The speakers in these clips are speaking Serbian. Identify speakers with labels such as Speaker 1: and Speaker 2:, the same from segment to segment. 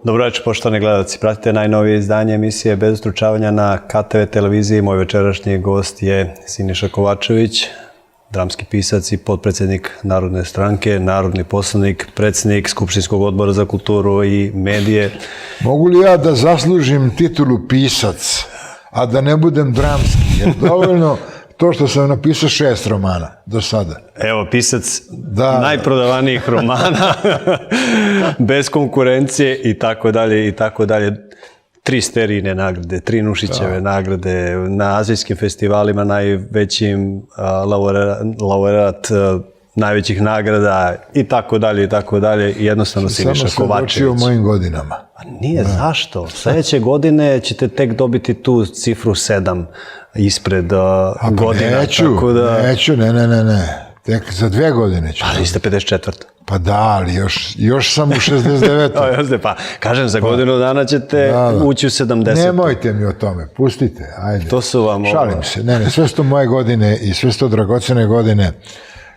Speaker 1: Dobro večer, poštovani gledalci. Pratite najnovije izdanje emisije Bez ustručavanja na KTV televiziji. Moj večerašnji gost je Siniša Kovačević, dramski pisac i potpredsjednik Narodne stranke, narodni poslanik, predsjednik Skupštinskog odbora za kulturu i medije.
Speaker 2: Mogu li ja da zaslužim titulu pisac, a da ne budem dramski? Jer dovoljno to što sam napisao 6 romana do sada.
Speaker 1: Evo, pisac najprodavanijih romana, bez konkurencije i tako dalje i tako dalje. 3 Sterijine nagrade, 3 Nušićeve nagrade, na azijskim festivalima najvećim laureat najvećih nagrada i tako dalje i tako dalje. Jednostavno Siniša Kovačević.
Speaker 2: Samo se dočio mojim godinama.
Speaker 1: A nije, zašto? Sljedeće godine ćete tek dobiti tu cifru 7 ispred godina.
Speaker 2: Neću, ne. Tek za 2 godine ću.
Speaker 1: Ali ste 54.
Speaker 2: Pa da, ali još sam u 69.
Speaker 1: Pa, kažem, za godinu dana ćete ući u 70.
Speaker 2: Nemojte mi o tome, pustite, ajde.
Speaker 1: To su vam...
Speaker 2: Šalim se, ne, sve su to moje godine i sve su to dragocene godine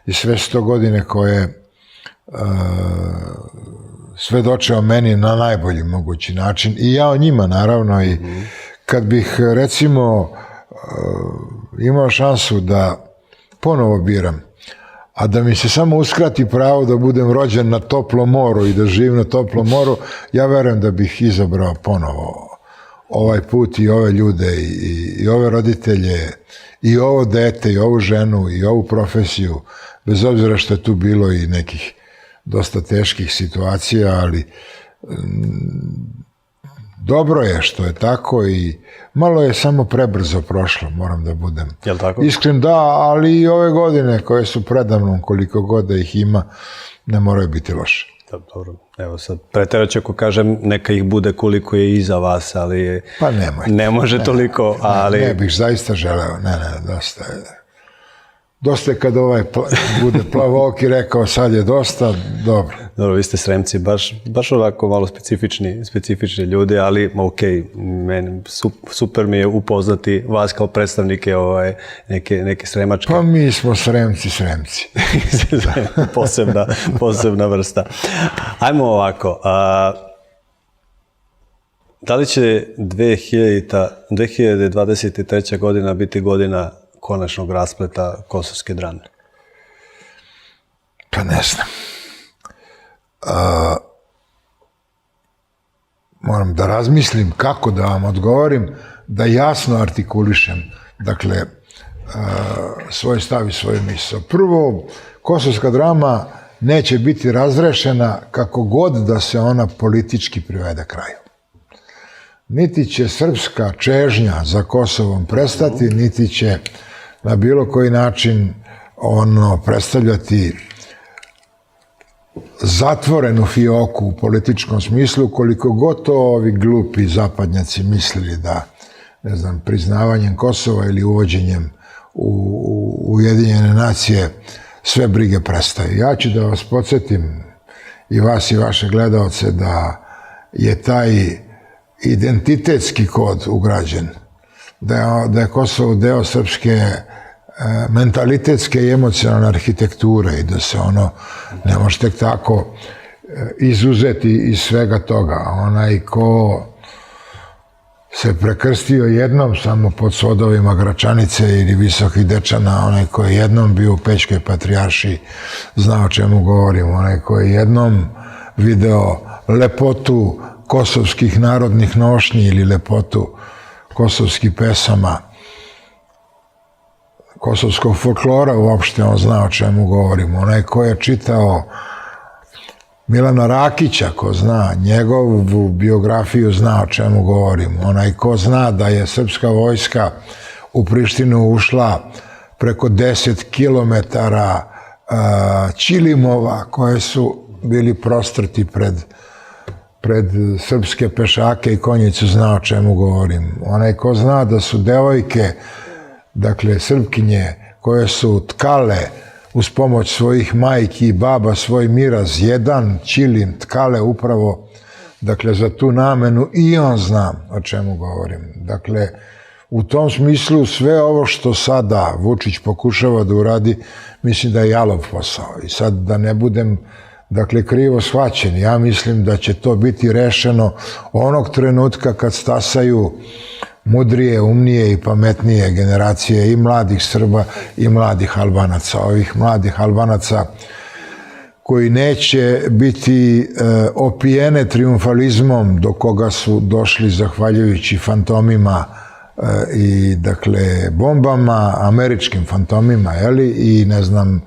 Speaker 2: i sve su to godine koje svedoče o meni na najbolji mogući način i ja o njima, naravno, i kad bih, recimo, imao šansu da ponovo biram, a da mi se samo uskrati pravo da budem rođen na toplom moru i da živim na toplom moru, ja verujem da bih izabrao ponovo ovaj put i ove ljude i ove roditelje i ovo dete i ovu ženu i ovu profesiju, bez obzira što je tu bilo i nekih dosta teških situacija, ali dobro je što je tako i malo je samo prebrzo prošlo, moram da budem iskren, da, ali i ove godine koje su predamnom, koliko god da ih ima, ne moraju biti loše.
Speaker 1: Dobro, evo sad, preteraću ako kažem, neka ih bude koliko je iza vas, ali
Speaker 2: pa nemojte,
Speaker 1: ne može toliko, ali...
Speaker 2: Ne bih zaista želeo, ne, dosta je. Dosta je kad ovaj bude Plavoki rekao sad je dosta, dobro.
Speaker 1: Dobro, vi ste Sremci, baš ovako malo specifični ljudi, ali okej, super mi je upoznati vas kao predstavnike neke Sremačke.
Speaker 2: Pa mi smo Sremci.
Speaker 1: Posebna vrsta. Ajmo ovako, da li će 2023. godina biti godina konačnog raspleta kosovske drame?
Speaker 2: Pa ne znam. Moram da razmislim kako da vam odgovorim, da jasno artikulišem, dakle, svoj stav i svoju misao. Prvo, kosovska drama neće biti razrešena kako god da se ona politički privede kraju. Niti će srpska čežnja za Kosovom prestati, niti će na bilo koji način predstavljati zatvorenu fioku u političkom smislu, koliko god to ovi glupi zapadnjaci mislili da, ne znam, priznavanjem Kosova ili uvođenjem u Ujedinjene nacije sve brige prestaju. Ja ću da vas podsjetim, i vas i vaše gledaoce, da je taj identitetski kod ugrađen, da je Kosovo deo srpske mentalitetske i emocionalne arhitekture i da se ono ne može tek tako izuzeti iz svega toga. Onaj ko se prekrstio jednom samo pod svodovima Gračanice ili Visokih Dečana, onaj ko je jednom bio u Pećkoj patrijaršiji, zna o čemu govorim, onaj ko je jednom video lepotu kosovskih narodnih nošnji ili lepotu kosovskih pesama, kosovskog folklora uopšte, on zna o čemu govorim. Onaj ko je čitao Milana Rakića, ko zna njegovu biografiju, zna o čemu govorim. Onaj ko zna da je srpska vojska u Prištinu ušla preko 10 kilometara ćilimova koje su bili prostrti pred srpske pešake i konjicu, zna o čemu govorim. Onaj ko zna da su devojke, dakle Srpkinje, koje su tkale uz pomoć svojih majki i baba svoj miraz, jedan ćilim tkale upravo, dakle, za tu namenu, i on zna o čemu govorim. Dakle, u tom smislu sve ovo što sada Vučić pokušava da uradi, mislim da je jalov posao. I sad da ne budem dakle, krivo shvaćeni. Ja mislim da će to biti rešeno onog trenutka kad stasaju mudrije, umnije i pametnije generacije i mladih Srba i mladih Albanaca. Ovih mladih Albanaca koji neće biti opijene triumfalizmom do koga su došli zahvaljujući fantomima i, dakle, bombama, američkim fantomima, jeli, i, ne znam,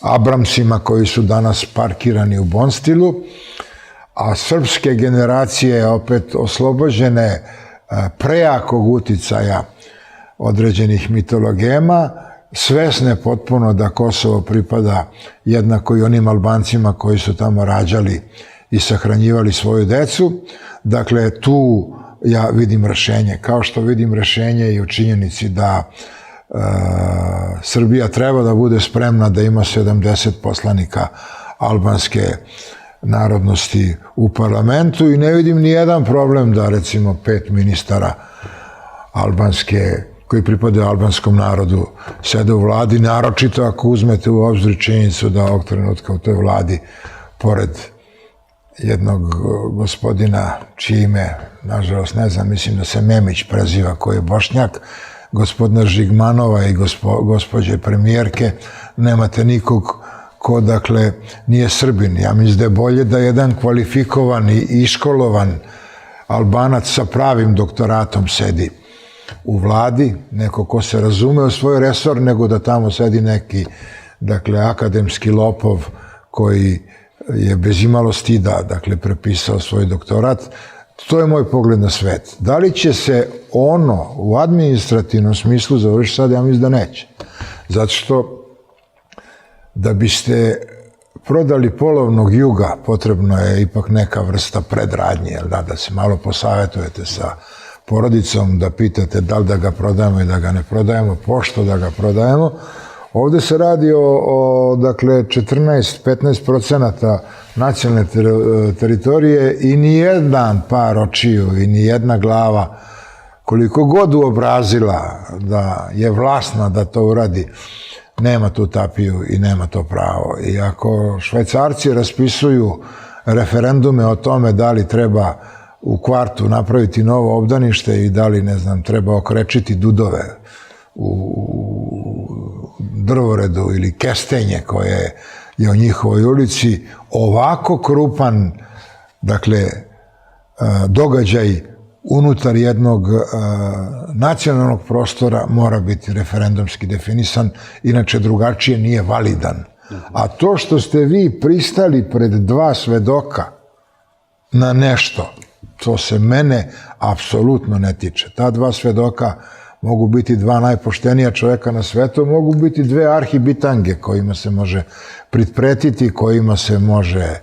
Speaker 2: Abramsima koji su danas parkirani u Bonstilu, a srpske generacije opet oslobođene prejakog uticaja određenih mitologema, svesne potpuno da Kosovo pripada jednako i onim Albancima koji su tamo rađali i sahranjivali svoju decu. Dakle, tu ja vidim rešenje, kao što vidim rešenje i u činjenici da Srbija treba da bude spremna da ima 70 poslanika albanske narodnosti u parlamentu i ne vidim ni jedan problem da, recimo, 5 ministara albanske koji pripadaju albanskom narodu sede u vladi, naročito ako uzmete u obzir činjenicu da ovog trenutka u toj vladi, pored jednog gospodina čije ime, nažalost ne znam, mislim da se Memić preziva, koji je Bošnjak, gospodina Žigmanova i gospođe premijerke, nemate nikog ko, dakle, nije Srbin. Ja mislim da je bolje da jedan kvalifikovan i iškolovan Albanac sa pravim doktoratom sedi u vladi, neko ko se razume u svoj resor, nego da tamo sedi neki, dakle, akademski lopov koji je bez imalo stida, dakle, prepisao svoj doktorat. To je moj pogled na svet. Da li će se ono u administrativnom smislu završiti sad? Ja mislim da neće. Zato što da biste prodali polovnog juga, potrebno je ipak neka vrsta predradnje, da se malo posavetujete sa porodicom, da pitate da li da ga prodajemo i da ga ne prodajemo, pošto da ga prodajemo. Ovde se radi o dakle, 14-15% nacionalne teritorije i nijedan par očiju i nijedna glava, koliko god uobrazila da je vlasna da to uradi, nema tu tapiju i nema to pravo. I ako Švajcarci raspisuju referendume o tome da li treba u kvartu napraviti novo obdanište i da li, ne znam, treba okrečiti dudove u drvoredu ili kestenje koje je u njihovoj ulici, ovako krupan, dakle, događaj unutar jednog nacionalnog prostora mora biti referendumski definisan, inače drugačije nije validan. A to što ste vi pristali pred 2 svedoka na nešto, to se mene apsolutno ne tiče. Ta 2 svedoka mogu biti 2 najpoštenija čoveka na svetu, mogu biti 2 arhibitange kojima se može pritpretiti, kojima se može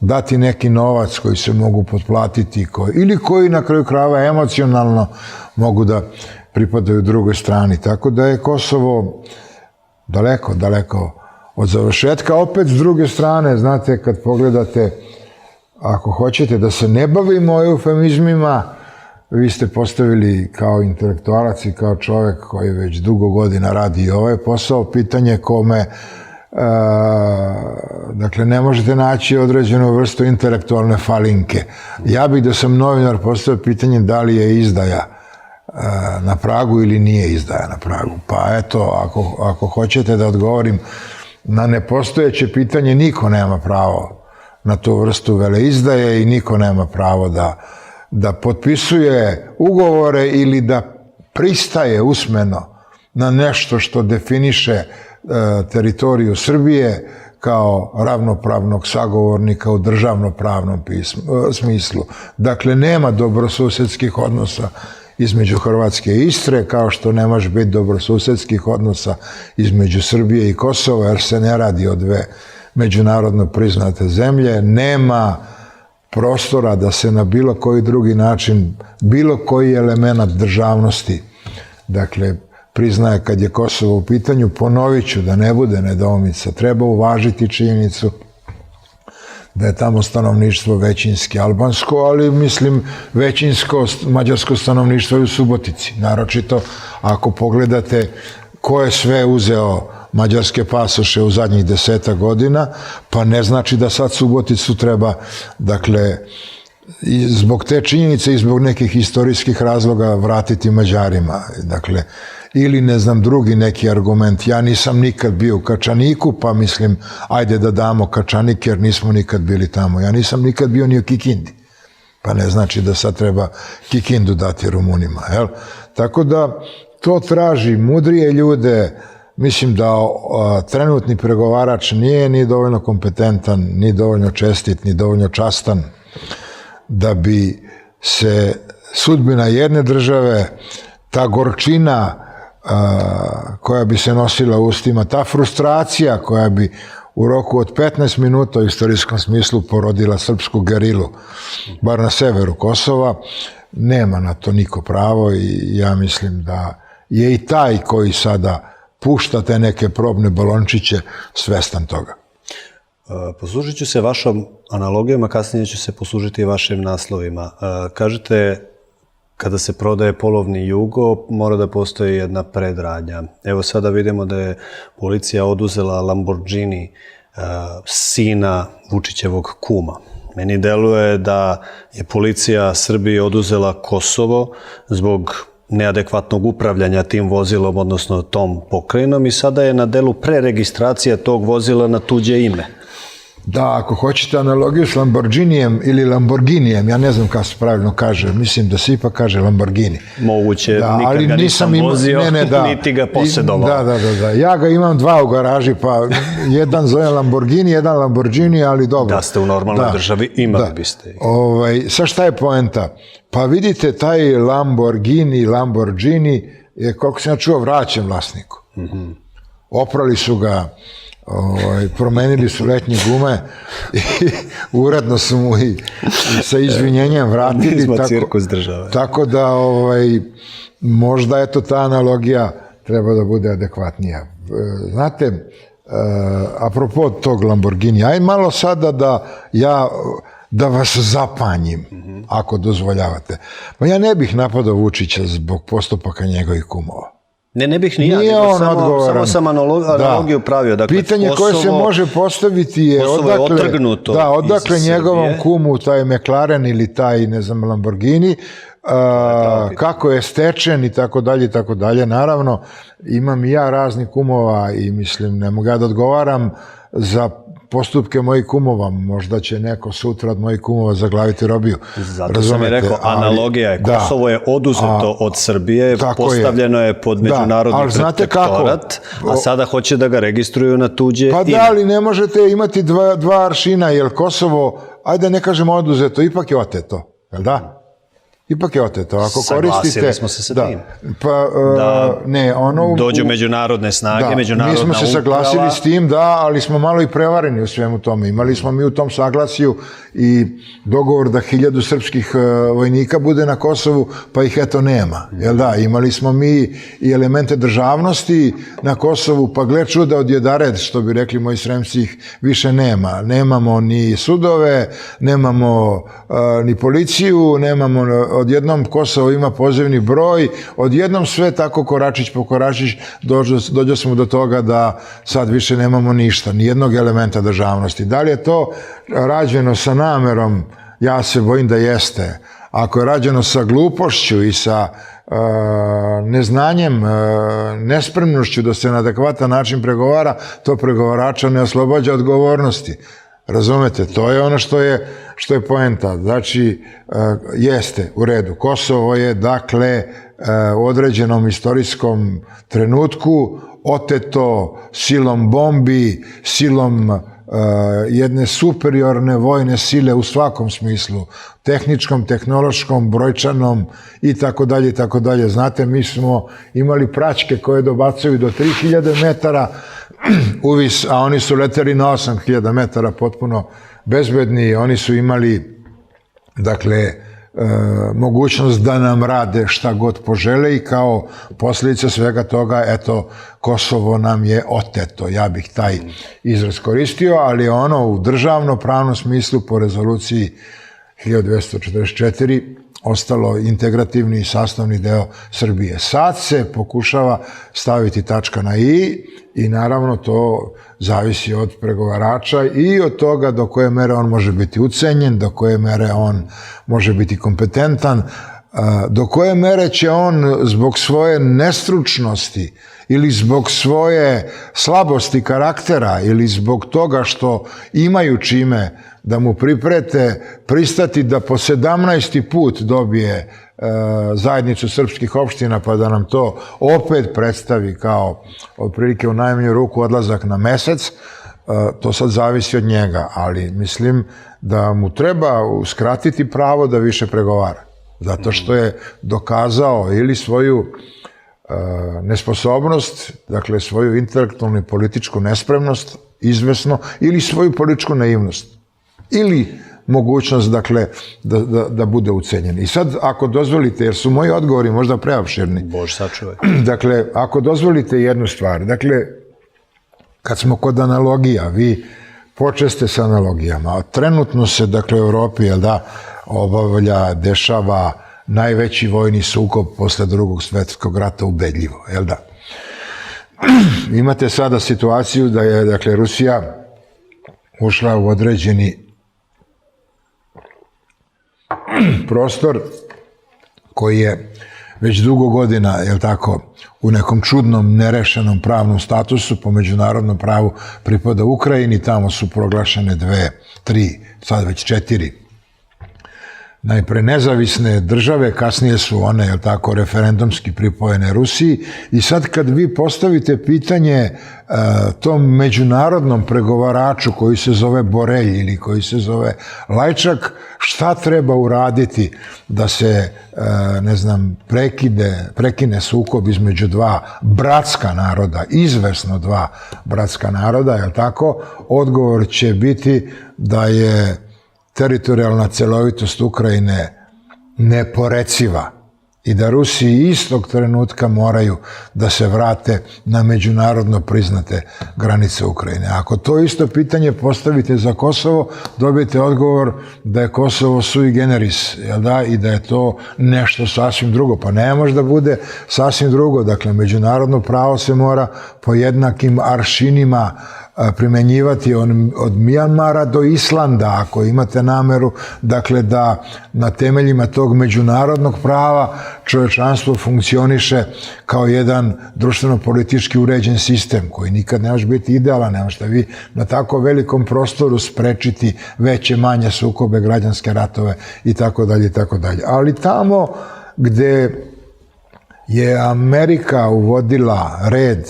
Speaker 2: dati neki novac, koji se mogu potplatiti, ili koji na kraju krajeva emocionalno mogu da pripadaju drugoj strani. Tako da je Kosovo daleko, daleko od završetka. Opet, s druge strane, znate, kad pogledate, ako hoćete da se ne bavimo eufemizmima, vi ste postavili kao intelektualac i kao čovek koji već dugo godina radi i ovaj posao, pitanje kome, dakle, ne možete naći određenu vrstu intelektualne falinke. Ja bih, da sam novinar, postavio pitanje da li je izdaja na pragu ili nije izdaja na pragu. Pa eto, ako hoćete da odgovorim na nepostojeće pitanje, niko nema pravo na tu vrstu veleizdaje i niko nema pravo da potpisuje ugovore ili da pristaje usmeno na nešto što definiše teritoriju Srbije kao ravnopravnog sagovornika u državnopravnom smislu. Dakle, nema dobrosusedskih odnosa između Hrvatske i Istre, kao što ne može biti dobrosusedskih odnosa između Srbije i Kosova, jer se ne radi o 2 međunarodno priznate zemlje. Nema prostora da se na bilo koji drugi način, bilo koji element državnosti, dakle, priznaje kad je Kosovo u pitanju. Ponovit ću da ne bude nedoumica. Treba uvažiti činjenicu da je tamo stanovništvo većinski albansko, ali mislim većinsko mađarsko stanovništvo je u Subotici. Naročito ako pogledate ko je sve uzeo mađarske pasoše u zadnjih 10 godina, pa ne znači da sad Suboticu treba, dakle, i zbog te činjenice i zbog nekih istorijskih razloga vratiti Mađarima. Dakle, ili ne znam drugi neki argument, ja nisam nikad bio u Kačaniku, pa mislim, ajde da damo Kačanik jer nismo nikad bili tamo. Ja nisam nikad bio ni u Kikindi, pa ne znači da sad treba Kikindu dati Rumunima. Jel? Tako da to traži mudrije ljude. Mislim da trenutni pregovarač nije ni dovoljno kompetentan, ni dovoljno čestit, ni dovoljno častan da bi se sudbina jedne države, ta gorčina koja bi se nosila ustima, ta frustracija koja bi u roku od 15 minuta u istorijskom smislu porodila srpsku gerilu, bar na severu Kosova, nema na to niko pravo i ja mislim da je i taj koji sada pušta te neke probne balončiće svestan toga.
Speaker 1: Poslužit ću se vašom analogijom, a kasnije ću se poslužiti i vašim naslovima. Kažete, kada se prodaje polovni Jugo, mora da postoji jedna predradnja. Evo sada vidimo da je policija oduzela Lamborghini sina Vučićevog kuma. Meni deluje da je policija Srbije oduzela Kosovo zbog neadekvatnog upravljanja tim vozilom, odnosno tom pokrajinom, i sada je na delu preregistracija tog vozila na tuđe ime.
Speaker 2: Da, ako hoćete analogiju s Lamborghinijem ili Lamborghinijem, ja ne znam kako se pravilno kaže, mislim da se ipak kaže Lamborghini.
Speaker 1: Moguće, da, nikad ga nisam vozio, niti ga posjedovao.
Speaker 2: Da. Ja ga imam 2 u garaži, pa jedan zove Lamborghini, jedan Lamborghini, ali dobro.
Speaker 1: Da ste u normalnoj državi, imali biste.
Speaker 2: Sad šta je poenta? Pa vidite, taj Lamborghini je, koliko sam ja čuo, vraćen vlasniku. Oprali su ga, promenili su letnje gume i uredno su mu i sa izvinjenjem vratili.
Speaker 1: Nismo cirkus države.
Speaker 2: Tako da možda eto ta analogija treba da bude adekvatnija. Znate, apropo tog Lamborghini, aj malo sada da vas zapanjim, ako dozvoljavate. Pa ja ne bih napadao Vučića zbog postupaka njegovih kumova.
Speaker 1: Ne bih ni ja, nego samo sam analogiju pravio. Dakle,
Speaker 2: pitanje koje se može postaviti je odakle njegovom kumu taj McLaren ili taj, ne znam, Lamborghini, kako je stečen i tako dalje. Naravno, imam i ja raznih kumova i mislim, ne mogu ja da odgovaram za postupke mojih kumova. Možda će neko sutra od mojih kumova zaglaviti robiju.
Speaker 1: Zato sam i rekao, analogija je, Kosovo je oduzeto od Srbije, postavljeno je pod međunarodni protektorat, a sada hoće da ga registruju na tuđe ime.
Speaker 2: Pa da, ali ne možete imati dva aršina, jer Kosovo, ajde ne kažemo oduzeto, ipak je oteto, jel da? Ipak je oteto. Ako koristite...
Speaker 1: Saglasili smo se sa tim.
Speaker 2: Da
Speaker 1: dođu međunarodne snage, međunarodna uprava.
Speaker 2: Mi smo se saglasili s tim, ali smo malo i prevareni u svemu tome. Imali smo mi u tom saglasju i dogovor da 1000 srpskih vojnika bude na Kosovu, pa ih eto nema. Jel da? Imali smo mi i elemente državnosti na Kosovu, pa gle čuda od jedared, što bi rekli moji Sremci, ih više nema. Nemamo ni sudove, nemamo ni policiju, nemamo... Odjednom Kosovo ima pozivni broj, odjednom sve tako koračić po koračić, dođo smo do toga da sad više nemamo ništa, ni jednog elementa državnosti. Da li je to rađeno sa namerom? Ja se bojim da jeste. Ako je rađeno sa glupošću i sa neznanjem, nespremnošću da se na adekvatan način pregovara, to pregovarača ne oslobađa odgovornosti. Razumete, to je ono što je poenta. Znači, jeste u redu. Kosovo je, dakle, u određenom istorijskom trenutku oteto silom bombi, silom jedne superiorne vojne sile u svakom smislu, tehničkom, tehnološkom, brojčanom i tako dalje i tako dalje. Znate, mi smo imali praćke koje dobacuju do 3000 metara uvis, a oni su leteli na 8000 metara potpuno bezbedni. Oni su imali, dakle, mogućnost da nam rade šta god požele i kao posljedica svega toga, eto, Kosovo nam je oteto. Ja bih taj izraz koristio, ali ono u državno pravnom smislu po rezoluciji 1244 ostalo integrativni i sastavni deo Srbije. Sad se pokušava staviti tačka na i naravno to zavisi od pregovarača i od toga do koje mere on može biti ucenjen, do koje mere on može biti kompetentan, do koje mere će on zbog svoje nestručnosti ili zbog svoje slabosti karaktera ili zbog toga što imaju čime da mu priprete, pristati da po 17. put dobije zajednicu srpskih opština pa da nam to opet predstavi kao otprilike u najmanju ruku odlazak na mesec, to sad zavisi od njega, ali mislim da mu treba uskratiti pravo da više pregovara. Zato što je dokazao ili svoju nesposobnost, dakle svoju intelektualnu i političku nespremnost, izvesno, ili svoju političku naivnost. Ili mogućnost, dakle, da bude ucenjen. I sad, ako dozvolite, jer su moji odgovori možda preopširni.
Speaker 1: Bože, sačuvaj.
Speaker 2: Dakle, ako dozvolite jednu stvar, dakle, kad smo kod analogija, vi počeste sa analogijama. Trenutno se, dakle, u Evropi, jel da, obavlja, dešava najveći vojni sukob posle Drugog svetskog rata ubedljivo, jel da? Imate sada situaciju da je, dakle, Rusija ušla u određeni prostor koji je već dugo godina, jel tako, u nekom čudnom, nerešenom pravnom statusu, po međunarodnom pravu pripada Ukrajini, tamo su proglašene 2, 3, sad već 4 najpre nezavisne države, kasnije su one, jel tako, referendumski pripojene Rusiji i sad kad vi postavite pitanje tom međunarodnom pregovaraču koji se zove Borelj ili koji se zove Lajčak, šta treba uraditi da se, ne znam, prekine sukob između dva bratska naroda, izvesno dva bratska naroda, jel tako, odgovor će biti da je teritorijalna celovitost Ukrajine neporeciva i da Rusiji istog trenutka moraju da se vrate na međunarodno priznate granice Ukrajine. Ako to isto pitanje postavite za Kosovo, dobijete odgovor da je Kosovo sui generis, jel da, i da je to nešto sasvim drugo. Pa ne može da bude sasvim drugo. Dakle, međunarodno pravo se mora po jednakim aršinima primenjivati od Mijanmara do Islanda, ako imate nameru, dakle, da na temeljima tog međunarodnog prava čovečanstvo funkcioniše kao jedan društveno-politički uređen sistem, koji nikad ne može biti idealan, ne možete vi na tako velikom prostoru sprečiti veće, manje sukobe, građanske ratove i tako dalje i tako dalje. Ali tamo gde je Amerika uvodila red,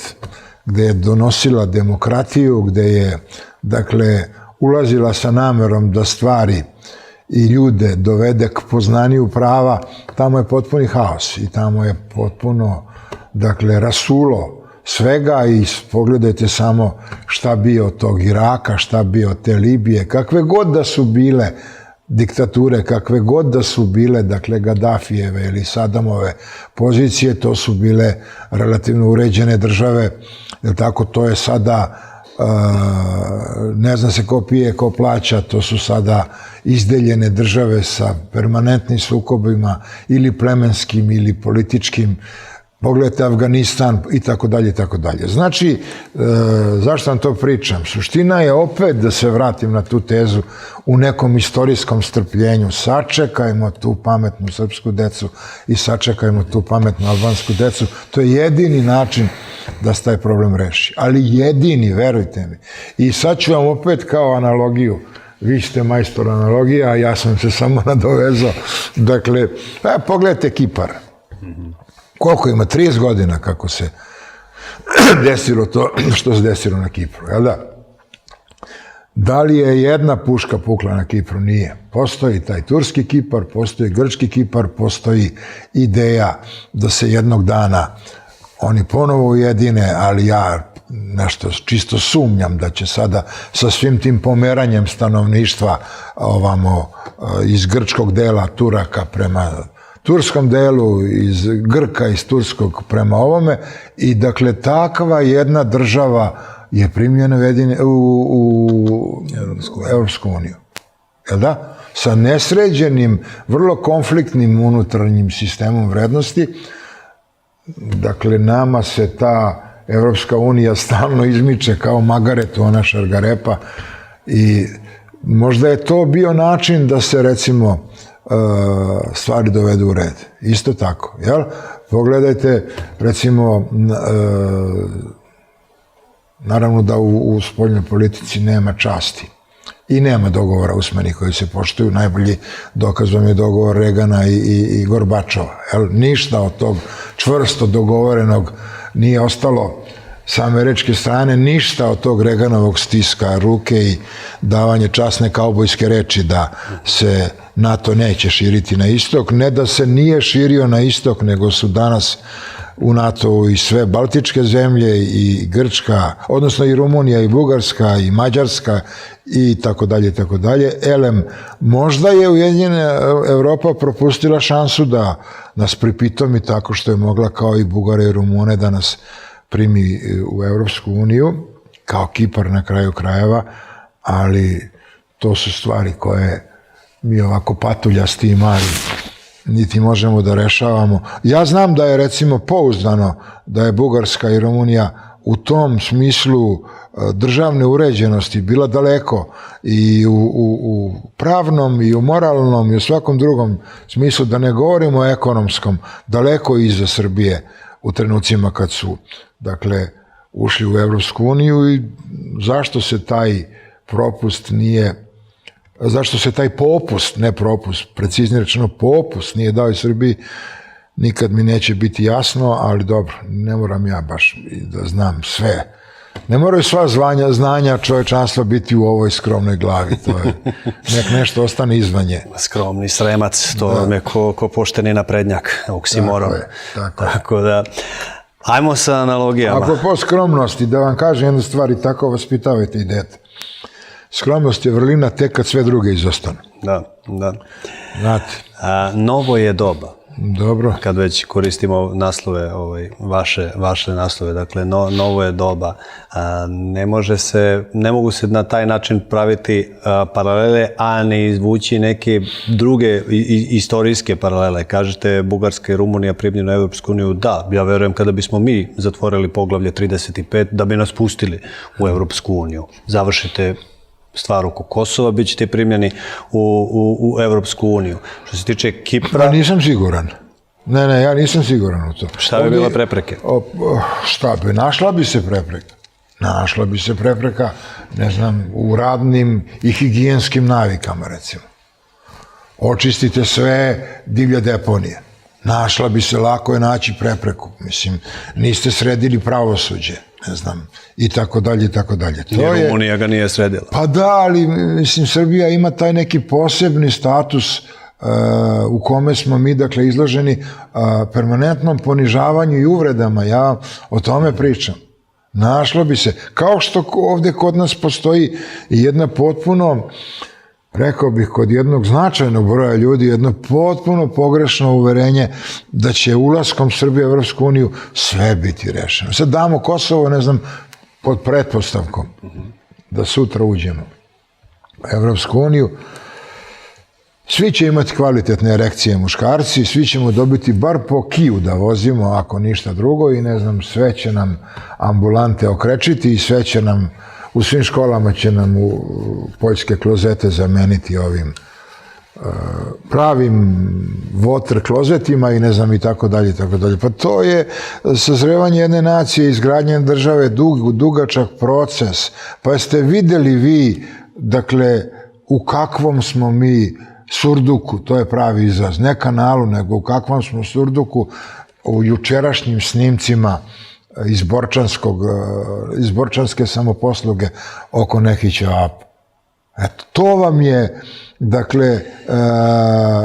Speaker 2: gde je donosila demokratiju, gde je, dakle, ulazila sa namerom da stvari i ljude dovede k poznaniju prava, tamo je potpuni haos i tamo je potpuno, dakle, rasulo svega i pogledajte samo šta bi od tog Iraka, šta bi od te Libije, kakve god da su bile diktature, kakve god da su bile, dakle, Gaddafijeve ili Sadamove pozicije, to su bile relativno uređene države, jer tako, to je sada, ne zna se ko pije, ko plaća, to su sada izdeljene države sa permanentnim sukobima ili plemenskim ili političkim. Pogledajte Afganistan i tako dalje i tako dalje. Znači, zašto vam to pričam? Suština je opet, da se vratim na tu tezu, u nekom istorijskom strpljenju. Sačekajmo tu pametnu srpsku decu i sačekajmo tu pametnu albansku decu. To je jedini način da se taj problem reši. Ali jedini, verujte mi. I sad ću vam opet kao analogiju, vi ste majstor analogija, a ja sam se samo nadovezao. Dakle, pogledajte Kipar. Koliko ima? 30 godina kako se desilo to što se desilo na Kipru, jel da? Da li je jedna puška pukla na Kipru? Nije. Postoji taj turski Kipar, postoji grčki Kipar, postoji ideja da se jednog dana oni ponovo ujedine, ali ja nešto čisto sumnjam da će sada sa svim tim pomeranjem stanovništva ovamo iz grčkog dela Turaka prema turskom delu, iz Grka, iz turskog prema ovome, i dakle takva jedna država je primljena u Evropsku uniju. Jel da? sa nesređenim, vrlo konfliktnim unutarnjim sistemom vrednosti. Dakle, nama se ta Evropska unija stalno izmiče kao magaret u ona šargarepa i možda je to bio način da se, recimo, stvari dovedu u red. Isto tako, jel? Pogledajte, recimo, naravno da u spoljnoj politici nema časti i nema dogovora usmenih koji se poštuju. Najbolji dokaz vam je dogovor Regana i Gorbačova. Ništa od tog čvrsto dogovorenog nije ostalo sa američke strane, ništa od tog Reganovog stiska ruke i davanje časne kaubojske reči da se NATO neće širiti na istok. Ne da se nije širio na istok, nego su danas u NATO i sve baltičke zemlje i Grčka, odnosno i Rumunija i Bugarska i Mađarska i tako dalje i tako dalje. Elem, možda je Ujedinjena Evropa propustila šansu da nas pripitomi tako što je mogla kao i Bugare i Rumune da nas primi u Evropsku uniju, kao Kipar na kraju krajeva, ali to su stvari koje mi ovako patuljasti i mali niti možemo da rešavamo. Ja znam da je, recimo, pouzdano da je Bugarska i Rumunija u tom smislu državne uređenosti bila daleko i u pravnom i u moralnom i u svakom drugom smislu, da ne govorimo o ekonomskom, daleko iza Srbije u trenucima kad su, dakle, ušli u Evropsku uniju. I zašto se taj propust nije, zašto se taj popust, ne propust, preciznije rečeno popust nije dao i Srbiji, nikad mi neće biti jasno, ali dobro, ne moram ja baš da znam sve. Ne moraju sva znanja čovečanstva biti u ovoj skromnoj glavi, to je, nek nešto ostane izvanje.
Speaker 1: Skromni Sremac, to vam je ko pošteni naprednjak, oksimoron. Tako da, ajmo sa analogijama.
Speaker 2: Apropo skromnosti, da vam kažem jednu stvar i tako vaspitavajte i dete. Skromnost je vrlina tek kad sve druge izostane.
Speaker 1: Da.
Speaker 2: Znate.
Speaker 1: Novo je doba.
Speaker 2: Dobro.
Speaker 1: Kad već koristimo naslove, vaše naslove, dakle, novo je doba. Ne mogu se na taj način praviti paralele, a ne izvući neke druge istorijske paralele. Kažete, Bugarska i Rumunija primljeni u Evropsku uniju. Da, ja verujem kada bismo mi zatvorili poglavlje 35, da bi nas pustili u Evropsku uniju. Završite stvar oko Kosova, bit ćete primljeni u Evropsku uniju. Što se tiče Kipra...
Speaker 2: Nisam siguran. Ne, ja nisam siguran u to.
Speaker 1: Šta bi bila prepreke?
Speaker 2: Šta bi? Našla bi se prepreka. Našla bi se prepreka, ne znam, u radnim i higijenskim navikama, recimo. Očistite sve divlje deponije. Našla bi se, lako je naći prepreku. Mislim, niste sredili pravosuđe, ne znam, i tako dalje, i tako dalje.
Speaker 1: Ni Rumunija ga nije sredila.
Speaker 2: Pa da, ali, mislim, Srbija ima taj neki posebni status u kome smo mi, dakle, izloženi permanentnom ponižavanju i uvredama. Ja o tome pričam. Našlo bi se. Kao što ovde kod nas postoji jedna potpuno, rekao bih, kod jednog značajnog broja ljudi, jedno potpuno pogrešno uverenje da će ulaskom Srbije u Evropsku uniju sve biti rešeno. Sad damo Kosovo, ne znam, pod pretpostavkom da sutra uđemo u Evropsku uniju. Svi će imati kvalitetne erekcije muškarci, svi ćemo dobiti bar po kiju da vozimo, ako ništa drugo, i ne znam, sve će nam ambulante okrečiti i sve će nam, u svim školama će nam u poljske klozete zameniti ovim pravim water klozetima i ne znam, i tako dalje, i tako dalje. Pa to je sazrevanje jedne nacije, izgradnje države, dugačak proces. Pa jeste videli vi, dakle, u kakvom smo mi surduku, to je pravi izraz, ne kanalu, nego u kakvom smo surduku u jučerašnjim snimcima iz Borčanske samoposluge oko Nehića Apa. Eto, to vam je, dakle,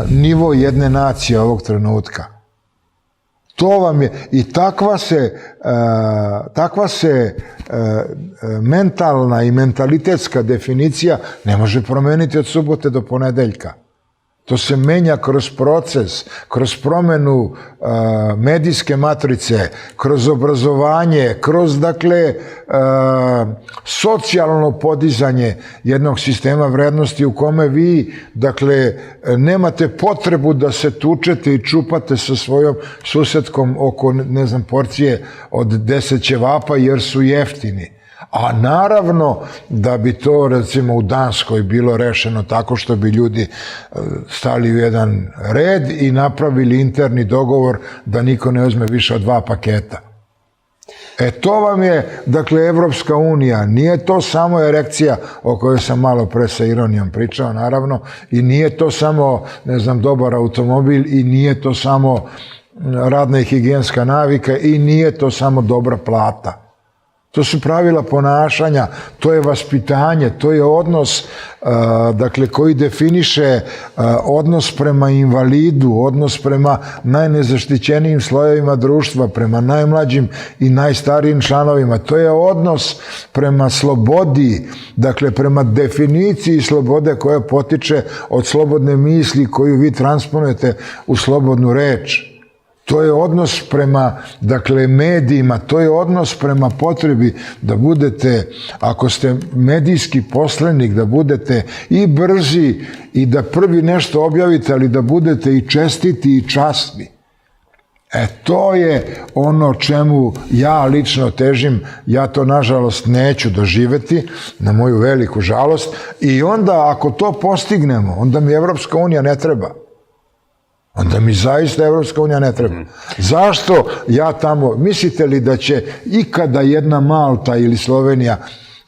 Speaker 2: nivo jedne nacije ovog trenutka. To vam je, i takva se mentalna i mentalitetska definicija ne može promeniti od subote do ponedeljka. To se menja kroz proces, kroz promenu medijske matrice, kroz obrazovanje, kroz, dakle, socijalno podizanje jednog sistema vrednosti u kome vi, dakle, nemate potrebu da se tučete i čupate sa svojom susedkom oko, ne znam, porcije od 10 ćevapa jer su jeftini. A naravno da bi to, recimo, u Danskoj bilo rešeno tako što bi ljudi stali u jedan red i napravili interni dogovor da niko ne uzme više od 2 paketa. To vam je, dakle, Evropska unija. Nije to samo erekcija o kojoj sam malo pre sa ironijom pričao, naravno, i nije to samo, ne znam, dobar automobil, i nije to samo radna i higijenska navika, i nije to samo dobra plata. To su pravila ponašanja, to je vaspitanje, to je odnos, dakle, koji definiše odnos prema invalidu, odnos prema najnezaštićenijim slojevima društva, prema najmlađim i najstarijim članovima. To je odnos prema slobodi, dakle, prema definiciji slobode koja potiče od slobodne misli koju vi transponujete u slobodnu reč. To je odnos prema, dakle, medijima, to je odnos prema potrebi da budete, ako ste medijski poslenik, da budete i brzi i da prvi nešto objavite, ali da budete i čestiti i časni. To je ono čemu ja lično težim. Ja to, nažalost, neću doživeti, na moju veliku žalost, i onda, ako to postignemo, onda mi Evropska unija ne treba. Onda mi zaista Evropska unija ne treba. Zašto ja tamo, mislite li da će ikada jedna Malta ili Slovenija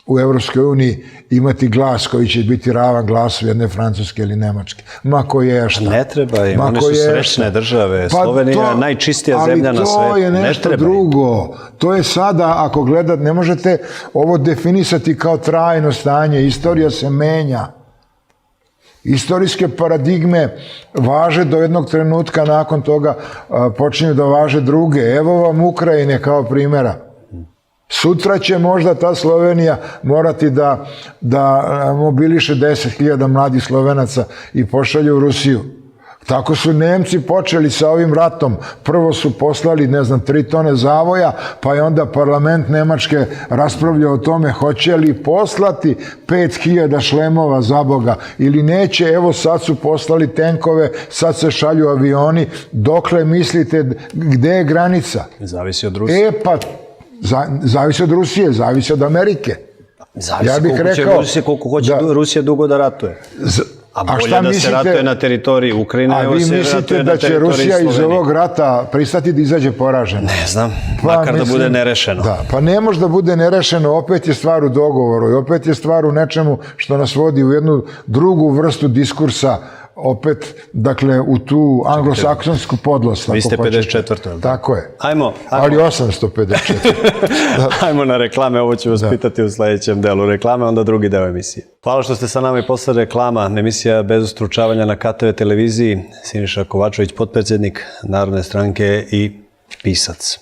Speaker 2: u Evropskoj uniji imati glas koji će biti ravan glasu jedne Francuske ili Nemačke? Ma ko je šta?
Speaker 1: Ne treba im, one su srećne države. Slovenija je najčistija zemlja na svetu.
Speaker 2: Ali to je nešto drugo. To je sada, ako gledate, ne možete ovo definisati kao trajno stanje. Istorija se menja. Istorijske paradigme važe do jednog trenutka, nakon toga počinju da važe druge. Evo vam Ukrajine kao primjera. Sutra će možda ta Slovenija morati da mobiliše 10.000 mladih Slovenaca i pošalju u Rusiju. Tako su Nemci počeli sa ovim ratom. Prvo su poslali, ne znam, 3 tone zavoja, pa je onda parlament Nemačke raspravljao o tome hoće li poslati 5.000 šlemova, za Boga, ili neće. Evo, sad su poslali tenkove, sad se šalju avioni. Dokle mislite, gde je granica?
Speaker 1: Zavisi od Rusije.
Speaker 2: Zavisi od Rusije, zavisi od Amerike.
Speaker 1: Zavisi koliko hoće Rusija dugo da ratuje. A bolje da se ratuje na teritoriji Ukrajine.
Speaker 2: A vi mislite da će Rusija iz ovog rata pristati da izađe poražena?
Speaker 1: Ne znam, makar da bude nerešeno.
Speaker 2: Da, pa ne može da bude nerešeno, opet je stvar u dogovoru i opet je stvar u nečemu što nas vodi u jednu drugu vrstu diskursa, opet, dakle, u tu anglosaksonsku podlost.
Speaker 1: Vi ste 54.
Speaker 2: Tako je.
Speaker 1: Ajmo.
Speaker 2: Ali 854.
Speaker 1: Ajmo na reklame, ovo ću vas pitati u sledećem delu reklame, onda drugi deo emisije. Hvala što ste sa nama i posle reklama. Emisija Bez ustručavanja na KTV televiziji. Siniša Kovačević, potpredsjednik Narodne stranke i pisac.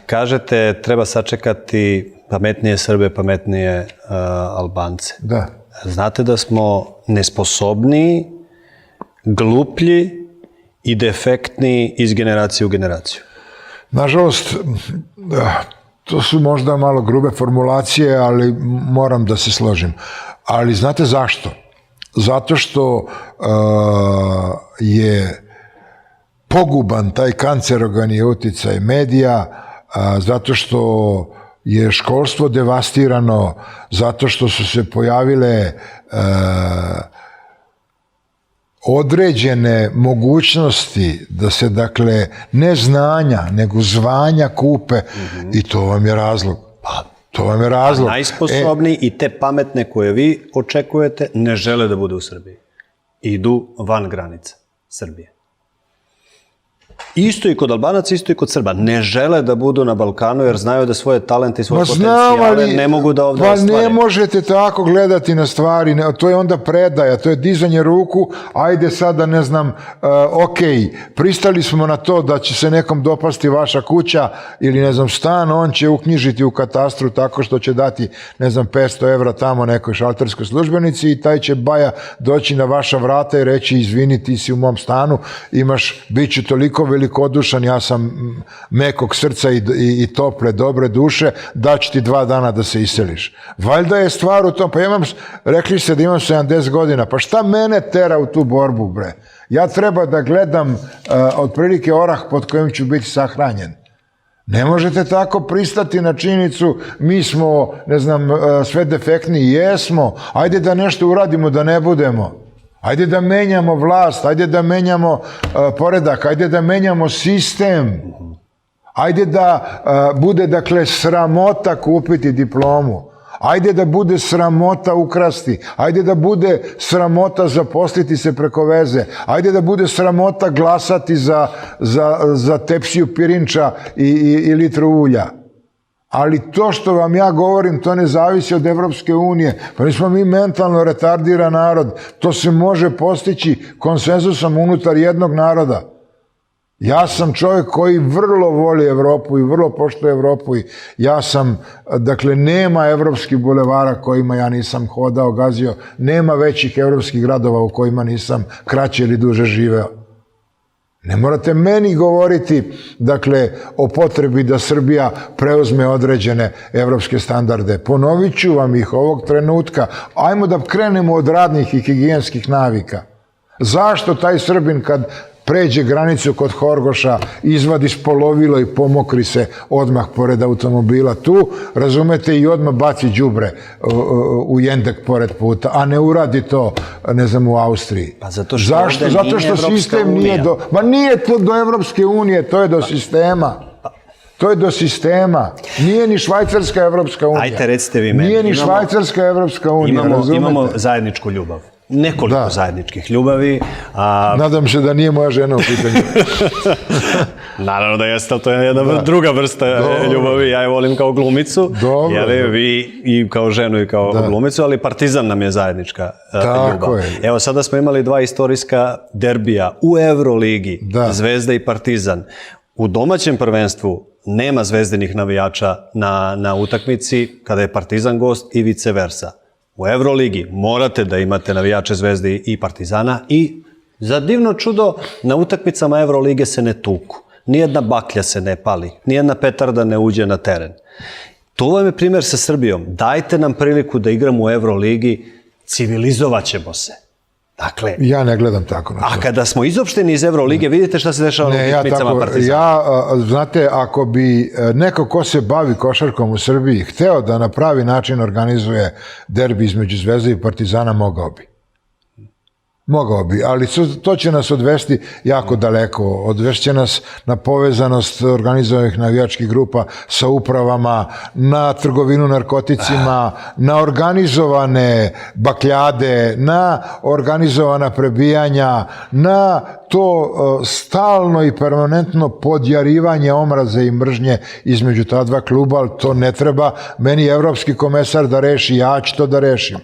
Speaker 1: Kažete, treba sačekati pametnije Srbe, pametnije Albance.
Speaker 2: Da.
Speaker 1: Znate da smo nesposobniji, gluplji i defektniji iz generacije u generaciju?
Speaker 2: Nažalost, to su možda malo grube formulacije, ali moram da se složim. Ali znate zašto? Zato što je poguban taj kancerogani uticaj medija, zato što je školstvo devastirano, zato što su se pojavile određene mogućnosti da se, dakle, ne znanja, nego zvanja kupe, i to vam je razlog. To vam je razlog.
Speaker 1: Najsposobniji i te pametne koje vi očekujete ne žele da bude u Srbiji. Idu van granica Srbije. Isto i kod Albanaca, isto i kod Srba. Ne žele da budu na Balkanu jer znaju da svoje talente i svoje potencijale ne mogu da ovdje ostvare.
Speaker 2: Ne možete tako gledati na stvari, to je onda predaja, to je dizanje ruku, ajde sada ne znam, ok, pristali smo na to da će se nekom dopasti vaša kuća ili ne znam stan, on će uknjižiti u katastru tako što će dati ne znam 500 evra tamo nekoj šalterskoj službenici i taj će baja doći na vaša vrata i reći izvini ti si u mom stanu, bit ću toliko velikodušan, ja sam mekog srca i tople, dobre duše, daću ti 2 dana da se iseliš. Valjda je stvar u tom, pa rekli ste da imam 70 godina, pa šta mene tera u tu borbu, bre? Ja treba da gledam otprilike orah pod kojim ću biti sahranjen. Ne možete tako pristati na činjenicu, mi smo, ne znam, sve defektni, jesmo, ajde da nešto uradimo, da ne budemo. Ajde da menjamo vlast, ajde da menjamo poredak, ajde da menjamo sistem. Ajde da bude, dakle, sramota kupiti diplomu. Ajde da bude sramota ukrasti. Ajde da bude sramota zaposliti se preko veze. Ajde da bude sramota glasati za tepsiju pirinča i litru ulja. Ali to što vam ja govorim, to ne zavisi od Evropske unije. Pa nismo mi mentalno retardiran narod. To se može postići konsenzusom unutar jednog naroda. Ja sam čovjek koji vrlo voli Evropu i vrlo poštuje Evropu i ja sam, dakle, nema evropskih bulevara kojima ja nisam hodao, gazio, nema većih evropskih gradova u kojima nisam kraće ili duže živeo. Ne morate meni govoriti, dakle, o potrebi da Srbija preuzme određene evropske standarde. Ponovit ću vam ih ovog trenutka. Ajmo da krenemo od radnih i higijenskih navika. Zašto taj Srbin kad pređe granicu kod Horgoša, izvadi spolovilo i pomokri se odmah pored automobila tu, razumete, i odmah baci đubre u jendek pored puta, a ne uradi to, ne znam, u Austriji.
Speaker 1: Pa zato što
Speaker 2: sistem nije do... Ma nije to do Evropske unije, to je do sistema. To je do sistema. Nije ni Švajcarska Evropska unija.
Speaker 1: Ajte, recite vi meni.
Speaker 2: Nije ni Švajcarska Evropska unija, razumete?
Speaker 1: Imamo zajedničku ljubav. Nekoliko zajedničkih ljubavi.
Speaker 2: Nadam se da nije moja žena u pitanju.
Speaker 1: Naravno da jeste, ali to je jedna druga vrsta ljubavi. Ja je volim kao glumicu, jer vi i kao ženu i kao glumicu, ali Partizan nam je zajednička ljubav. Evo, sada smo imali 2 istorijska derbija u Euroligi, Zvezda i Partizan. U domaćem prvenstvu nema zvezdinih navijača na utakmici kada je Partizan gost i vice versa. U Euroligi morate da imate navijače Zvezde i Partizana i za divno čudo na utakmicama Eurolige se ne tuku. Nijedna baklja se ne pali, nijedna petarda ne uđe na teren. To vam je primjer sa Srbijom. Dajte nam priliku da igramo u Euroligi, civilizovat ćemo se. Dakle,
Speaker 2: ja ne gledam tako na to.
Speaker 1: A kada smo izopšteni iz Eurolige, vidite šta se dešava na utakmicama Partizana.
Speaker 2: Znate, ako bi neko ko se bavi košarkom u Srbiji hteo da na pravi način organizuje derbi između Zvezde i Partizana, mogao bi. Mogao bi, ali to će nas odvesti jako daleko. Odvešće nas na povezanost organizovanih navijačkih grupa sa upravama, na trgovinu narkoticima, na organizovane bakljade, na organizovana prebijanja, na to stalno i permanentno podjarivanje omraze i mržnje između ta 2 kluba, ali to ne treba meni evropski komesar da reši, ja ću to da rešim.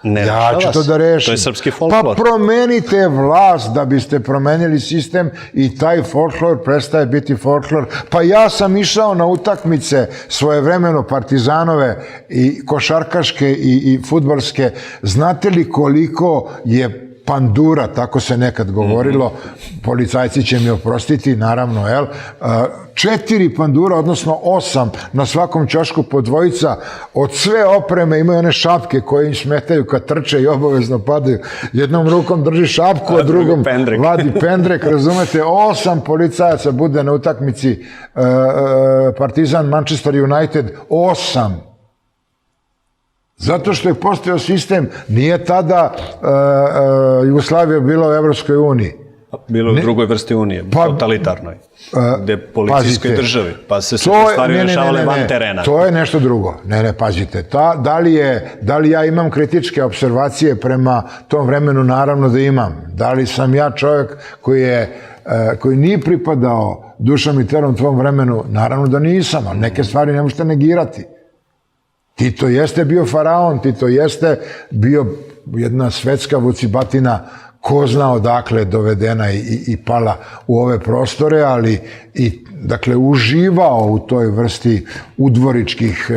Speaker 2: Ja ću to da rešim.
Speaker 1: To je srpski folklor.
Speaker 2: Pa promenite vlast da biste promenili sistem i taj folklor prestaje biti folklor. Pa ja sam išao na utakmice svojevremeno Partizanove i košarkaške i fudbalske. Znate li koliko je pandura, tako se nekad govorilo, policajci će mi oprostiti, naravno, 4 pandura, odnosno 8, na svakom ćošku po 2, od sve opreme imaju one šapke koje im smetaju kad trče i obavezno padaju. Jednom rukom drži šapku, a drugom vadi pendrek, razumete, 8 policajaca bude na utakmici Partizan Manchester United, 8. Zato što je postojao sistem, nije tada Jugoslavija bila u Evropskoj uniji.
Speaker 1: Bilo u drugoj vrsti unije, totalitarnoj, gde policijskoj državi, pa se su stvari rešavale van terena.
Speaker 2: To je nešto drugo. Ne, pazite. Da li ja imam kritičke observacije prema tom vremenu? Naravno da imam. Da li sam ja čovjek koji nije pripadao dušom i telom tvom vremenu? Naravno da nisam, ali neke stvari ne možete negirati. Tito jeste bio faraon, Tito jeste bio jedna svetska vucibatina, ko zna odakle dovedena i pala u ove prostore, ali i, dakle, uživao u toj vrsti udvoričkih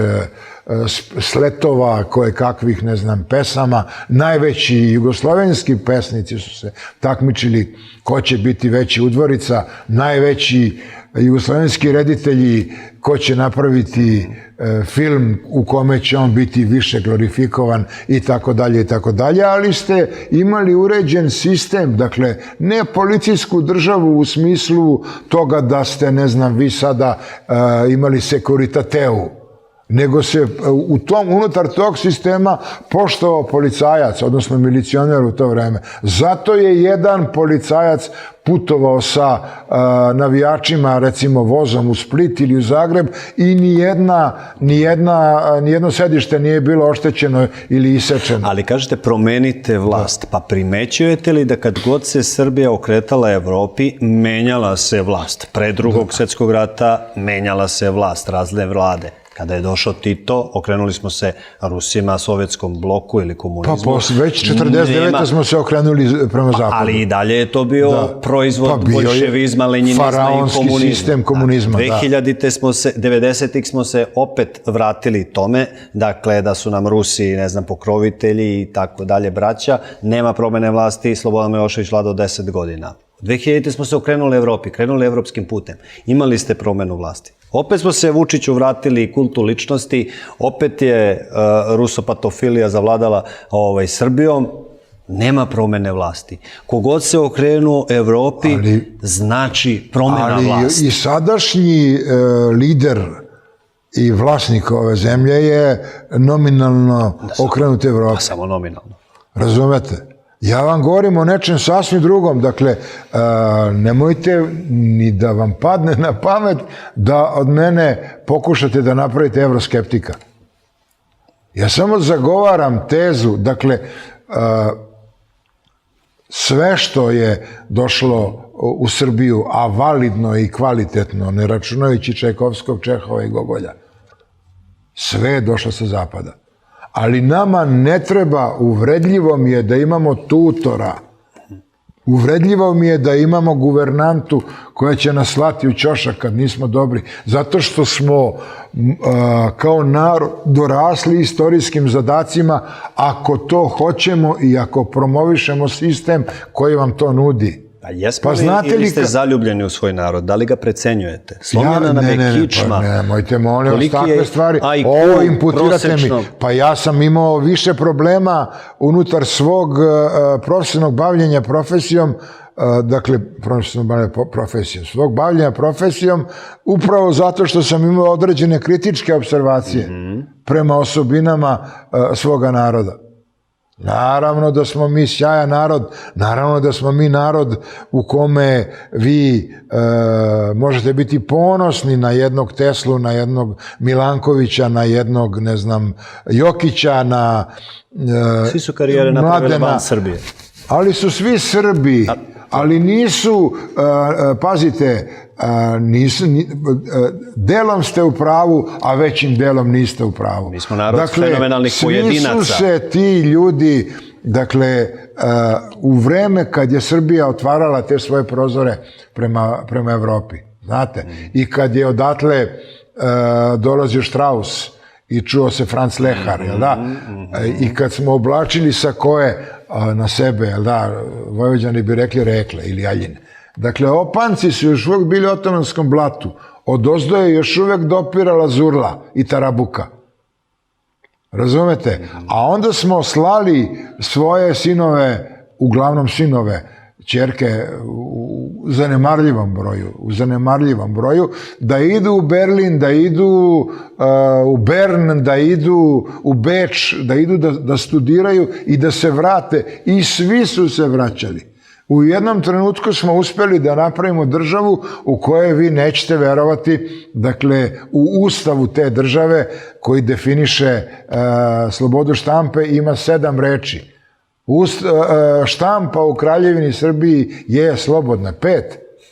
Speaker 2: sletova, koje kakvih, ne znam, pesama. Najveći jugoslovenski pesnici su se takmičili ko će biti veći udvorica, najveći jugoslovenski reditelji ko će napraviti film u kome će on biti više glorifikovan i tako dalje, ali ste imali uređen sistem, dakle, ne policijsku državu u smislu toga da ste, ne znam, vi sada imali sekuritateu, nego se unutar tog sistema poštovao policajac, odnosno milicioner u to vreme. Zato je jedan policajac putovao sa navijačima, recimo, vozom u Split ili u Zagreb i nijedno sedište nije bilo oštećeno ili isečeno.
Speaker 1: Ali kažete promenite vlast, pa primećujete li da kad god se Srbija okretala Evropi, menjala se vlast? Pre Drugog svjetskog rata menjala se vlast, razne vlade. Kada je došao Tito, okrenuli smo se Rusima, sovjetskom bloku ili komunizmu.
Speaker 2: Pa već 49. smo se okrenuli prema zapadu.
Speaker 1: Ali i dalje je to bio proizvod bolševizma, lenjinizma i komunizma.
Speaker 2: Faraonski sistem komunizma, da.
Speaker 1: 90-ih smo se opet vratili tome, dakle, da su nam Rusi, ne znam, pokrovitelji i tako dalje, braća, nema promene vlasti, Slobodan Milošević vladao 10 godina. 2000. smo se okrenuli Evropi, krenuli evropskim putem. Imali ste promenu vlasti. Opet smo se Vučiću vratili kultu ličnosti, opet je rusopatofilija zavladala Srbijom, nema promene vlasti. Kogod se okrenuo Evropi, znači promena vlasti.
Speaker 2: Ali i sadašnji lider i vlasnik ove zemlje je nominalno okrenut Evropi.
Speaker 1: Pa samo nominalno.
Speaker 2: Razumete? Ja vam govorim o nečem sasvim drugom. Dakle, nemojte ni da vam padne na pamet da od mene pokušate da napravite evroskeptika. Ja samo zagovaram tezu, dakle, sve što je došlo u Srbiju, a validno i kvalitetno, ne računajući Čajkovskog, Čehova i Gogolja, sve je došlo sa zapada. Ali nama ne treba, uvredljivo mi je da imamo tutora, uvredljivo mi je da imamo guvernantu koja će nas slati u ćošak kad nismo dobri, zato što smo kao narod dorasli istorijskim zadacima ako to hoćemo i ako promovišemo sistem koji vam to nudi.
Speaker 1: A jesmo li ili ste zaljubljeni u svoj narod? Da li ga precenjujete? Slomljena nam je kičma.
Speaker 2: Nemojte molim vas takve stvari. Ovo imputirate mi. Pa ja sam imao više problema unutar svog profesionalnog bavljenja profesijom, dakle, svog bavljenja profesijom, upravo zato što sam imao određene kritičke observacije prema osobinama svoga naroda. Naravno da smo mi sjajan narod, naravno da smo mi narod u kome vi možete biti ponosni na jednog Teslu, na jednog Milankovića, na jednog, ne znam, Jokića, na
Speaker 1: svi su karijere napravili van Srbije.
Speaker 2: Ali su svi Srbi, ali nisu, pazite, delom ste u pravu, a većim delom niste u pravu.
Speaker 1: Mi smo narod fenomenalnih pojedinaca.
Speaker 2: Svi su se ti ljudi, dakle, u vreme kad je Srbija otvarala te svoje prozore prema Evropi, znate, i kad je odatle dolazio Strauss i čuo se Franz Lehar, jel da? I kad smo oblačili sakoe na sebe, jel da, Vojvođani bi rekli rekle ili aljine. Dakle, opanci su još uvijek bili u otomanskom blatu. Odozdo je još uvijek dopirala zurla i tarabuka. Razumete? A onda smo slali svoje sinove, uglavnom sinove, ćerke u zanemarljivom broju, da idu u Berlin, da idu u Bern, da idu u Beč, da idu da studiraju i da se vrate. I svi su se vraćali. U jednom trenutku smo uspjeli da napravimo državu u kojoj vi nećete verovati, dakle, u ustavu te države koji definiše slobodu štampe ima 7 reči. Štampa u Kraljevini Srbiji je slobodna, 5,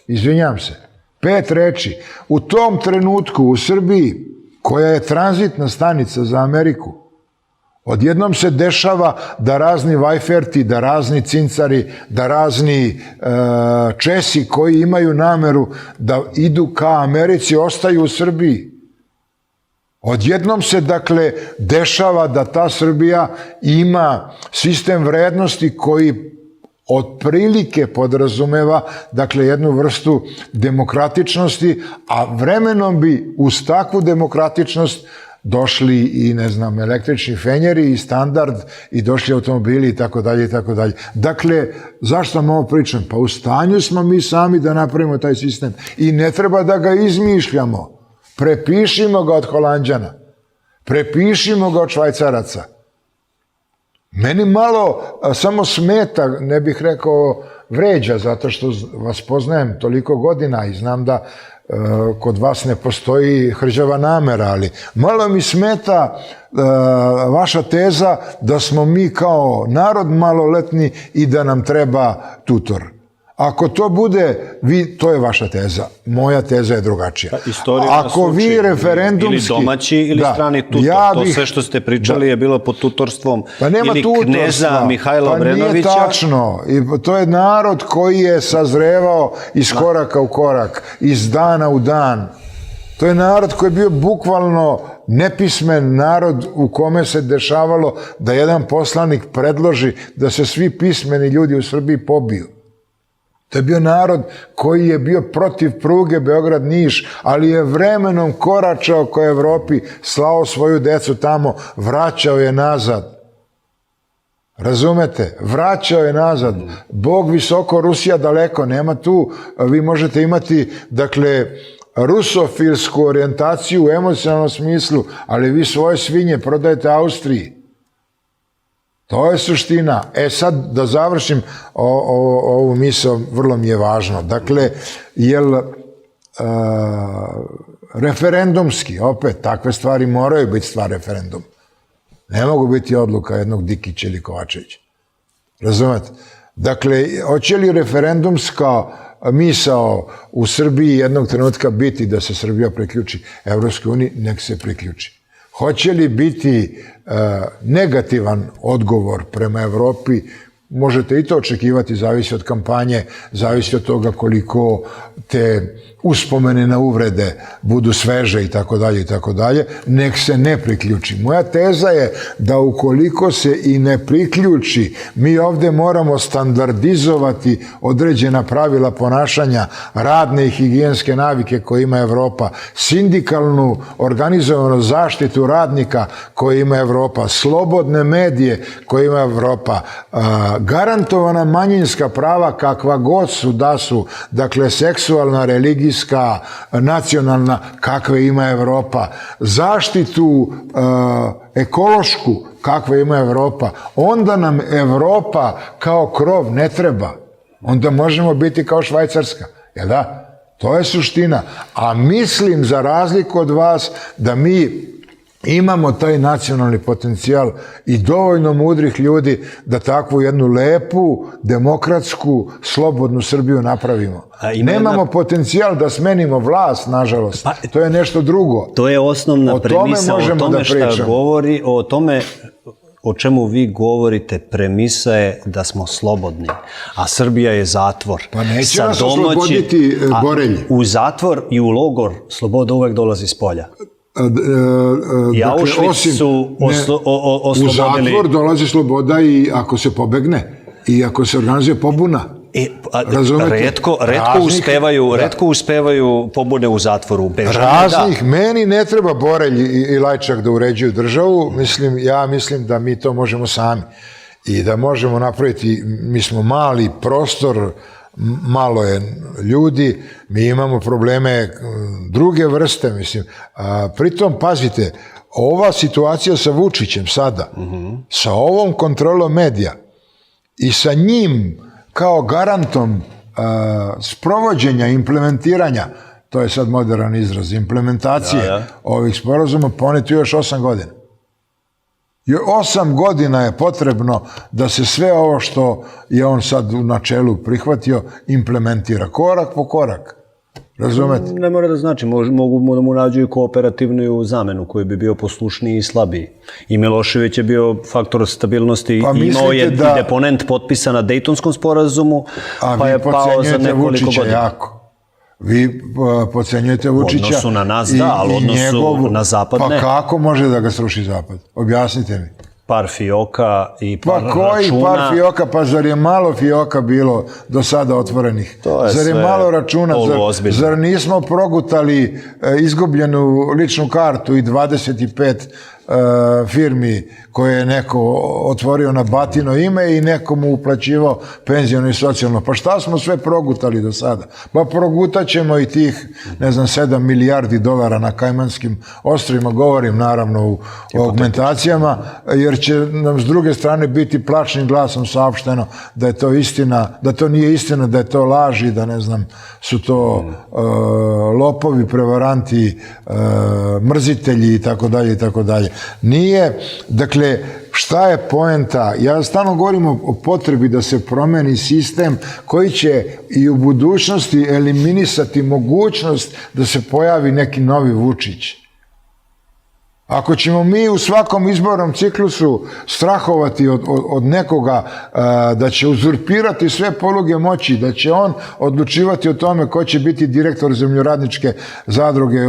Speaker 2: izvinjam se, 5 reči. U tom trenutku u Srbiji, koja je tranzitna stanica za Ameriku, odjednom se dešava da razni vajferti, da razni cincari, da razni Česi koji imaju nameru da idu ka Americi, ostaju u Srbiji. Odjednom se, dakle, dešava da ta Srbija ima sistem vrednosti koji otprilike podrazumeva, dakle, jednu vrstu demokratičnosti, a vremenom bi uz takvu demokratičnost došli i, ne znam, električni fenjeri i standard i došli automobili i tako dalje i tako dalje. Dakle, zašto vam ovo pričam? Pa u stanju smo mi sami da napravimo taj sistem i ne treba da ga izmišljamo. Prepišimo ga od Holanđana. Prepišimo ga od Švajcaraca. Meni malo samo smeta, ne bih rekao vređa, zato što vas poznajem toliko godina i znam da kod vas ne postoji hrđava namera, ali malo mi smeta vaša teza da smo mi kao narod maloletni i da nam treba tutor. Ako to bude, to je vaša teza. Moja teza je drugačija. Ako vi referendumski...
Speaker 1: Ili domaći ili strani tutor. To sve što ste pričali je bilo pod tutorstvom ili kneza Mihajla Obrenovića.
Speaker 2: Pa nije tačno. To je narod koji je sazrevao iz koraka u korak, iz dana u dan. To je narod koji je bio bukvalno nepismen narod u kome se dešavalo da jedan poslanik predloži da se svi pismeni ljudi u Srbiji pobiju. To je bio narod koji je bio protiv pruge Beograd-Niš, ali je vremenom koračao ko Evropi, slao svoju decu tamo, vraćao je nazad. Razumete? Vraćao je nazad. Bog visoko, Rusija daleko. Nema tu. Vi možete imati, dakle, rusofilsku orijentaciju u emocionalnom smislu, ali vi svoje svinje prodajete Austriji. To je suština. Sad da završim ovu misao, vrlo mi je važno. Dakle, jel referendumski, opet, takve stvari moraju biti stvar referendum. Ne mogu biti odluka jednog Dikića ili Kovačevića. Razumete? Dakle, hoće li referendumska misao u Srbiji jednog trenutka biti da se Srbija priključi Evropskoj uniji, nek se priključi. Hoće li biti negativan odgovor prema Evropi, možete i to očekivati, zavisi od kampanje, zavisi od toga koliko te uspomene na uvrede budu sveže i tako dalje, nek se ne priključi. Moja teza je da ukoliko se i ne priključi, mi ovde moramo standardizovati određena pravila ponašanja, radne i higijenske navike koje ima Evropa, sindikalnu organizovanu zaštitu radnika koje ima Evropa, slobodne medije koje ima Evropa, garantovana manjinska prava kakva god su da su, dakle seksualna, religijska, nacionalna, kakve ima Evropa, zaštitu ekološku, kakve ima Evropa, onda nam Evropa kao krov ne treba. Onda možemo biti kao Švajcarska. Jel da? To je suština. A mislim, za razliku od vas, da mi imamo taj nacionalni potencijal i dovoljno mudrih ljudi da takvu jednu lepu, demokratsku, slobodnu Srbiju napravimo. Nemamo potencijal da smenimo vlast, nažalost. To je nešto drugo.
Speaker 1: To je osnovna premisa o tome šta govori, o tome o čemu vi govorite, premisa je da smo slobodni, a Srbija je zatvor.
Speaker 2: Pa neće nas osloboditi Borelji.
Speaker 1: U zatvor i u logor sloboda uvek dolazi s polja. I Auschwitz su oslobodili.
Speaker 2: U zatvor dolazi sloboda i ako se pobegne i ako se organizuje pobuna.
Speaker 1: Retko uspevaju pobune u zatvoru.
Speaker 2: Raznih. Meni ne treba Borelj i Lajčak da uređuju državu. Ja mislim da mi to možemo sami. I da možemo napraviti, mi smo mali prostor, malo je ljudi, mi imamo probleme druge vrste, mislim. Pritom, pazite, ova situacija sa Vučićem sada, sa ovom kontrolom medija i sa njim kao garantom sprovođenja, implementiranja, to je sad moderan izraz, implementacije ovih sporazuma, poneti još 8 godina. 8 godina je potrebno da se sve ovo što je on sad u načelu prihvatio implementira, korak po korak. Razumete?
Speaker 1: Ne mora da znači, mogu da mu nađu i kooperativnu zamenu koji bi bio poslušniji i slabiji. I Milošević je bio faktor stabilnosti, imao je deponent potpisan na Dejtonskom sporazumu, pa je pao za nekoliko godina.
Speaker 2: Jako. Vi podcenjujete Vučića.
Speaker 1: U odnosu na nas da, ali u odnosu na Zapad ne.
Speaker 2: Pa kako može da ga sruši Zapad? Objasnite mi.
Speaker 1: Par fioka i par računa.
Speaker 2: Pa koji par fioka? Pa zar je malo fioka bilo do sada otvorenih? Zar je malo računa? Zar nismo progutali izgubljenu ličnu kartu i 25 firmi koje je neko otvorio na batino ime i neko mu uplaćivao penzijano i socijalno? Pa šta smo sve progutali do sada? Pa progutat ćemo i tih, ne znam, 7 milijardi dolara na Kajmanskim ostrvima, govorim naravno u augmentacijama, jer će nam s druge strane biti plačnim glasom saopšteno da je to istina, da to nije istina, da je to laž i da, ne znam, su to lopovi, prevaranti, mrzitelji i tako dalje i tako dalje. Nije, dakle, šta je poenta? Ja stalno govorim o potrebi da se promeni sistem koji će i u budućnosti eliminisati mogućnost da se pojavi neki novi Vučić. Ako ćemo mi u svakom izbornom ciklusu strahovati od nekoga da će uzurpirati sve poluge moći, da će on odlučivati o tome ko će biti direktor zemljoradničke zadruge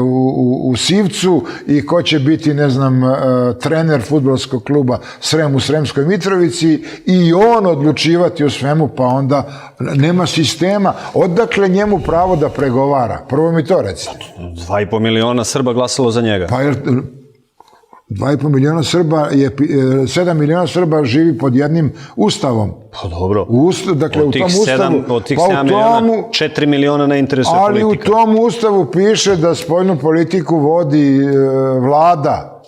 Speaker 2: u Sivcu i ko će biti, ne znam, trener fudbalskog kluba Srem u Sremskoj Mitrovici i on odlučivati o svemu, pa onda nema sistema. Odakle njemu pravo da pregovara? Prvo mi to recite.
Speaker 1: 2,5 miliona Srba glasalo za njega.
Speaker 2: Pa jer 2,5 miliona Srba, 7 miliona Srba živi pod jednim ustavom.
Speaker 1: Pa dobro.
Speaker 2: Dakle,
Speaker 1: od tih 7 miliona, 4 miliona ne interesuje politika.
Speaker 2: Ali u tom ustavu piše da spoljnu politiku vodi vlada,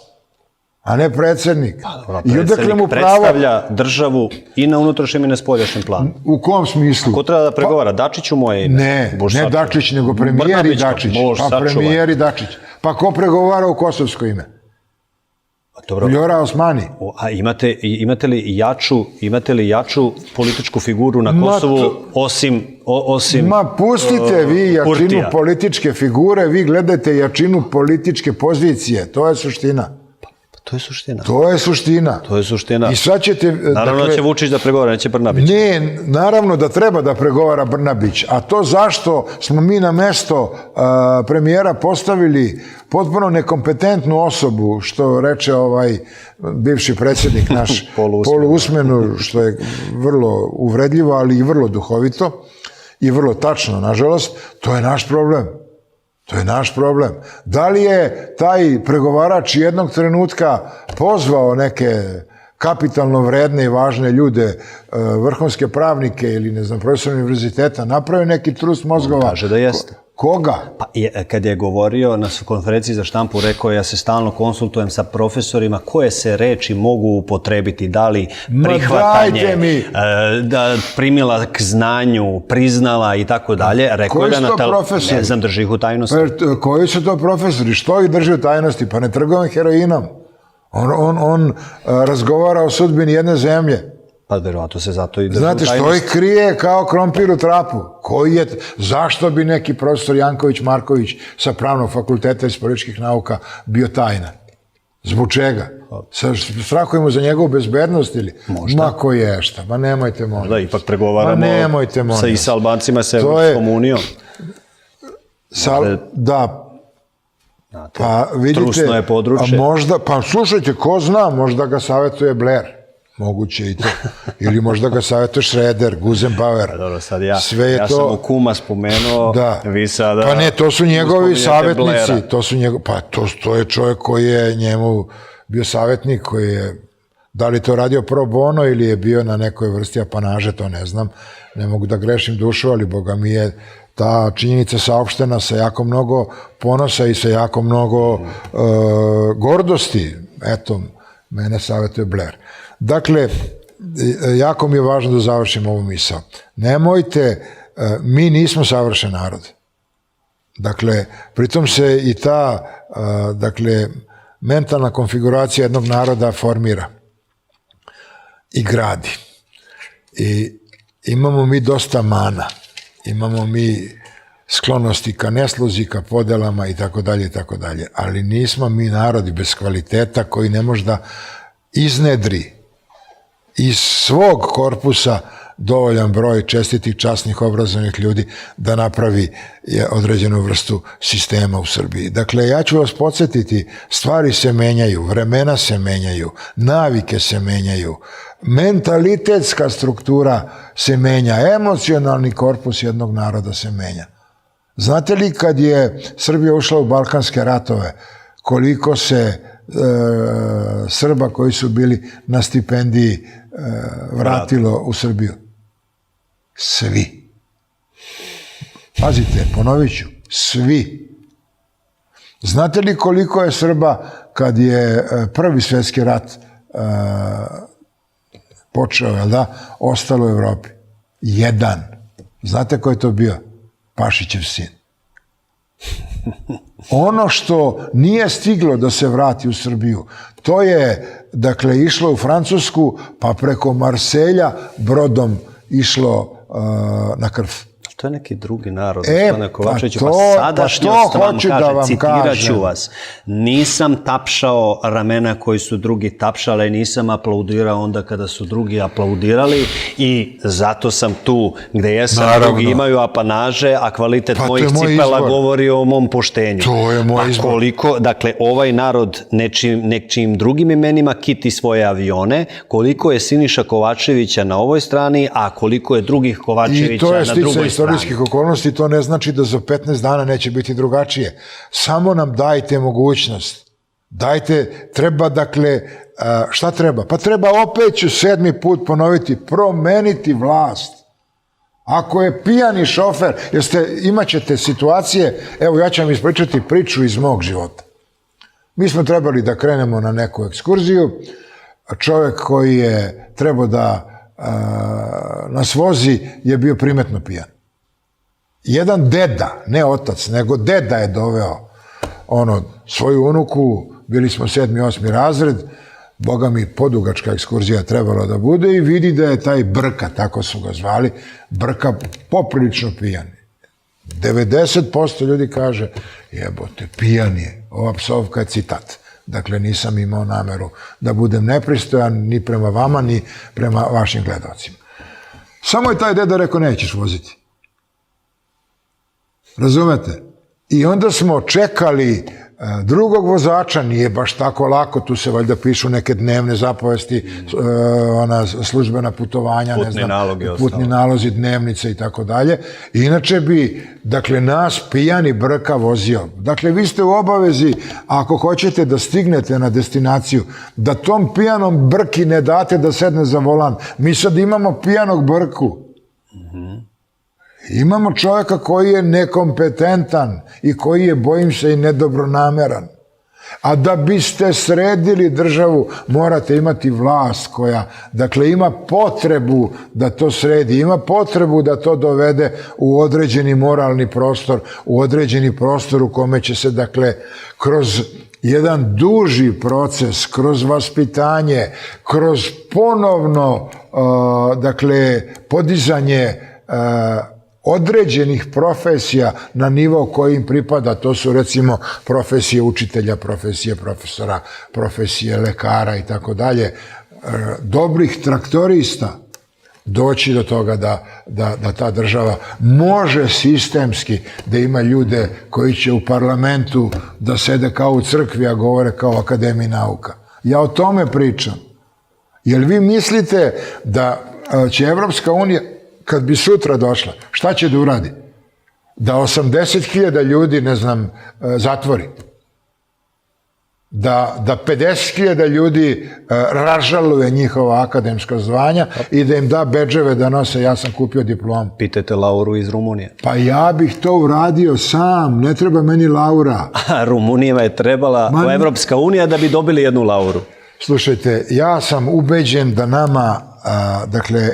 Speaker 2: a ne predsjednik.
Speaker 1: Pa, predsjednik predstavlja državu i na unutrašnjem i na spoljašnjem planu.
Speaker 2: U kom smislu?
Speaker 1: Ko treba da pregovara? Dačić u moje ime?
Speaker 2: Ne Dačić, nego premijer i Dačić. Pa premijer i Dačić. Pa ko pregovara u kosovsko ime? Vljora Osmani.
Speaker 1: A imate li jaču političku figuru na Kosovu osim
Speaker 2: Ma pustite vi jačinu političke figure, vi gledate jačinu političke pozicije. To je suština.
Speaker 1: To je suština.
Speaker 2: To je suština. I sad ćete...
Speaker 1: Naravno da će Vučić da pregovara, neće Brnabić.
Speaker 2: Ne, naravno da treba da pregovara Brnabić. A to zašto smo mi na mesto premijera postavili potpuno nekompetentnu osobu, što reče ovaj bivši predsjednik naš, poluusmenu, što je vrlo uvredljivo, ali i vrlo duhovito i vrlo tačno, nažalost, to je naš problem. To je naš problem. Da li je taj pregovarač jednog trenutka pozvao neke kapitalno vredne i važne ljude, vrhunske pravnike ili, ne znam, profesor univerziteta, napravio neki trust mozgova?
Speaker 1: Kaže da jeste.
Speaker 2: Koga?
Speaker 1: Pa kad je govorio na konferenciji za štampu, rekao ja se stalno konsultujem sa profesorima koje se reči mogu upotrebiti, da li prihvatanje, da primila k znanju, priznala i tako dalje.
Speaker 2: Koji su to profesori?
Speaker 1: Ne znam, drži ih u tajnosti.
Speaker 2: Koji su to profesori? Što ih drži u tajnosti? Pa ne trgujem heroinom. On razgovara o sudbini jedne zemlje.
Speaker 1: Pa verovatno se zato i drži u tajnosti.
Speaker 2: Znate, što ih krije kao krompir u trapu? Zašto bi neki profesor Janković Marković sa pravnog fakulteta iz političkih nauka bio tajna? Zbog čega? Strahujemo za njegovu bezbednost ili?
Speaker 1: Možda.
Speaker 2: Ma ko je šta? Ma nemojte molim.
Speaker 1: Da, ipak pregovaramo i sa Albancima, sa Evropskom unijom.
Speaker 2: Da. Pa vidite,
Speaker 1: trusno je područje.
Speaker 2: Pa slušajte, ko zna, možda ga savjetuje Blair. Moguće i to. Ili možda ga savjetuje Schroeder, Guzenbauer.
Speaker 1: Dobro, sad ja sam u kuma spomenuo, vi sada...
Speaker 2: Pa ne, to su njegovi savjetnici. Pa to je čovjek koji je njemu bio savjetnik, koji je, da li to radio pro bono ili je bio na nekoj vrsti apanaže, to ne znam. Ne mogu da grešim dušu, ali Boga mi je ta činjenica saopštena sa jako mnogo ponosa i sa jako mnogo gordosti. Eto, mene savjetuje Blair. Dakle, jako mi je važno da završim ovu misao. Nemojte, mi nismo savršen narod. Dakle, pritom se i ta, dakle, mentalna konfiguracija jednog naroda formira i gradi. I imamo mi dosta mana, imamo mi sklonosti ka nesluzi, ka podelama i tako dalje, ali nismo mi narodi bez kvaliteta koji ne može da iznedri iz svog korpusa dovoljan broj čestitih, časnih, obrazovanih ljudi da napravi određenu vrstu sistema u Srbiji. Dakle, ja ću vas podsjetiti, stvari se menjaju, vremena se menjaju, navike se menjaju, mentalitetska struktura se menja, emocionalni korpus jednog naroda se menja. Znate li kad je Srbija ušla u Balkanske ratove, koliko se Srba koji su bili na stipendiji vratilo u Srbiju? Svi. Pazite, ponovit ću, svi. Znate li koliko je Srba kad je Prvi svjetski rat počeo, jel da, ostalo u Evropi? 1. Znate ko je to bio? Pašićev sin. Ono što nije stiglo da se vrati u Srbiju, to je, dakle, išlo u Francusku, pa preko Marselja brodom išlo na Krf.
Speaker 1: To je neki drugi narod.
Speaker 2: Sadašnjost
Speaker 1: vam kaže, citirat ću vas, nisam tapšao ramena koji su drugi tapšali, nisam aplaudirao onda kada su drugi aplaudirali i zato sam tu gde jesam. Naravno. Drugi imaju apanaže, a kvalitet mojih cipela govori o mom poštenju.
Speaker 2: To je moj izbor.
Speaker 1: Koliko, dakle, ovaj narod nečijim drugim imenima kiti svoje avione, koliko je Siniša Kovačevića na ovoj strani, a koliko je drugih Kovačevića na drugoj strani.
Speaker 2: Istorijskih okolnosti, to ne znači da za 15 dana neće biti drugačije. Samo nam dajte mogućnost. Dajte, treba, dakle, šta treba? Pa treba, opet ću 7. put ponoviti, promeniti vlast. Ako je pijani šofer, imat ćete situacije, evo ja ću vam ispričati priču iz mog života. Mi smo trebali da krenemo na neku ekskurziju, čovjek koji je trebao da nas vozi je bio primetno pijan. Jedan deda, ne otac, nego deda je doveo svoju unuku, bili smo 7. 8. razred, boga mi podugačka ekskurzija trebala da bude i vidi da je taj Brka, tako su ga zvali, Brka poprilično pijan. 90% ljudi kaže, jebote, pijan je, ova psovka je citat. Dakle, nisam imao nameru da budem nepristojan ni prema vama, ni prema vašim gledalcima. Samo je taj deda rekao, nećeš voziti. Razumete? I onda smo čekali drugog vozača, nije baš tako lako, tu se valjda pišu neke dnevne zapovesti, službena putovanja, putni nalozi, dnevnice i tako dalje. Inače bi, dakle, nas pijani Brka vozio. Dakle, vi ste u obavezi, ako hoćete da stignete na destinaciju, da tom pijanom Brki ne date da sedne za volan. Mi sad imamo pijanog Brku. Imamo čovjeka koji je nekompetentan i koji je, bojim se, i nedobronameran. A da biste sredili državu, morate imati vlast koja, dakle, ima potrebu da to sredi, ima potrebu da to dovede u određeni moralni prostor, u određeni prostor u kome će se, dakle, kroz jedan duži proces, kroz vaspitanje, kroz ponovno, dakle, podizanje određenih profesija na nivo koji im pripada, to su recimo profesije učitelja, profesije profesora, profesije lekara i tako dalje, dobrih traktorista, doći do toga da ta država može sistemski da ima ljude koji će u parlamentu da sede kao u crkvi, a govore kao u Akademiji nauka. Ja o tome pričam. Jer vi mislite da će Evropska unija, kad bi sutra došla, šta će da uradi? Da 80.000 ljudi, ne znam, zatvori. Da 50.000 ljudi ražaluje njihova akademska zvanja i da im da bedževe da nose, ja sam kupio diplomu.
Speaker 1: Pitajte Lauru iz Rumunije.
Speaker 2: Pa ja bih to uradio sam, ne treba meni Laura.
Speaker 1: A Rumunijima je trebala Evropska unija da bi dobili jednu Lauru.
Speaker 2: Slušajte, ja sam ubeđen da nama dakle,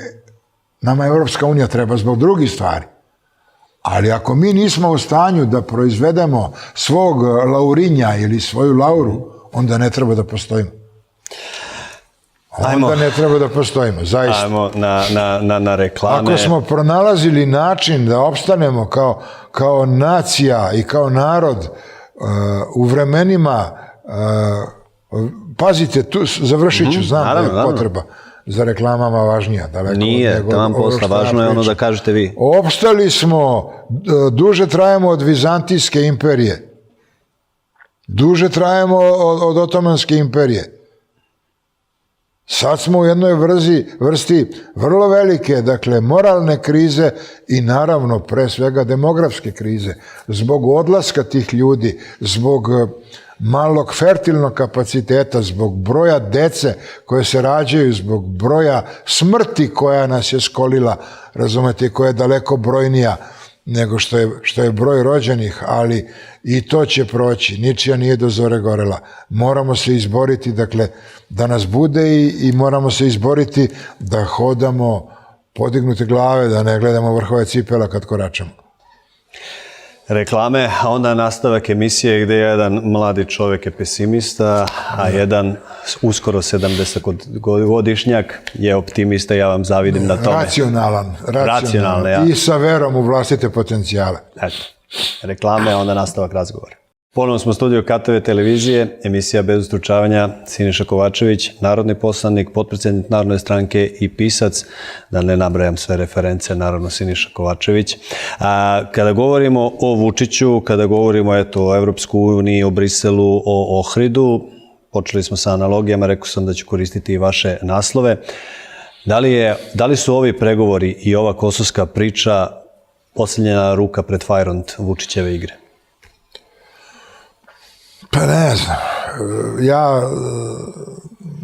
Speaker 2: nama Evropska unija treba zbog drugih stvari. Ali ako mi nismo u stanju da proizvedemo svog Laurinja ili svoju Lauru, onda ne treba da postojimo. Onda ne treba da postojimo, zaista.
Speaker 1: Ajmo na reklame.
Speaker 2: Ako smo pronalazili način da opstanemo kao nacija i kao narod u vremenima, pazite, tu završit ću, znam da je potreba za reklamama važnija.
Speaker 1: Nije, tamo posla, važno je ono da kažete vi.
Speaker 2: Opstali smo, duže trajemo od Vizantijske imperije. Duže trajemo od Otomanske imperije. Sad smo u jednoj vrsti vrlo velike, dakle, moralne krize i naravno, pre svega, demografske krize. Zbog odlaska tih ljudi, zbog malog fertilnog kapaciteta, zbog broja dece koje se rađaju, zbog broja smrti koja nas je skolila, razumete, koja je daleko brojnija nego što je broj rođenih, ali i to će proći, ničija nije do zore gorela. Moramo se izboriti, dakle, da nas bude i moramo se izboriti da hodamo podignute glave, da ne gledamo vrhove cipela kad koračamo.
Speaker 1: Reklame, a onda nastavak emisije gdje jedan mladi čovjek je pesimista, a jedan uskoro 70-godišnjak je optimista i ja vam zavidim na tome.
Speaker 2: Racionalan.
Speaker 1: Ja.
Speaker 2: I sa verom u vlastite potencijale.
Speaker 1: Eto, reklame, a onda nastavak razgovora. Ponovno smo u studiju KTV televizije, emisija Bez ustručavanja, Siniša Kovačević, narodni poslanik, potpredsjednik Narodne stranke i pisac, da ne nabrajam sve reference, naravno Siniša Kovačević. Kada govorimo o Vučiću, kada govorimo o Evropskoj uniji, o Briselu, o Ohridu, počeli smo sa analogijama, rekao sam da ću koristiti i vaše naslove. Da li su ovi pregovori i ova kosovska priča posljednja ruka pred Fajront Vučićeve igre?
Speaker 2: Pa ne znam, ja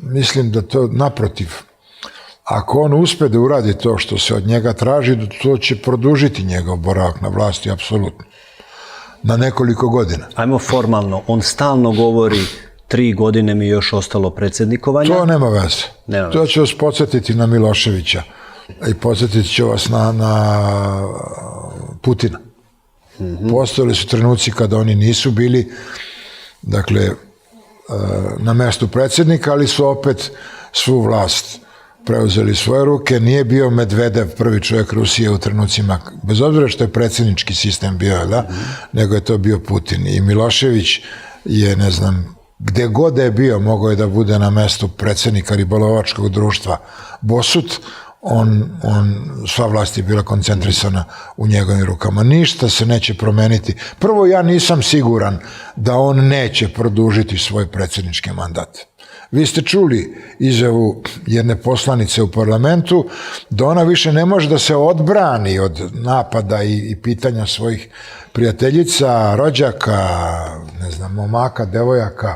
Speaker 2: mislim da to naprotiv. Ako on uspe da uradi to što se od njega traži, to će produžiti njegov boravak na vlasti, apsolutno. Na nekoliko godina.
Speaker 1: Ajmo formalno, on stalno govori 3 godine mi je još ostalo predsjednikovanja.
Speaker 2: To nema veze. To će vas podsjetiti na Miloševića i podsjetit će vas na Putina. Postojali su trenuci kada oni nisu bili, dakle, na mestu predsjednika, ali su opet svu vlast preuzeli svoje ruke. Nije bio Medvedev prvi čovjek Rusije u trenucima, bez obzira što je predsjednički sistem bio, da? Nego je to bio Putin. I Milošević je, ne znam, gde god je bio, mogao je da bude na mestu predsjednika ribolovačkog društva Bosut, sva vlast je bila koncentrisana u njegovim rukama. Ništa se neće promeniti. Prvo, ja nisam siguran da on neće produžiti svoj predsjednički mandat. Vi ste čuli izjavu jedne poslanice u parlamentu da ona više ne može da se odbrani od napada i pitanja svojih prijateljica, rođaka, ne znam, momaka, devojaka,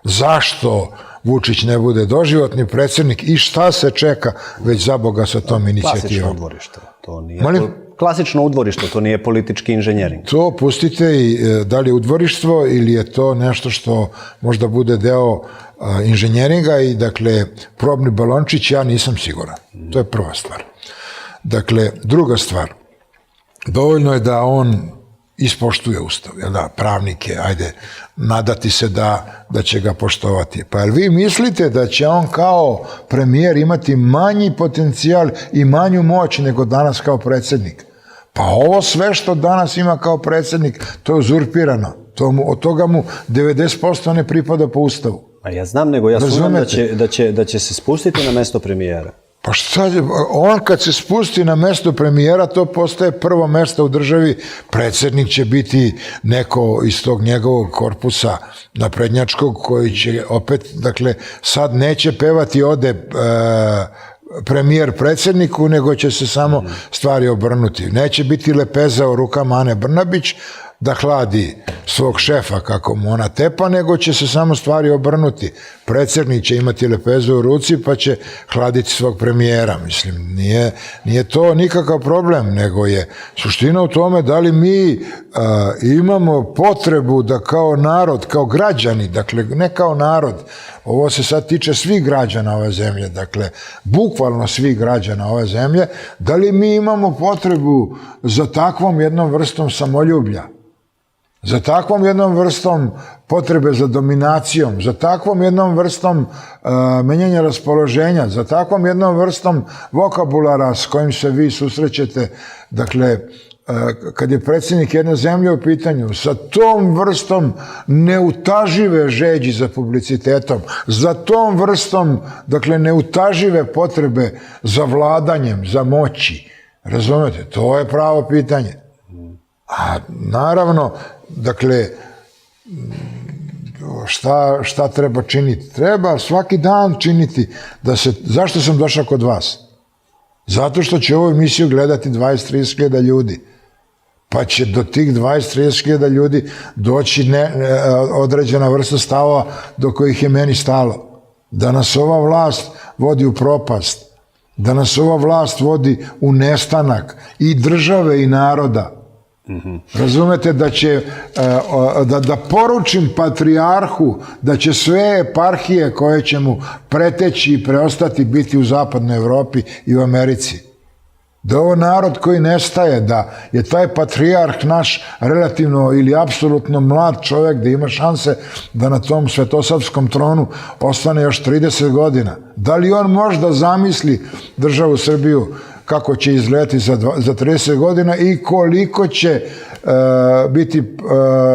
Speaker 2: zašto Vučić ne bude doživotni predsjednik i šta se čeka već za Boga sa tom inicijativom.
Speaker 1: Klasično udvorište. Klasično udvorište, to nije politički inženjering.
Speaker 2: To pustite i da li je udvorištvo ili je to nešto što možda bude deo inženjeringa i, dakle, probni balončić, ja nisam siguran. To je prva stvar. Dakle, druga stvar, dovoljno je da on ispoštuje ustav, pravnike, ajde, nadati se da će ga poštovati. Pa jel vi mislite da će on kao premijer imati manji potencijal i manju moć nego danas kao predsjednik? Pa ovo sve što danas ima kao predsjednik, to je uzurpirano. Od toga mu 90% ne pripada po ustavu.
Speaker 1: A ja znam, nego ja sumnjam da će se spustiti na mesto premijera.
Speaker 2: Pa šta, on kad se spusti na mesto premijera, to postaje prvo mesto u državi, predsjednik će biti neko iz tog njegovog korpusa naprednjačkog koji će opet, dakle, sad neće pevati ode premijer predsjedniku, nego će se samo stvari obrnuti. Neće biti lepeza u rukama Ane Brnabić da hladi svog šefa kako mu ona tepa, nego će se samo stvari obrnuti. Predsjednik će imati lepezu u ruci pa će hladiti svog premijera. Mislim, nije to nikakav problem, nego je suština u tome da li mi imamo potrebu da kao narod, kao građani, dakle ne kao narod, ovo se sad tiče svih građana ove zemlje, dakle, bukvalno svih građana ove zemlje, da li mi imamo potrebu za takvom jednom vrstom samoljublja, za takvom jednom vrstom potrebe za dominacijom, za takvom jednom vrstom menjanja raspoloženja, za takvom jednom vrstom vokabulara s kojim se vi susrećete, dakle, kad je predsjednik jedne zemlje u pitanju, sa tom vrstom neutažive žeđi za publicitetom, za tom vrstom, dakle, neutažive potrebe za vladanjem, za moći, razumete, to je pravo pitanje. A naravno, dakle, šta treba činiti? Treba svaki dan činiti da se... Zašto sam došao kod vas? Zato što će ovu emisiju gledati 20-30 hiljada ljudi. Pa će do tih 20-30 hiljada ljudi doći određena vrsta stavova do kojih je meni stalo. Da nas ova vlast vodi u propast, da nas ova vlast vodi u nestanak i države i naroda. Razumete da će, da poručim patrijarhu da će sve eparhije koje će mu preteći i preostati biti u zapadnoj Evropi i u Americi. Da je ovo narod koji nestaje, da je taj patrijarh naš relativno ili apsolutno mlad čovjek, da ima šanse da na tom svetosavskom tronu ostane još 30 godina. Da li on možda zamisli državu Srbiju kako će izgledati za 30 godina i koliko će biti,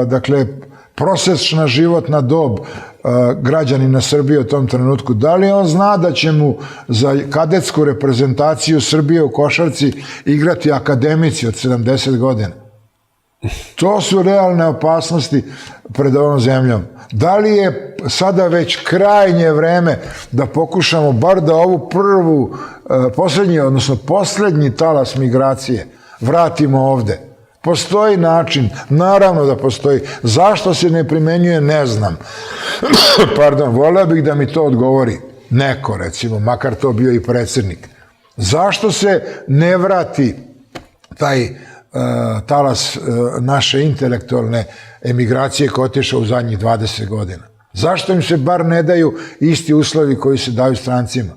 Speaker 2: dakle, prosječna životna dob građanina Srbije u tom trenutku. Da li on zna da će mu za kadetsku reprezentaciju Srbije u košarci igrati akademici od 70 godina? To su realne opasnosti pred ovom zemljom. Da li je sada već krajnje vreme da pokušamo bar da ovu prvu, posljednji talas migracije vratimo ovde? Postoji način, naravno da postoji. Zašto se ne primenjuje, ne znam. Pardon, voleo bih da mi to odgovori neko, recimo, makar to bio i predsjednik. Zašto se ne vrati taj talas naše intelektualne emigracije koja je otišla u zadnjih 20 godina? Zašto im se bar ne daju isti uslovi koji se daju strancima?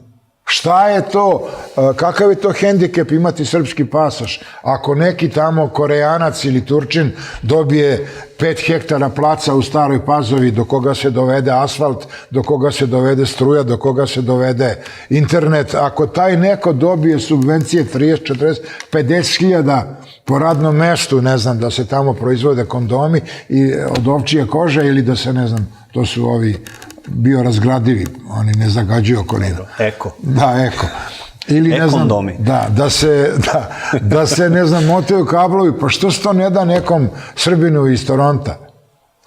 Speaker 2: Šta je to, kakav je to hendikep imati srpski pasoš? Ako neki tamo Koreanac ili Turčin dobije 5 hektara placa u Staroj Pazovi, do koga se dovede asfalt, do koga se dovede struja, do koga se dovede internet, ako taj neko dobije subvencije 30, 40, 50 hiljada po radnom mestu, ne znam, da se tamo proizvode kondomi i od ovčije kože ili da se, ne znam, to su ovi biorazgradivi, oni ne zagađuju okolinu.
Speaker 1: Eko.
Speaker 2: Da, eko. Ili, ne znam, da se, ne znam, motaju kablovi, pa što se to ne da nekom Srbinu iz Toronta?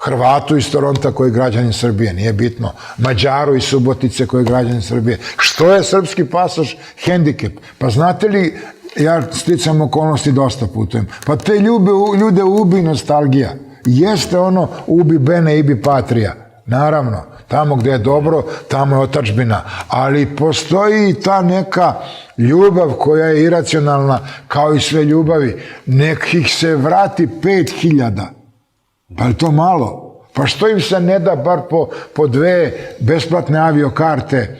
Speaker 2: Hrvatu iz Toronta koji je građanin Srbije, nije bitno. Mađaru iz Subotice koji je građanin Srbije. Što je srpski pasoš hendikep? Pa znate li, ja sticam okolnosti dosta putujem, pa te ljude ubi nostalgija. Jeste ono ubi bene ibi patria. Naravno, tamo gde je dobro, tamo je otadžbina. Ali postoji ta neka ljubav koja je iracionalna, kao i sve ljubavi. Nek ih se vrati 5000. Pa je to malo? Pa što im se ne da bar po 2 besplatne aviokarte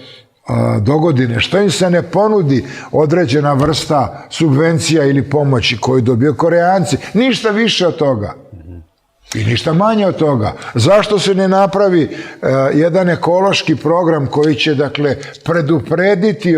Speaker 2: dogodine? Što im se ne ponudi određena vrsta subvencija ili pomoći koju dobiju Koreanci? Ništa više od toga. I ništa manje od toga. Zašto se ne napravi jedan ekološki program koji će, dakle, preduprediti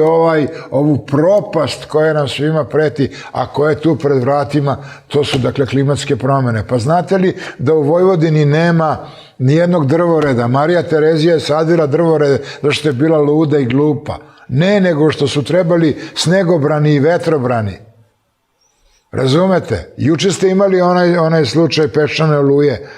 Speaker 2: ovu propast koja nam svima preti, a koja je tu pred vratima, to su, dakle, klimatske promjene. Pa znate li da u Vojvodini nema nijednog drvoreda? Marija Terezija je sadila drvorede zato što je bila luda i glupa. Ne, nego što su trebali snegobrani i vetrobrani. Razumete? Juče ste imali onaj slučaj peščane oluje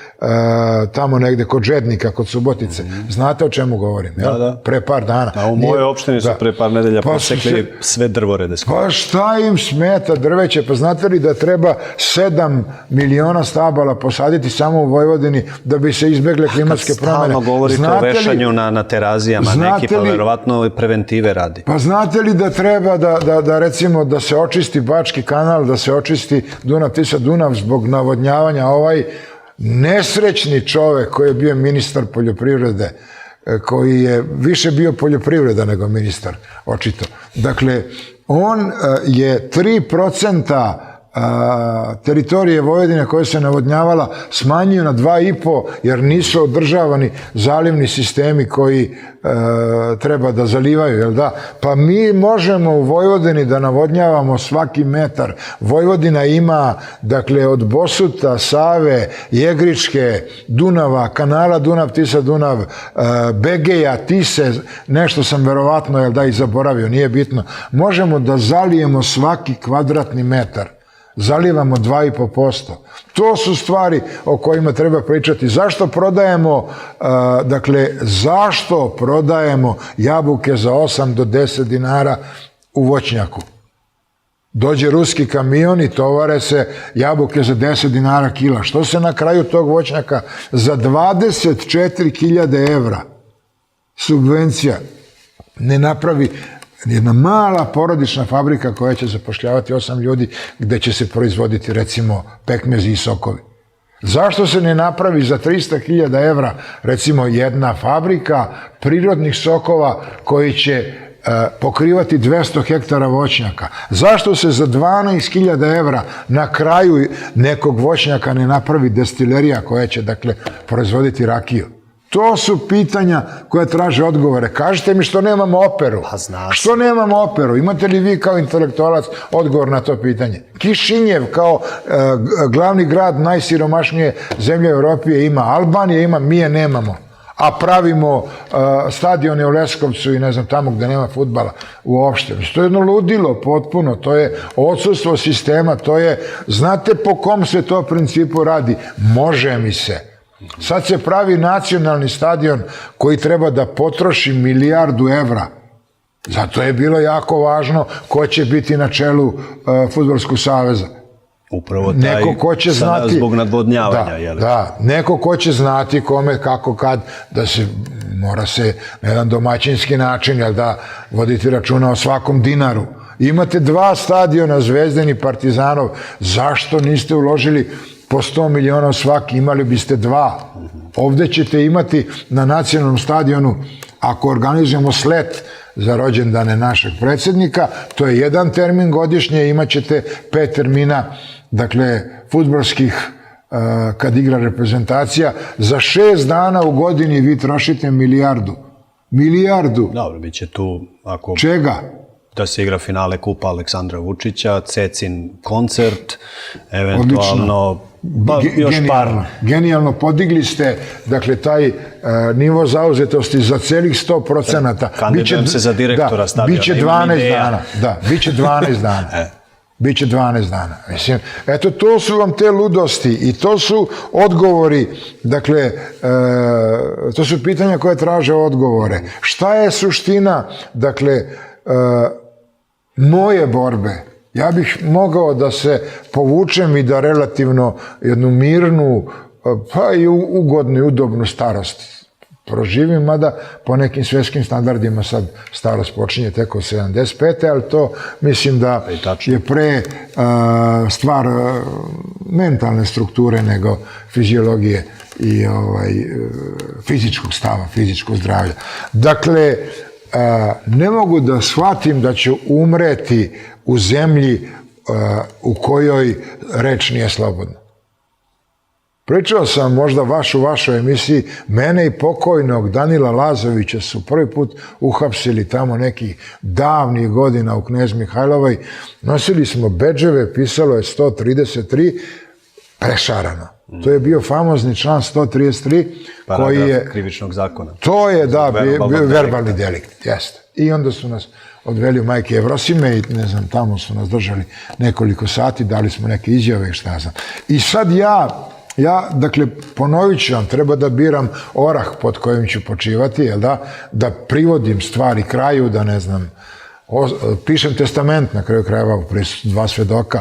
Speaker 2: tamo negde kod Žednika, kod Subotice. Znate o čemu govorim?
Speaker 1: Da.
Speaker 2: Pre par dana.
Speaker 1: A u mojoj opštini su pre par nedelja posekli sve drvorede.
Speaker 2: Pa šta im smeta drveće? Pa znate li da treba 7 miliona stabala posaditi samo u Vojvodini da bi se izbegle klimatske promjene?
Speaker 1: Stalno govorite o vešanju na terazijama, neki pa verovatno preventive radi.
Speaker 2: Pa znate li da treba da recimo da se očisti Bački kanal, da se očisti Dunav-Tisa-Dunav zbog navodnjavanja? Nesrećni čovek koji je bio ministar poljoprivrede koji je više bio poljoprivreda nego ministar, očito. Dakle, on je 3% teritorije Vojvodine koje se navodnjavala smanjio na 2,5 jer nisu održavani zalivni sistemi koji treba da zalivaju, jel da? Pa mi možemo u Vojvodini da navodnjavamo svaki metar. Vojvodina ima, dakle, od Bosuta, Save, Jegričke, Dunava, kanala Dunav-Tisa-Dunav, Begeja, Tise, nešto sam verovatno, jel da, i zaboravio, nije bitno. Možemo da zalijemo svaki kvadratni metar. Zalivamo 2,5%. To su stvari o kojima treba pričati. Zašto prodajemo jabuke za 8 do 10 dinara u voćnjaku? Dođe ruski kamion i tovare se jabuke za 10 dinara kila. Što se na kraju tog voćnjaka za 24.000 evra subvencija ne napravi jedna mala porodična fabrika koja će zapošljavati 8 ljudi gde će se proizvoditi recimo pekmezi i sokovi. Zašto se ne napravi za 300.000 evra recimo jedna fabrika prirodnih sokova koji će pokrivati 200 hektara voćnjaka? Zašto se za 12.000 evra na kraju nekog voćnjaka ne napravi destilerija koja će, dakle, proizvoditi rakiju? To su pitanja koje traže odgovore. Kažite mi što nemamo operu. Što nemamo operu? Imate li vi kao intelektualac odgovor na to pitanje? Kišinjev kao glavni grad najsiromašnije zemlje u Evropi ima. Albanija ima, mi je nemamo. A pravimo stadione u Leskovcu i ne znam tamo gde nema fudbala uopšte. To je jedno ludilo potpuno. To je odsustvo sistema. To je, znate po kom se to principu radi? Može mi se. Sad se pravi nacionalni stadion koji treba da potroši 1 milijardu evra. Zato je bilo jako važno ko će biti na čelu Fudbalskog saveza.
Speaker 1: Upravo taj, zbog nadvodnjavanja.
Speaker 2: Da, neko ko će znati kome, kako, kad, da se mora se na jedan domaćinski način, jel da, voditi računa o svakom dinaru. Imate 2 stadiona, Zvezdan i Partizanov, zašto niste uložili po 100 miliona svaki, imali biste 2. Ovde ćete imati na nacionalnom stadionu, ako organizujemo slet za rođendane našeg predsjednika, to je 1 termin godišnje, imat ćete 5 termina, dakle, fudbalskih, kad igra reprezentacija. Za 6 dana u godini vi trošite 1 milijardu. Milijardu.
Speaker 1: Dobro, bit će tu, ako...
Speaker 2: Čega?
Speaker 1: Da se igra finale Kupa Aleksandra Vučića, Cecin koncert, eventualno... još par.
Speaker 2: Genijalno, podigli ste, dakle, taj nivo zauzetosti za celih 100%.
Speaker 1: Kandidujem se za direktora stadiona.
Speaker 2: Biće 12 dana. Da, biće 12 dana. Biće 12 dana. Mislim, eto, to su vam te ludosti i to su odgovori, dakle, to su pitanja koje traže odgovore. Šta je suština, dakle, moje borbe? Ja bih mogao da se povučem i da relativno jednu mirnu, pa i ugodnu i udobnu starost proživim, mada po nekim svjetskim standardima sad starost počinje tek od 75. ali to mislim da je pre stvar mentalne strukture nego fiziologije i fizičkog stava, fizičkog zdravlja. Dakle, ne mogu da shvatim da ću umreti u zemlji u kojoj reč nije slobodna. Pričao sam možda u vašoj emisiji, mene i pokojnog Danila Lazovića su prvi put uhapsili tamo nekih davnih godina u Knez Mihajlovoj. Nosili smo bedževe, pisalo je 133, prešarano. To je bio famozni član 133 koji je...
Speaker 1: Paragraf krivičnog zakona.
Speaker 2: To je, da, verbalni delikt, jeste. I onda su nas odveli u Majke Jevrosime i ne znam, tamo su nas držali nekoliko sati, dali smo neke izjave i šta znam. I sad ja, dakle, ponovit ću vam, treba da biram orah pod kojim ću počivati, jel da privodim stvari kraju, da ne znam, pišem testament na kraju krajeva u prisustvu 2 svedoka,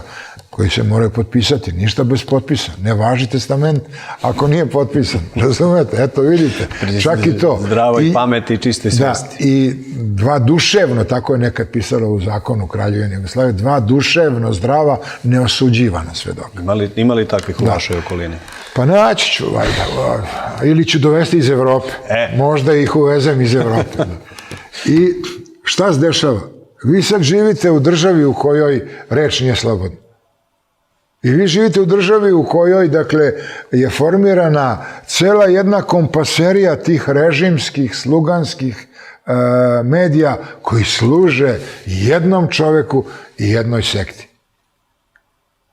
Speaker 2: koji se moraju potpisati, ništa bez potpisa. Ne važi testament ako nije potpisan. Razumete? Eto, vidite. Čak i to.
Speaker 1: Zdravo i pameti i čiste svesti.
Speaker 2: Da, i dva duševno, tako je nekad pisalo u zakonu Kraljevine Jugoslavije, dva duševno zdrava, neosuđivana svedoka.
Speaker 1: Ima li takvih u vašoj okolini?
Speaker 2: Pa naći ću, valjda. Ili ću dovesti iz Evrope. Možda ih uvezem iz Evrope. I šta se dešava? Vi sad živite u državi u kojoj reč nije slobodna. I vi živite u državi u kojoj, dakle, je formirana cela jedna kompaserija tih režimskih, sluganskih medija koji služe jednom čoveku i jednoj sekti.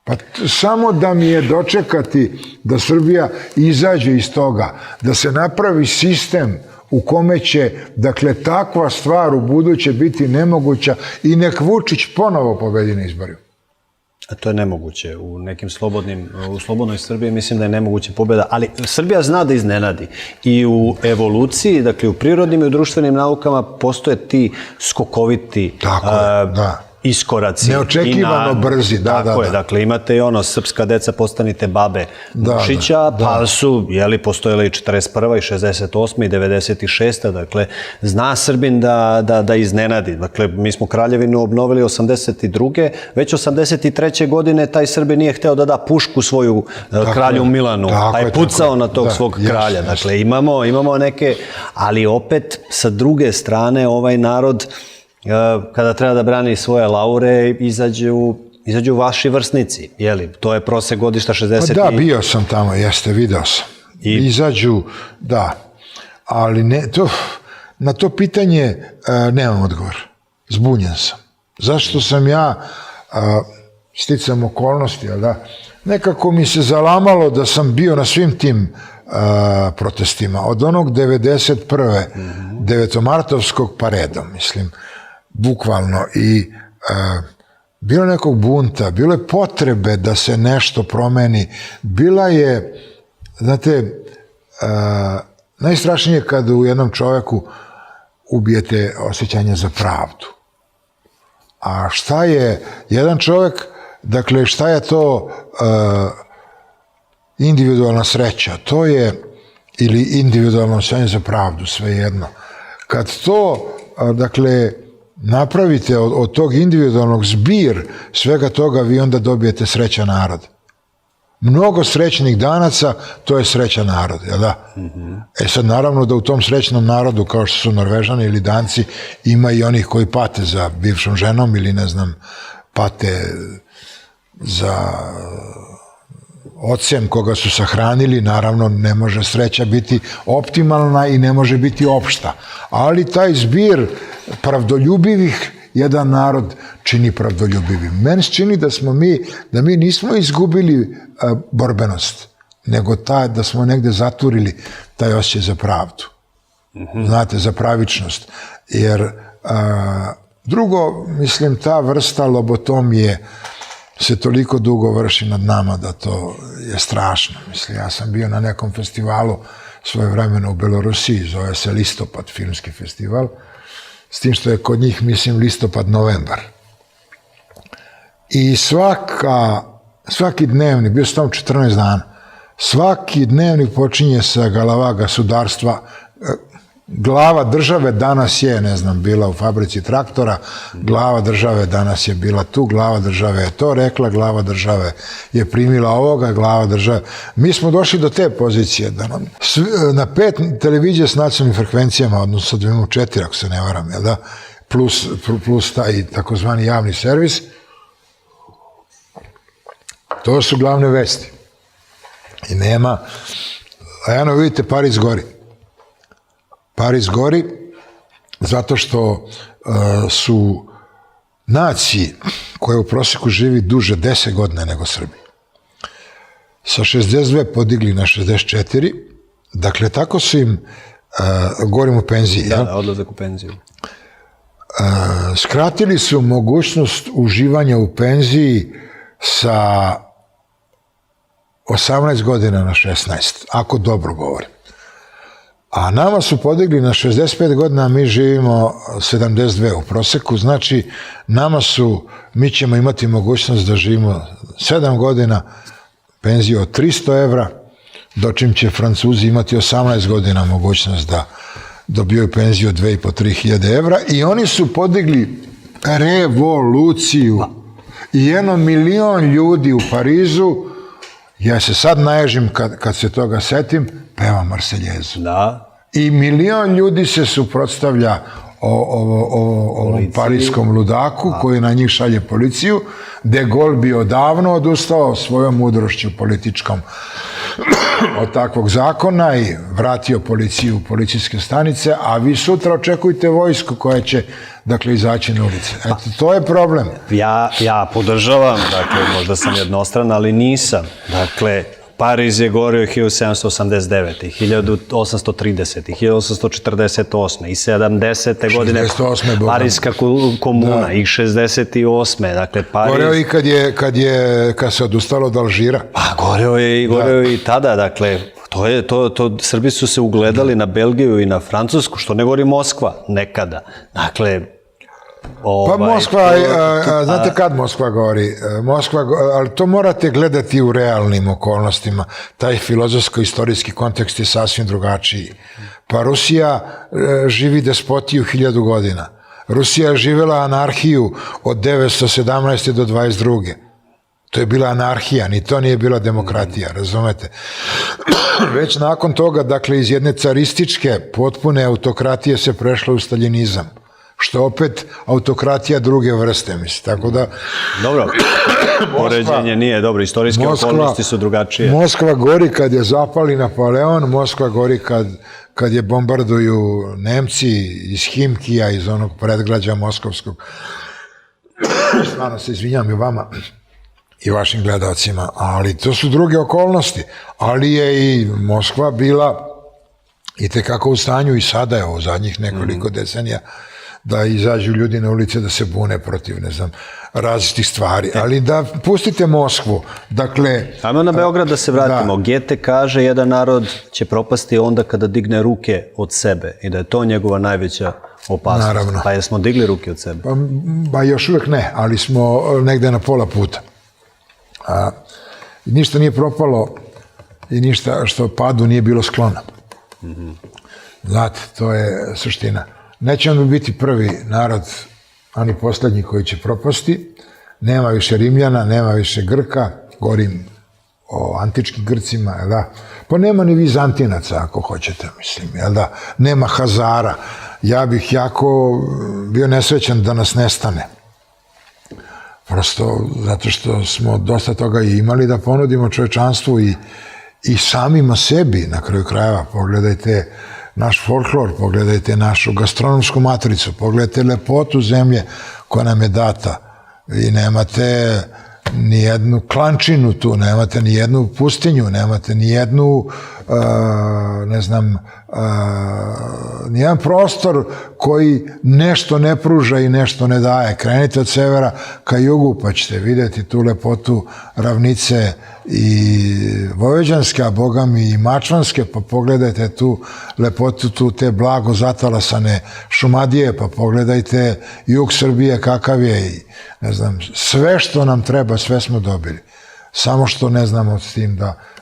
Speaker 2: Pa samo da mi je dočekati da Srbija izađe iz toga, da se napravi sistem u kome će, dakle, takva stvar u buduće biti nemoguća i nek Vučić ponovo pobedi na izborima.
Speaker 1: A to je nemoguće. U slobodnoj Srbiji mislim da je nemoguće pobjeda, ali Srbija zna da iznenadi. I u evoluciji, dakle u prirodnim i u društvenim naukama postoje ti skokoviti iskoraci.
Speaker 2: Neočekivano brzi,
Speaker 1: Tako je, dakle imate i ono, srpska deca postanite babe Nušića, pa su, postojele i 41. i 68. i 96. Dakle, zna Srbin da iznenadi. Dakle, mi smo Kraljevinu obnovili 82. Već 83. godine taj Srbin nije hteo da da pušku svoju kralju Milanu, pa je pucao na tog svog kralja. Dakle, imamo neke, ali opet, sa druge strane, ovaj narod kada treba da brani svoje laure, izađu vaši vrstnici, to je prosek godišta 60.
Speaker 2: Pa da, bio sam tamo, video sam. Izađu, da, ali na to pitanje nemam odgovor. Zbunjen sam. Zašto sam ja, sticam okolnosti, nekako mi se zalamalo da sam bio na svim tim protestima. Od onog 91. devetomartovskog pa redom, mislim, bukvalno, i bilo nekog bunta, bilo je potrebe da se nešto promeni, bila je, znate, najstrašnije kad u jednom čoveku ubijete osjećanje za pravdu. A šta je jedan čovek, dakle, šta je to individualna sreća? To je, ili individualno osjećanje za pravdu, svejedno. Kad to, dakle, napravite od tog individualnog zbir svega toga, vi onda dobijete srećan narod. Mnogo srećnih danaca, to je srećan narod, jel da? Sad, naravno da u tom srećnom narodu, kao što su Norvežani ili Danci, ima i onih koji pate za bivšom ženom ili, ne znam, pate za ocem koga su sahranili. Naravno, ne može sreća biti optimalna i ne može biti opšta. Ali taj zbir pravdoljubivih jedan narod čini pravdoljubivim. Meni se čini da mi nismo izgubili borbenost, nego da smo negde zaturili taj osjećaj za pravdu. Znate, za pravičnost. Jer drugo, mislim, ta vrsta lobotomije se toliko dugo vrši nad nama da to je strašno. Mislim, ja sam bio na nekom festivalu svojevremeno u Belorusiji, zove se Listopad, filmski festival, s tim što je kod njih, mislim, listopad-novembar. I svaki dnevnik, bio sam tamo 14 dana, svaki dnevnik počinje sa galavaga sudarstva. Glava države danas je, ne znam, bila u fabrici traktora, glava države danas je bila tu, glava države je to rekla, glava države je primila ovoga, glava države. Mi smo došli do te pozicije da nam na 5 televizije s nacionalnim frekvencijama, odnosno sad imamo 4, ako se ne varam, jel da, plus taj takozvani javni servis, to su glavne vesti. I nema, a jedno vidite, Pariz gori. Pariz gori zato što su naciji koje u proseku živi duže 10 godina nego Srbi. Sa 62 podigli na 64, dakle tako su im, govorim u penziji,
Speaker 1: da, odlazak u penziju.
Speaker 2: Skratili su mogućnost uživanja u penziji sa 18 godina na 16, ako dobro govorim. A nama su podigli na 65 godina, mi živimo 72 u proseku, znači mi ćemo imati mogućnost da živimo 7 godina, penziju od 300 evra, dočim će Francuzi imati 18 godina mogućnost da dobijaju penziju od 2.500–3.000 evra i oni su podigli revoluciju i 1 milion ljudi u Parizu. Ja se sad naježim kad se toga setim, peva Marseljezu.
Speaker 1: Da.
Speaker 2: I 1 milion ljudi se suprotstavlja ovom parijskom ludaku koji na njih šalje policiju. De Gaulle bi odavno odustao svojom mudrošću političkom od takvog zakona i vratio policiju u policijske stanice, a vi sutra očekujte vojsku koja će, dakle, izaći na ulice. Eto, to je problem.
Speaker 1: Ja podržavam, dakle, možda sam jednostran, ali nisam. Dakle, Pariz je gorio 1789. 1830. 1848. i 70. godine Parijska komuna i 68. Dakle, Pariz...
Speaker 2: Goreo i kad se odustalo od Alžira.
Speaker 1: Pa, goreo je i tada, dakle, Srbi su se ugledali na Belgiju i na Francusku, što ne govori Moskva, nekada. Dakle,
Speaker 2: pa Moskva, znate kad Moskva govori? Ali to morate gledati u realnim okolnostima. Taj filozofsko-istorijski kontekst je sasvim drugačiji. Pa Rusija živi despotiju 1000 godina. Rusija je živjela anarhiju od 917. do 22. To je bila anarhija, ni to nije bila demokratija, razumete? Već nakon toga, dakle, iz jedne carističke potpune autokratije se prešlo u staljinizam. Što opet autokratija druge vrste, mislim. Tako da...
Speaker 1: Dobro, poređenje nije dobro, istorijske okolnosti su drugačije.
Speaker 2: Moskva gori kad je zapali Napoleon, Moskva gori kad je bombarduju Nemci iz Himkija, iz onog predgrađa moskovskog. Stvarno se izvinjam i vama i vašim gledalcima, ali to su druge okolnosti. Ali je i Moskva bila itekako u stanju i sada je u zadnjih nekoliko decenija da izađu ljudi na ulice da se bune protiv, ne znam, različitih stvari. Ali da pustite Moskvu, dakle...
Speaker 1: Ajmo na Beograd da se vratimo. Gete kaže, jedan narod će propasti onda kada digne ruke od sebe i da je to njegova najveća opasnost.
Speaker 2: Naravno.
Speaker 1: Pa jesmo digli ruke od sebe?
Speaker 2: Pa još uvijek ne, ali smo negde na pola puta. Ništa nije propalo i ništa što padu nije bilo sklono. Znate, to je suština. Nećemo biti prvi narod, ani poslednji koji će propasti. Nema više Rimljana, nema više Grka, govorim o antičkim Grcima, jel da? Pa nema ni Vizantinaca, ako hoćete, mislim, jel da? Nema Hazara. Ja bih jako bio nesrećan da nas nestane. Prosto zato što smo dosta toga i imali da ponudimo čovečanstvu i samima sebi, na kraju krajeva. Pogledajte naš folklor, pogledajte našu gastronomsku matricu, pogledajte lepotu zemlje koja nam je data. Vi nemate ni jednu klančinu tu, nemate ni jednu pustinju, nemate ni jednu, ne znam, nijedan prostor koji nešto ne pruža i nešto ne daje. Krenite od severa ka jugu pa ćete vidjeti tu lepotu ravnice i vojvođanske, a bogami i mačvanske, pa pogledajte tu lepotu, tu te blago zatalasane Šumadije, pa pogledajte jug Srbije kakav je i ne znam, sve što nam treba, sve smo dobili. Samo što ne znamo s tim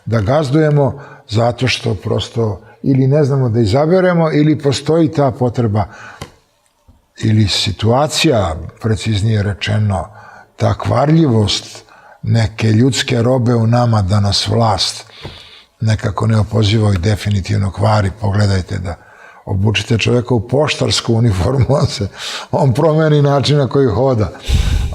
Speaker 2: da gazdujemo, zato što prosto ili ne znamo da izaberemo, ili postoji ta potreba, ili situacija, preciznije rečeno, ta kvarljivost neke ljudske robe u nama da nas vlast nekako neopozivo i definitivno kvari. Pogledajte da obučite čovjeka u poštarsku uniformu, on promeni način na koji hoda.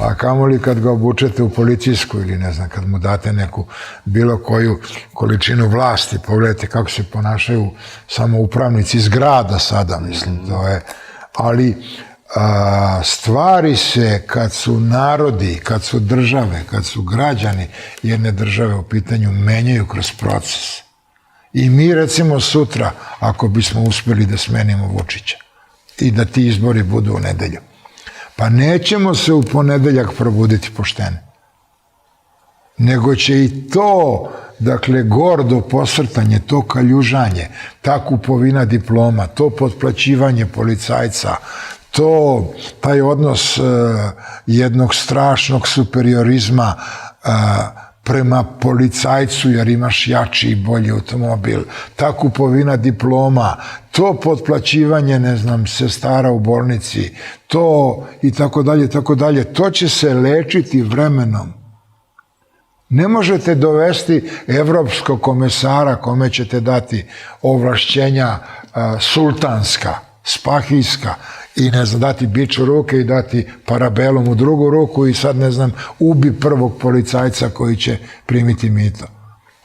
Speaker 2: A kamoli kad ga obučete u policijsku ili ne znam, kad mu date neku bilo koju količinu vlasti, pogledajte kako se ponašaju samoupravnici iz grada sada, mislim, to je. Ali stvari se kad su narodi, kad su države, kad su građani jedne države u pitanju menjaju kroz proces. I mi recimo sutra, ako bismo uspjeli da smenimo Vučića i da ti izbori budu u nedelju, pa nećemo se u ponedeljak probuditi pošteni. nego će i to, dakle, gordo posrtanje, to kaljužanje, ta kupovina diploma, to potplaćivanje policajca, taj odnos jednog strašnog superiorizma prema policajcu jer imaš jači i bolji automobil, ta kupovina diploma, to potplaćivanje, ne znam, sestara u bolnici, to i tako dalje, tako dalje, to će se lečiti vremenom. Ne možete dovesti evropskog komesara kome ćete dati ovlašćenja sultanska, spahijska i ne znam, dati bič u ruke i dati parabelom u drugu ruku i sad ne znam, ubi prvog policajca koji će primiti mito.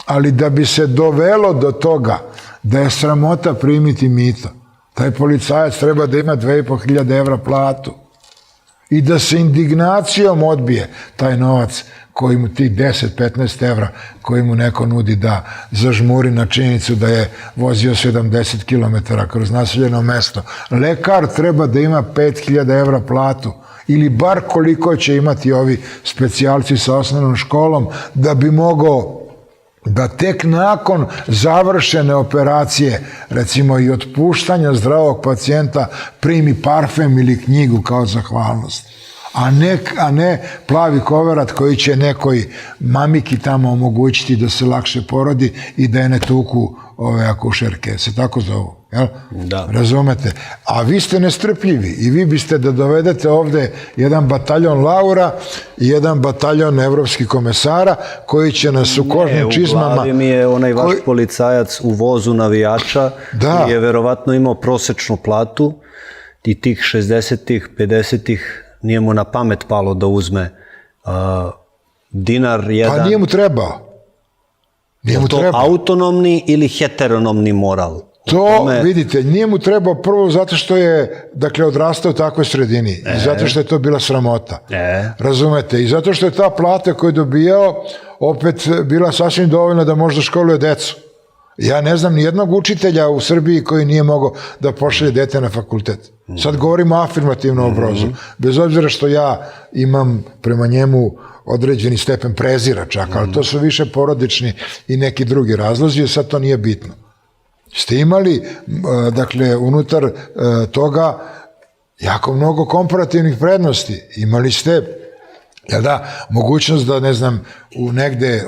Speaker 2: Ali da bi se dovelo do toga da je sramota primiti mito, taj policajac treba da ima 2500 evra platu i da se indignacijom odbije taj novac koji mu tih 10-15 evra koji mu neko nudi da zažmuri na činjenicu da je vozio 70 km kroz naseljeno mesto. Lekar treba da ima 5000 evra platu ili bar koliko će imati ovi specijalci sa osnovnom školom da bi mogao da tek nakon završene operacije, recimo i otpuštanja zdravog pacijenta, primi parfem ili knjigu kao zahvalnost. A ne plavi koverat koji će nekoj mamiki tamo omogućiti da se lakše porodi i da je ne tuku ove akušerke, se tako zovu, jel?
Speaker 1: Da.
Speaker 2: Razumete? A vi ste nestrpljivi i vi biste da dovedete ovde jedan bataljon Laura i jedan bataljon evropskih komesara koji će nas u kožnim čizmama...
Speaker 1: U glavi mi je onaj vaš policajac u vozu navijača koji je verovatno imao prosečnu platu i tih 60-ih, 50-ih nije mu na pamet palo da uzme dinar jedan...
Speaker 2: Pa nije mu trebao.
Speaker 1: Je to autonomni ili heteronomni moral?
Speaker 2: To, vidite, nije mu trebao prvo zato što je, dakle, odrastao u takvoj sredini i zato što je to bila sramota. Razumete? I zato što je ta plata koju je dobijao opet bila sasvim dovoljna da možda školuje decu. Ja ne znam ni jednog učitelja u Srbiji koji nije mogao da pošalje dete na fakultet. Sad govorimo o afirmativnom obrazu. Bez obzira što ja imam prema njemu određeni stepen prezira čak, ali to su više porodični i neki drugi razlozi, sad to nije bitno. Ste imali, dakle, unutar toga jako mnogo komparativnih prednosti. Imali ste, mogućnost da, ne znam, negde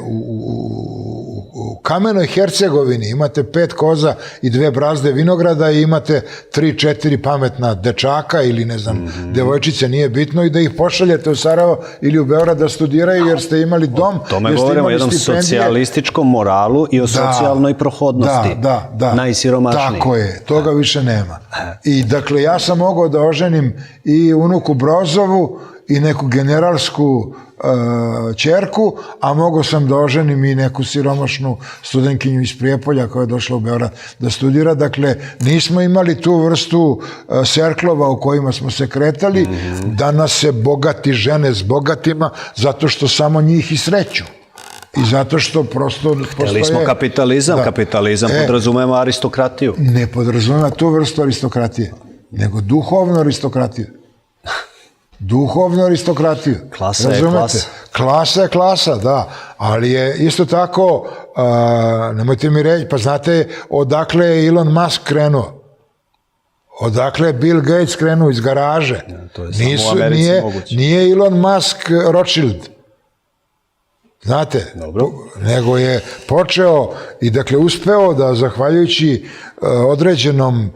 Speaker 2: u Kamenoj Hercegovini imate 5 koza i 2 brazde vinograda i imate 3-4 pametna dečaka ili, ne znam, devojčice, nije bitno, i da ih pošaljete u Sarajevo ili u Beograd da studiraju jer ste imali dom,
Speaker 1: to me govorimo o jednom socijalističkom moralu i o socijalnoj prohodnosti.
Speaker 2: Da.
Speaker 1: Najsiromašniji.
Speaker 2: Tako je, toga više nema. I, dakle, ja sam mogao da oženim i unuku Brozovu i neku generalsku ćerku, a mogao sam da oženim i neku siromašnu studentkinju iz Prijepolja koja je došla u Beograd da studira. Dakle, nismo imali tu vrstu serklova u kojima smo se kretali, da nas se bogati žene s bogatima, zato što samo njih i sreću. I zato što prosto postoje...
Speaker 1: Hteli smo kapitalizam, kapitalizam podrazumeva aristokratiju.
Speaker 2: Ne podrazumeva tu vrstu aristokratije, nego duhovnu aristokratiju. Duhovnu aristokratiju.
Speaker 1: Klasa je klasa.
Speaker 2: Klasa je klasa, da. Ali je isto tako, nemojte mi reći, pa znate odakle je Elon Musk krenuo? Odakle je Bill Gates krenuo? Iz garaže.
Speaker 1: To je samo u Americi moguće.
Speaker 2: Nije Elon Musk Rothschild. Znate?
Speaker 1: Dobro.
Speaker 2: Nego je počeo i, dakle, uspeo da, zahvaljujući određenom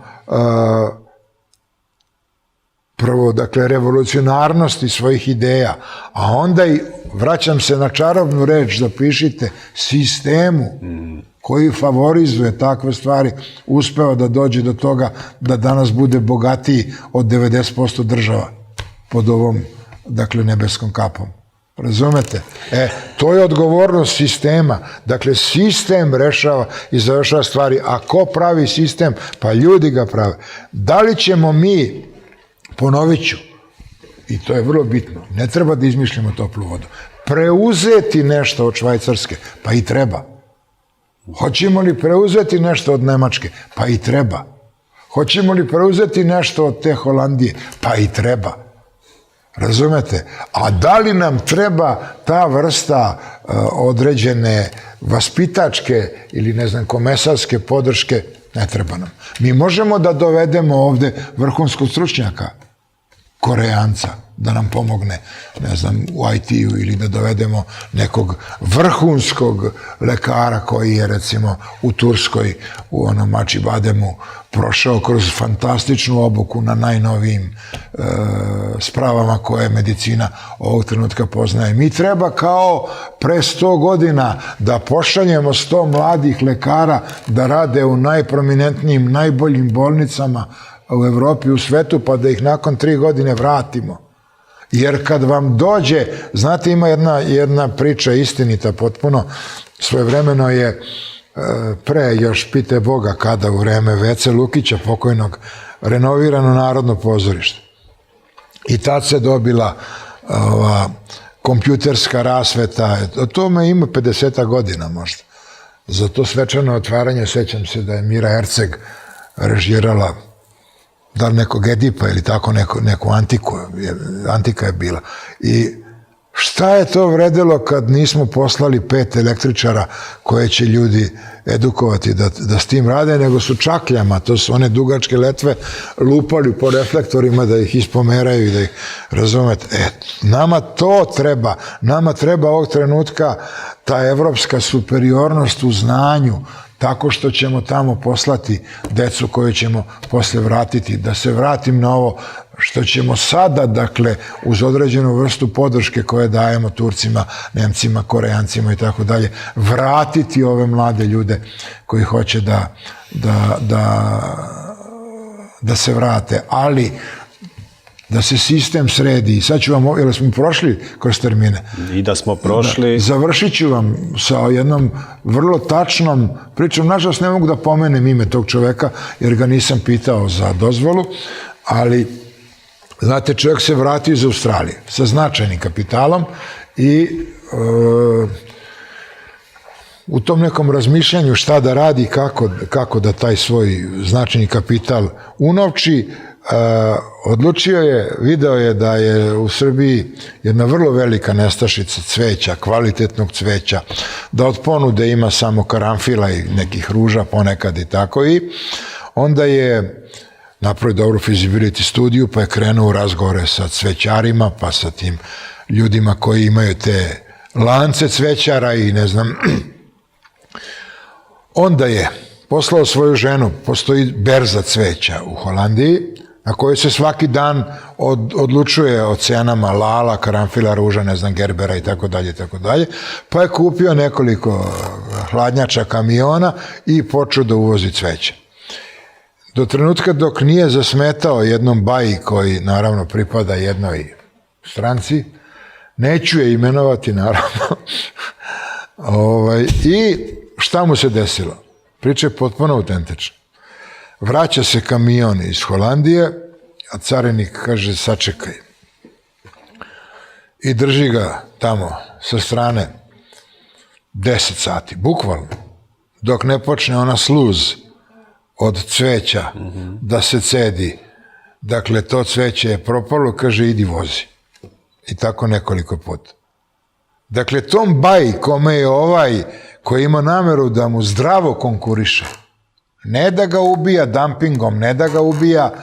Speaker 2: prvo, dakle, revolucionarnosti svojih ideja, a onda i, vraćam se na čarobnu reč, zapišite, sistemu koji favorizuje takve stvari, uspeo da dođe do toga da danas bude bogatiji od 90% država pod ovom, dakle, nebeskom kapom. Razumete? To je odgovornost sistema. Dakle, sistem rešava i završava stvari. A ko pravi sistem? Pa ljudi ga prave. Da li ćemo mi, ponovit ću, i to je vrlo bitno, ne treba da izmišljamo toplu vodu, preuzeti nešto od Švajcarske? Pa i treba. Hoćemo li preuzeti nešto od Nemačke? Pa i treba. Hoćemo li preuzeti nešto od te Holandije? Pa i treba. Razumete? A da li nam treba ta vrsta određene vaspitačke ili ne znam komesarske podrške? Ne treba nam. Mi možemo da dovedemo ovde vrhunskog stručnjaka, Koreanca, da nam pomogne, ne znam, u IT-u ili da dovedemo nekog vrhunskog lekara koji je, recimo, u Turskoj, u onom Acibademu, prošao kroz fantastičnu obuku na najnovijim spravama koje medicina ovog trenutka poznaje. Mi treba kao pre 100 godina da pošaljemo 100 mladih lekara da rade u najprominentnijim, najboljim bolnicama u Evropi, u svetu, pa da ih nakon 3 godine vratimo. Jer kad vam dođe, znate, ima jedna priča istinita potpuno, svojevremeno je pre, još pite Boga kada, u vreme Vece Lukića pokojnog, renovirano Narodno pozorište. I tad se dobila kompjuterska rasveta, o tome ima 50 godina možda. Za to svečano otvaranje, sećam se da je Mira Erceg režirala, da li nekog Edipa ili tako neku antiku, antika je bila. I šta je to vredelo kad nismo poslali 5 električara koje će ljudi edukovati da s tim rade, nego su čakljama, to su one dugačke letve, lupali po reflektorima da ih ispomeraju i da ih, razumete, nama to treba, nama treba ovog trenutka ta evropska superiornost u znanju, tako što ćemo tamo poslati decu koju ćemo posle vratiti, da se vratim na ovo što ćemo sada, dakle, uz određenu vrstu podrške koje dajemo Turcima, Nemcima, Koreancima i tako dalje, vratiti ove mlade ljude koji hoće da se vrate, ali da se sistem sredi. Sad ću vam, jer smo prošli kroz termine.
Speaker 1: I da smo prošli.
Speaker 2: Završit ću vam sa jednom vrlo tačnom pričom. Nažalost, ne mogu da pomenem ime tog čoveka, jer ga nisam pitao za dozvolu, ali, znate, čovjek se vratio iz Australije sa značajnim kapitalom i u tom nekom razmišljanju šta da radi i kako da taj svoj značajni kapital unovči, odlučio je, video je da je u Srbiji jedna vrlo velika nestašica cveća, kvalitetnog cveća, da od ponude ima samo karanfila i nekih ruža ponekad i tako, i onda je napravio dobru feasibility studiju, pa je krenuo u razgovore sa cvećarima, pa sa tim ljudima koji imaju te lance cvećara i ne znam. Onda je poslao svoju ženu, postoji berza cveća u Holandiji, na kojoj se svaki dan odlučuje o cenama lala, karanfila, ruža, ne znam, gerbera i tako dalje, pa je kupio nekoliko hladnjača kamiona i počeo da uvozi cveće. Do trenutka dok nije zasmetao jednom baji koji naravno pripada jednoj stranci, neću je imenovati naravno, i šta mu se desilo? Priča je potpuno autentična. Vraća se kamion iz Holandije, a carinik kaže sačekaj. I drži ga tamo sa strane 10 sati, bukvalno, dok ne počne ona sluz od cveća da se cedi. Dakle, to cveće je propalo, kaže idi vozi. I tako nekoliko puta. Dakle, tom baji kome je ovaj koji ima nameru da mu zdravo konkuriše, ne da ga ubija dumpingom, ne da ga ubija,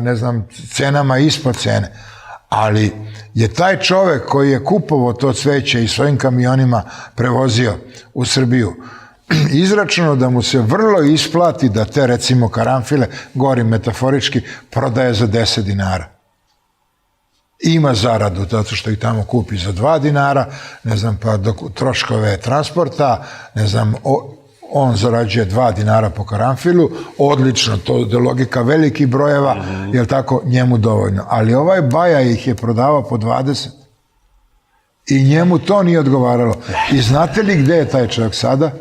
Speaker 2: ne znam, cenama ispod cene, ali je taj čovek koji je kupovao to cveće i svojim kamionima prevozio u Srbiju, izračunao da mu se vrlo isplati da te, recimo, karanfile, govorim metaforički, prodaje za 10 dinara. Ima zaradu, zato što ih tamo kupi za 2 dinara, ne znam, pa troškove transporta, ne znam, on zarađuje 2 dinara po karanfilu, odlično, to je logika velikih brojeva, je li tako, njemu dovoljno. Ali ovaj baja ih je prodavao po 20 i njemu to nije odgovaralo. I znate li gde je taj čovjek sada?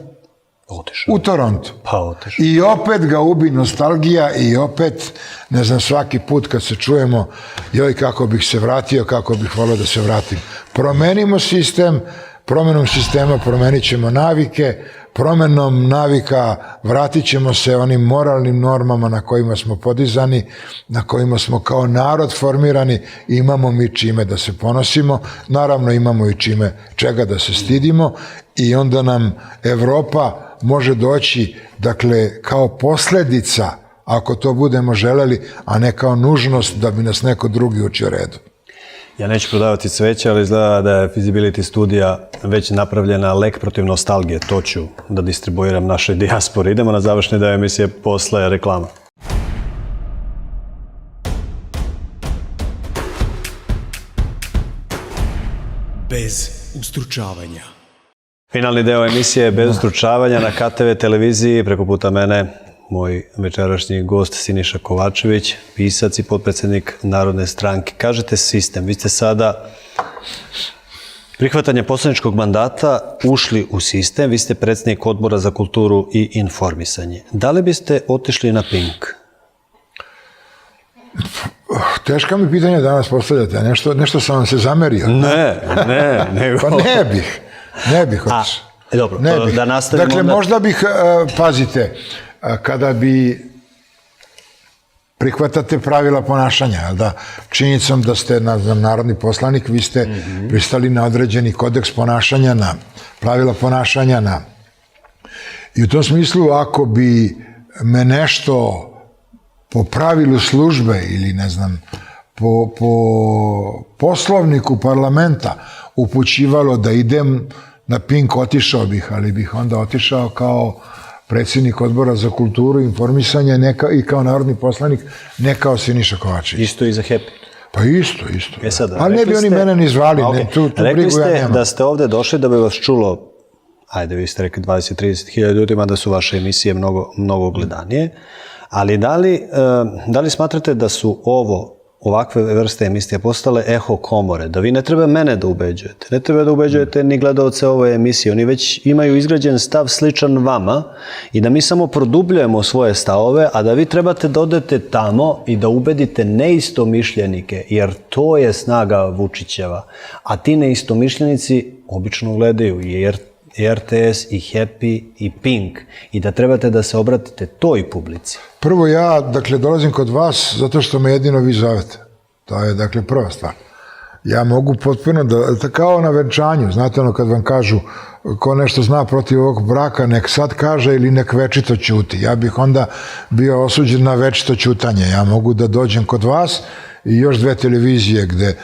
Speaker 1: Otišao.
Speaker 2: U Torontu.
Speaker 1: Pa otišao.
Speaker 2: I opet ga ubi nostalgija i opet, ne znam, svaki put kad se čujemo, joj kako bih se vratio, kako bih volio da se vratim. Promenimo sistem, promenom sistema promenit ćemo navike, promenom navika vratit ćemo se onim moralnim normama na kojima smo podizani, na kojima smo kao narod formirani, imamo mi čime da se ponosimo, naravno imamo i čega da se stidimo i onda nam Evropa može doći, dakle, kao posljedica, ako to budemo želeli, a ne kao nužnost da bi nas neko drugi učio redu.
Speaker 1: Ja neću prodavati cveće, ali izgleda da je feasibility studija već napravljena, lek protiv nostalgije. To ću da distribuiram našoj dijaspori. Idemo na završni deo emisije posle reklama.
Speaker 3: Bez ustručavanja.
Speaker 1: Finalni deo emisije Bez ustručavanja na KTV televiziji, preko puta mene, moj večerašnji gost Siniša Kovačević, pisac i potpredsjednik Narodne stranke. Kažete sistem, vi ste sada prihvatanje poslaničkog mandata ušli u sistem, vi ste predsjednik Odbora za kulturu i informisanje. Da li biste otišli na Pink?
Speaker 2: Teška mi pitanja danas postavljate, nešto sam vam se zamerio.
Speaker 1: Ne.
Speaker 2: Pa ne bih otišao.
Speaker 1: Dobro, da nastavimo.
Speaker 2: Dakle, možda bih, pazite, kada bi prihvatate pravila ponašanja, jel da, činjenicom da ste narodni poslanik, vi ste pristali na određeni kodeks ponašanja, na pravila ponašanja, i u tom smislu, ako bi me nešto po pravilu službe ili ne znam, po poslovniku parlamenta upućivalo da idem na Pink, otišao bih, ali bih onda otišao kao predsjednik Odbora za kulturu i informisanje i kao narodni poslanik, ne kao Siniša Kovačević.
Speaker 1: Isto i za Happy.
Speaker 2: Pa isto. Ali ne bi oni mene ni zvali, tu brigu ja nemam.
Speaker 1: Rekli ste da ste ovde došli da bi vas čulo, ajde, vi ste rekli 20-30 hiljada ljudi, mada su vaše emisije mnogo gledanije, ali da li smatrate da su ovakve vrste emisije postale eho komore, da vi ne treba mene da ubeđujete, ne treba da ubeđujete ni gledalce ove emisije, oni već imaju izgrađen stav sličan vama i da mi samo produbljujemo svoje stavove, a da vi trebate da odete tamo i da ubedite neistomišljenike, jer to je snaga Vučićeva, a ti neistomišljenici obično gledaju i RTS i Happy i Pink i da trebate da se obratite toj publici.
Speaker 2: Prvo ja, dakle, dolazim kod vas zato što me jedino vi zovete. To je, dakle, prva stvar. Ja mogu potpuno da, kao na venčanju, znate ono kad vam kažu ko nešto zna protiv ovog braka, nek sad kaže ili nek večito ćuti. Ja bih onda bio osuđen na večito ćutanje. Ja mogu da dođem kod vas i još 2 televizije gde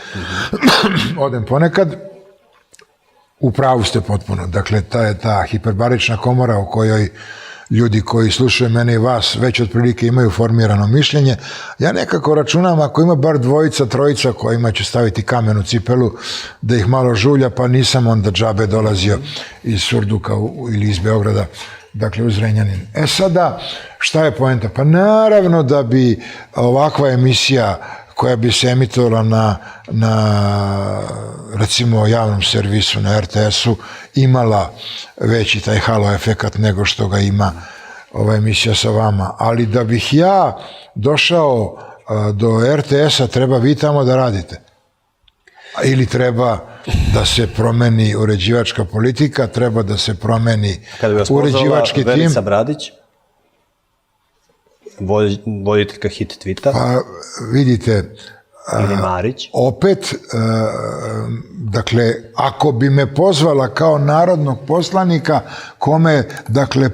Speaker 2: odem ponekad. U pravu ste potpuno. Dakle, ta hiperbarična komora u kojoj ljudi koji slušaju mene i vas već otprilike imaju formirano mišljenje. Ja nekako računam, ako ima bar 2-3 kojima ću staviti kamen u cipelu, da ih malo žulja, pa nisam onda džabe dolazio iz Surduka ili iz Beograda, dakle u Zrenjanin. Sada, šta je poenta? Pa naravno da bi ovakva emisija koja bi se emitovala na recimo javnom servisu, na RTS-u, imala veći taj halo efekat nego što ga ima ova emisija sa vama. Ali da bih ja došao do RTS-a, treba vi tamo da radite. Ili treba da se promeni uređivačka politika, treba da se promeni uređivački tim.
Speaker 1: Kada bi vas pozvala Verica Bradić, voditeljka Hit Tvita.
Speaker 2: Pa vidite,
Speaker 1: ili Marić.
Speaker 2: Opet, dakle, ako bi me pozvala kao narodnog poslanika, kome, dakle,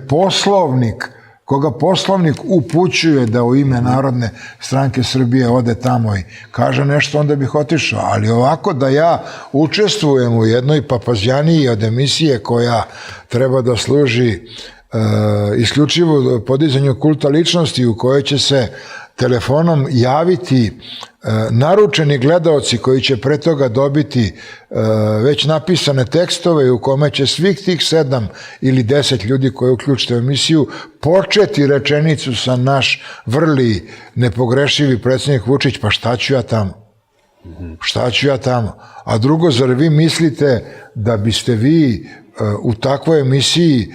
Speaker 2: koga poslovnik upućuje da u ime Narodne stranke Srbije ode tamo i kaže nešto, onda bih otišao. Ali ovako da ja učestvujem u jednoj papazjaniji od emisije koja treba da služi isključivo podizanju kulta ličnosti, u kojoj će se telefonom javiti naručeni gledaoci koji će pre toga dobiti već napisane tekstove, u kome će svih tih 7 ili 10 ljudi koji uključite u emisiju početi rečenicu sa naš vrli nepogrešivi predsjednik Vučić, pa šta ću ja tamo? Šta ću ja tamo? A drugo, zar vi mislite da biste vi u takvoj emisiji,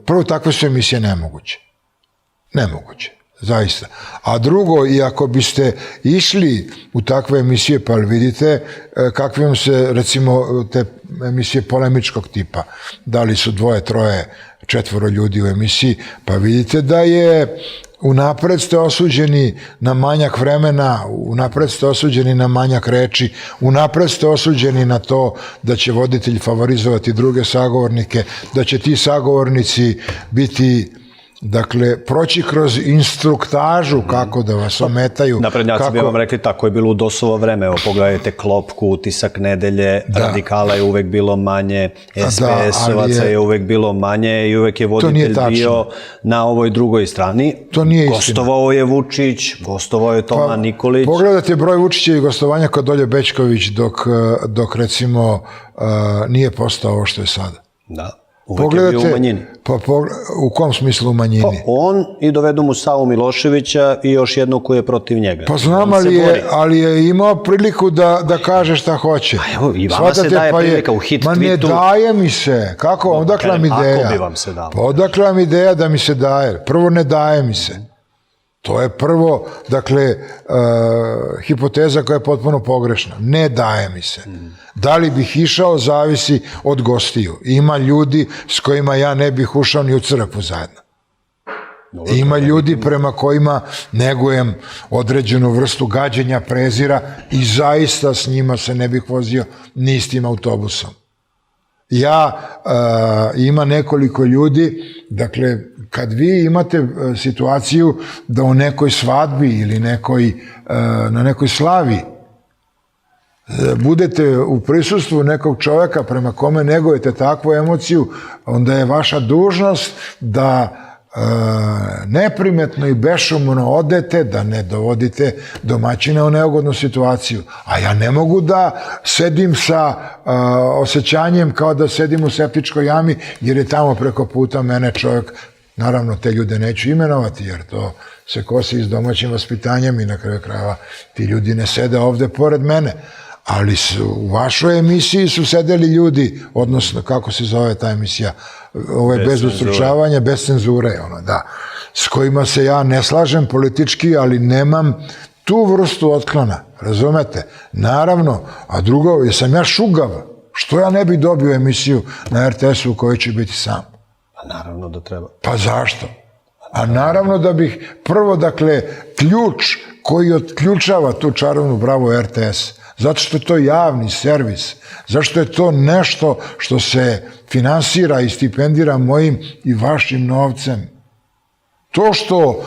Speaker 2: prvo, takve su emisije nemoguće. zaista. A drugo, i ako biste išli u takve emisije, pa vidite kakve vam se, recimo, te emisije polemičkog tipa, da li su 2, 3, 4 ljudi u emisiji, pa vidite da je unapred ste osuđeni na manjak vremena, unapred ste osuđeni na manjak reči, unapred ste osuđeni na to da će voditelj favorizovati druge sagovornike, da će ti sagovornici biti, dakle, proći kroz instruktažu kako da vas ometaju.
Speaker 1: Naprednjaci bi vam rekli tako je bilo u DOS-ovo vreme. Evo, pogledajte Klopku, Utisak nedelje, Radikala je uvek bilo manje, SPS-ovaca je uvek bilo manje i uvek je voditelj bio na ovoj drugoj strani.
Speaker 2: To nije istina.
Speaker 1: Gostovao je Vučić, gostovao je Toma Nikolić.
Speaker 2: Pogledajte broj Vučića i gostovanja kod Olje Bećković dok recimo nije postao ovo što je sada.
Speaker 1: Da. Uvek je bio u manjini.
Speaker 2: U kom smislu u manjini?
Speaker 1: Pa on i dovedu mu Savu Miloševića i još jednog koji je protiv njega.
Speaker 2: Pa znam, ali je imao priliku da kaže šta hoće.
Speaker 1: Pa evo, i vama se daje prilika u hit tweetu.
Speaker 2: Ma ne daje mi se. Kako? Odakle vam ideja?
Speaker 1: Ako bi vam se dalo?
Speaker 2: Pa odakle vam ideja da mi se daje? Prvo, ne daje mi se. To je prvo, dakle, hipoteza koja je potpuno pogrešna. Ne daje mi se. Da li bih išao, zavisi od gostiju. Ima ljudi s kojima ja ne bih ušao ni u crkvu zajedno. Ima ljudi prema kojima negujem određenu vrstu gađenja, prezira i zaista s njima se ne bih vozio ni istim autobusom. Ima nekoliko ljudi, dakle, kad vi imate situaciju da u nekoj svadbi ili na nekoj slavi budete u prisustvu nekog čovjeka prema kome negujete takvu emociju, onda je vaša dužnost da neprimetno i bešumno odete, da ne dovodite domaćina u neugodnu situaciju. A ja ne mogu da sedim sa osjećanjem kao da sedim u septičkoj jami, jer je tamo preko puta mene čovjek, naravno te ljude neću imenovati, jer to se kosi s domaćim vaspitanjem i na kraju krajeva ti ljudi ne sede ovde pored mene. Ali u vašoj emisiji su sedeli ljudi, odnosno, kako se zove ta emisija, ovo je bez ustručavanja, bez cenzure, s kojima se ja ne slažem politički, ali nemam tu vrstu otklona, razumete? Naravno, a drugo, jesam ja šugav, što ja ne bi dobio emisiju na RTS-u u kojoj ću biti sam?
Speaker 1: Pa naravno da treba.
Speaker 2: Pa zašto? A naravno da bih prvo, dakle, ključ koji otključava tu čarovnu bravu RTS, zato što je to javni servis, zato što je to nešto što se finansira i stipendira mojim i vašim novcem. To što,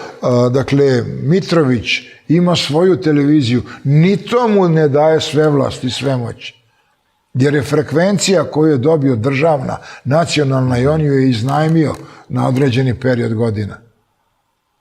Speaker 2: dakle, Mitrović ima svoju televiziju, ni to mu ne daje sve vlast i sve moći. Jer je frekvencija koju je dobio državna, nacionalna i on ju je iznajmio na određeni period godina.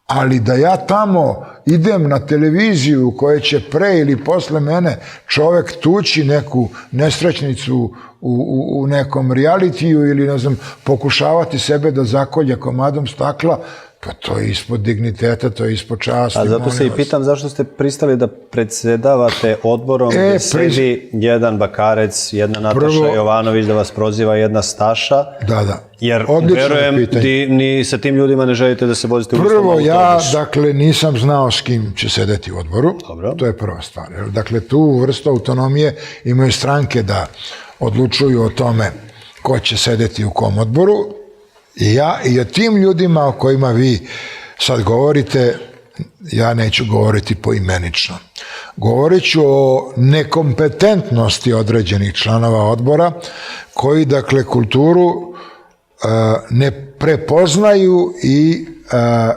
Speaker 2: Ali da ja tamo idem na televiziju u kojoj će pre ili posle mene čovek tući neku nesrećnicu u nekom realitiju ili, ne znam, pokušavati sebe da zakolje komadom stakla, pa to je ispod digniteta, to je ispod časti.
Speaker 1: A zato se i pitam zašto ste pristali da predsedavate odborom gde sedi jedan Bakarec, jedna Nataša Jovanović, da vas proziva jedna Staša.
Speaker 2: Da.
Speaker 1: Jer verujem ni sa tim ljudima ne želite da se vozite u istom autobusu.
Speaker 2: Prvo, ja, dakle, nisam znao s kim će sedeti u odboru. To je prva stvar. Dakle, tu vrstu autonomije imaju stranke da odlučuju o tome ko će sedeti u kom odboru. I o tim ljudima o kojima vi sad govorite, ja neću govoriti poimenično. Govorit ću o nekompetentnosti određenih članova odbora koji, dakle, kulturu ne prepoznaju i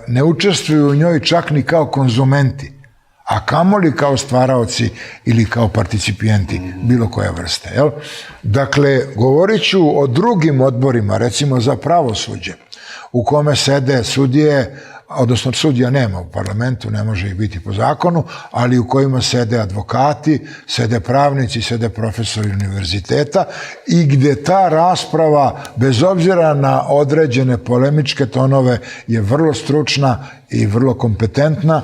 Speaker 2: ne učestvuju u njoj čak ni kao konzumenti, a kamoli kao stvaraoci ili kao participijenti bilo koje vrste. Dakle, govorit ću o drugim odborima, recimo za pravosuđe, u kome sede sudije, odnosno sudija nema u parlamentu, ne može ih biti po zakonu, ali u kojima sede advokati, sede pravnici, sede profesori univerziteta i gde ta rasprava, bez obzira na određene polemičke tonove, je vrlo stručna i vrlo kompetentna.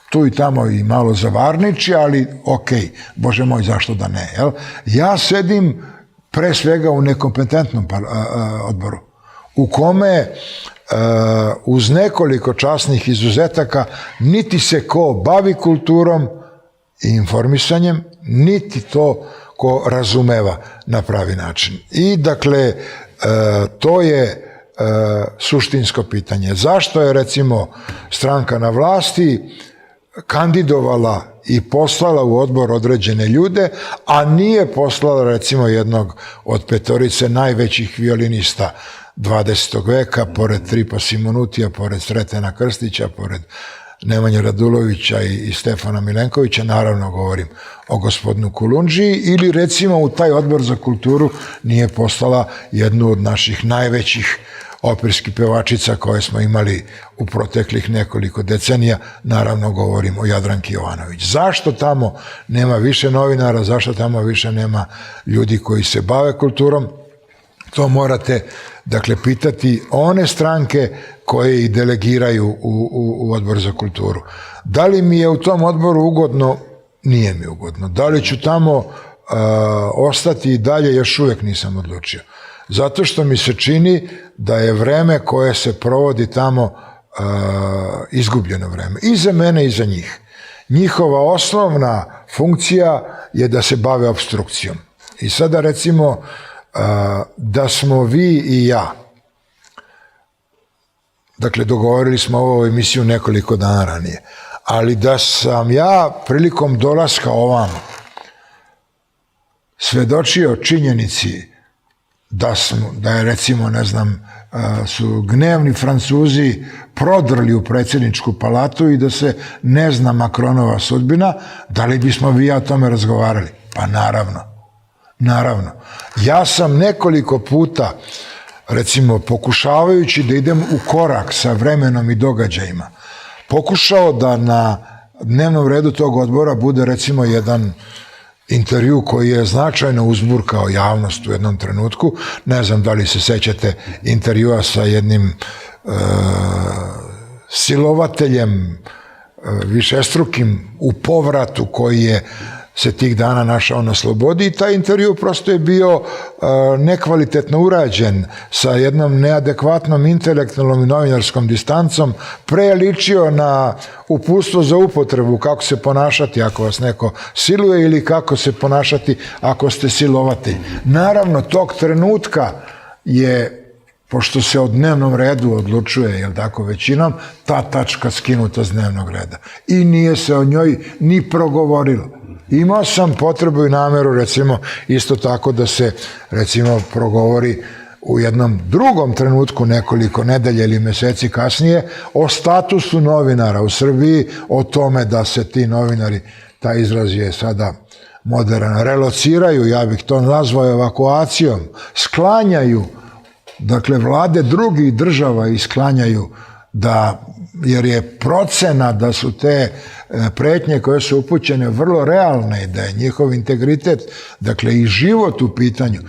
Speaker 2: Tu i tamo i malo zavarniči, ali okej, Bože moj, zašto da ne, jel? Ja sedim pre svega u nekompetentnom odboru, u kome uz nekoliko časnih izuzetaka, niti se ko bavi kulturom i informisanjem, niti to ko razumeva na pravi način. I dakle, to je suštinsko pitanje. Zašto je recimo stranka na vlasti kandidovala i poslala u odbor određene ljude, a nije poslala recimo jednog od petorice najvećih violinista 20. veka, pored Tripa Simonutija, pored Sretena Krstića, pored Nemanje Radulovića i Stefana Milenkovića, naravno govorim o gospodinu Kulundžiji, ili recimo u taj odbor za kulturu nije poslala jednu od naših najvećih operskih pevačica koje smo imali u proteklih nekoliko decenija, naravno govorim o Jadranki Jovanović. Zašto tamo nema više novinara, zašto tamo više nema ljudi koji se bave kulturom? To morate, dakle, pitati one stranke koje ih delegiraju u odbor za kulturu. Da li mi je u tom odboru ugodno? Nije mi ugodno. Da li ću tamo ostati i dalje? Još uvijek nisam odlučio. Zato što mi se čini da je vreme koje se provodi tamo izgubljeno vreme. I za mene i za njih. Njihova osnovna funkcija je da se bave opstrukcijom. I sada recimo da smo vi i ja, dakle dogovorili smo ovu emisiju nekoliko dana ranije, ali da sam ja prilikom dolaska ovamo svedočio činjenici da je recimo, ne znam, su gnevni Francuzi prodrli u predsjedničku palatu i da se ne zna Makronova sudbina, da li bismo vi ja o tome razgovarali? Pa naravno. Naravno. Ja sam nekoliko puta, recimo, pokušavajući da idem u korak sa vremenom i događajima, pokušao da na dnevnom redu tog odbora bude recimo jedan intervju koji je značajno uzburkao javnost u jednom trenutku. Ne znam da li se sećate intervjua sa jednim silovateljem višestrukim u povratu koji je se tih dana našao na slobodi i taj intervju prosto je bio nekvalitetno urađen sa jednom neadekvatnom intelektualnom i novinarskom distancom, preličio na uputstvo za upotrebu kako se ponašati ako vas neko siluje ili kako se ponašati ako ste silovatelj. Naravno, tog trenutka je, pošto se o dnevnom redu odlučuje, jel tako, većinom, ta tačka skinuta s dnevnog reda. I nije se o njoj ni progovorilo. Imao sam potrebu i nameru, recimo, isto tako da se, recimo, progovori u jednom drugom trenutku nekoliko nedelja ili meseci kasnije o statusu novinara u Srbiji, o tome da se ti novinari, taj izraz je sada modern, relociraju, ja bih to nazvao evakuacijom, sklanjaju, dakle, vlade drugih država isklanjaju da, jer je procena da su te pretnje koje su upućene vrlo realne i da je njihov integritet, dakle i život u pitanju.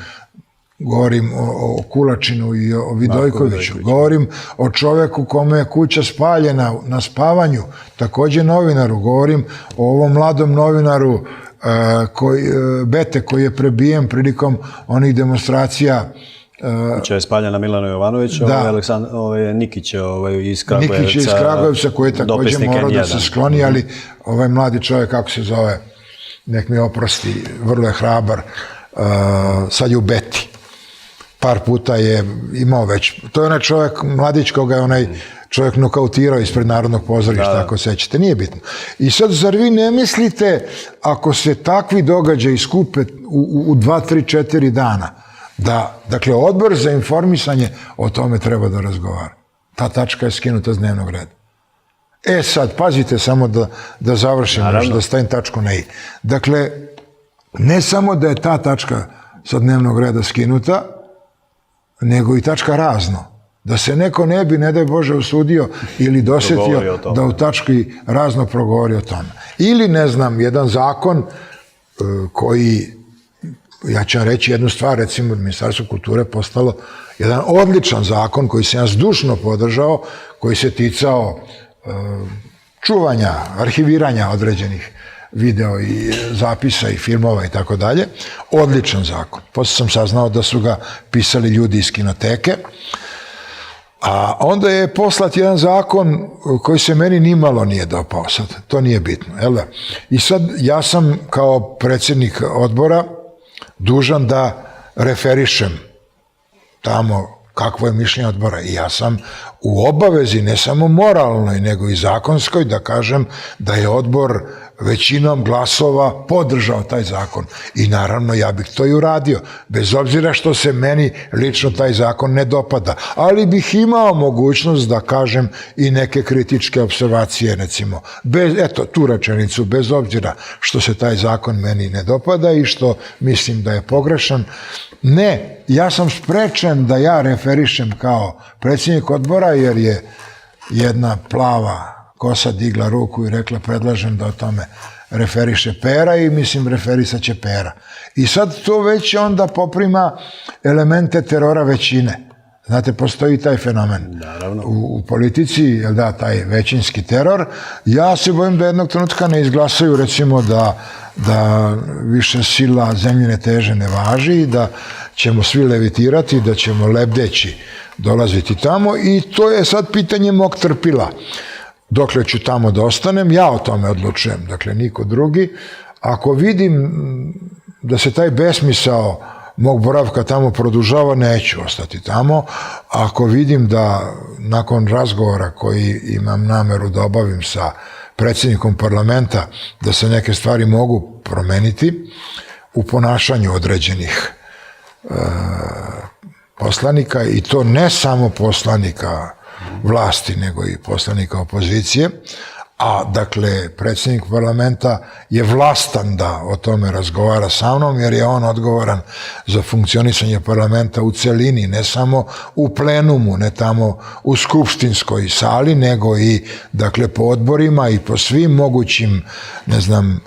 Speaker 2: Govorim o Kulačinu i o Vidojkoviću. Govorim o čoveku kome je kuća spaljena na spavanju, također novinaru. Govorim o ovom mladom novinaru Bete koji je prebijen prilikom onih demonstracija.
Speaker 1: Kuća je spaljena Milanu Jovanoviću, Nikić iz Kragujevca.
Speaker 2: Nikić iz Kragujevca koji je također morao da se skloni, ali ovaj mladi čovjek, kako se zove, nek mi oprosti, vrlo je hrabar, sad je u Beti. Par puta je imao već, to je onaj čovjek, mladić koga je onaj čovjek nokautirao ispred Narodnog pozorišta, ako sećate, nije bitno. I sad, zar vi ne mislite, ako se takvi događaji skupe u 2, 3, 4 dana, da, dakle, odbor za informisanje o tome treba da razgovara. Ta tačka je skinuta s dnevnog reda. E sad, pazite samo da završim, da stavim tačku na i. Dakle, ne samo da je ta tačka sa dnevnog reda skinuta, nego i tačka razno. Da se neko ne bi, ne daj Bože, usudio ili dosjetio da u tački razno progovori o tome. Ili, ne znam, jedan zakon koji, ja ću vam reći jednu stvar, recimo, Ministarstvo kulture postalo jedan odličan zakon koji sam ja zdušno podržao, koji se ticao čuvanja, arhiviranja određenih video i zapisa i filmova i tako dalje. Odličan zakon. Posle sam saznao da su ga pisali ljudi iz kinoteke. A onda je poslat jedan zakon koji se meni nimalo nije dopao, sad to nije bitno, jel da? I sad ja sam kao predsjednik odbora dužan da referišem tamo kakvo je mišljenje odbora. I ja sam u obavezi, ne samo moralnoj, nego i zakonskoj, da kažem da je odbor većinom glasova podržao taj zakon. I naravno ja bih to i uradio, bez obzira što se meni lično taj zakon ne dopada. Ali bih imao mogućnost da kažem i neke kritičke observacije, recimo, eto, tu rečenicu, bez obzira što se taj zakon meni ne dopada i što mislim da je pogrešan. Ne, ja sam sprečen da ja referišem kao predsjednik odbora, jer je jedna plava kosa digla ruku i rekla predlažem da o tome referiše Pera i mislim referisat će Pera. I sad to već onda poprima elemente terora većine. Znate, postoji taj fenomen u politici, jel da, taj većinski teror. Ja se bojim da jednog trenutka ne izglasaju, recimo, da više sila zemljine teže ne važi, da ćemo svi levitirati, da ćemo lebdeći dolaziti tamo i to je sad pitanje mog trpila. Dokle ću tamo da ostanem, ja o tome odlučujem, dakle niko drugi. Ako vidim da se taj besmisao mog boravka tamo produžava, neću ostati tamo. Ako vidim da nakon razgovora koji imam nameru da obavim sa predsjednikom parlamenta, da se neke stvari mogu promeniti u ponašanju određenih poslanika, i to ne samo poslanika vlasti, nego i poslanika opozicije, a dakle predsjednik parlamenta je vlastan da o tome razgovara sa mnom, jer je on odgovoran za funkcionisanje parlamenta u celini, ne samo u plenumu, ne tamo u skupštinskoj sali, nego i dakle po odborima i po svim mogućim, ne znam,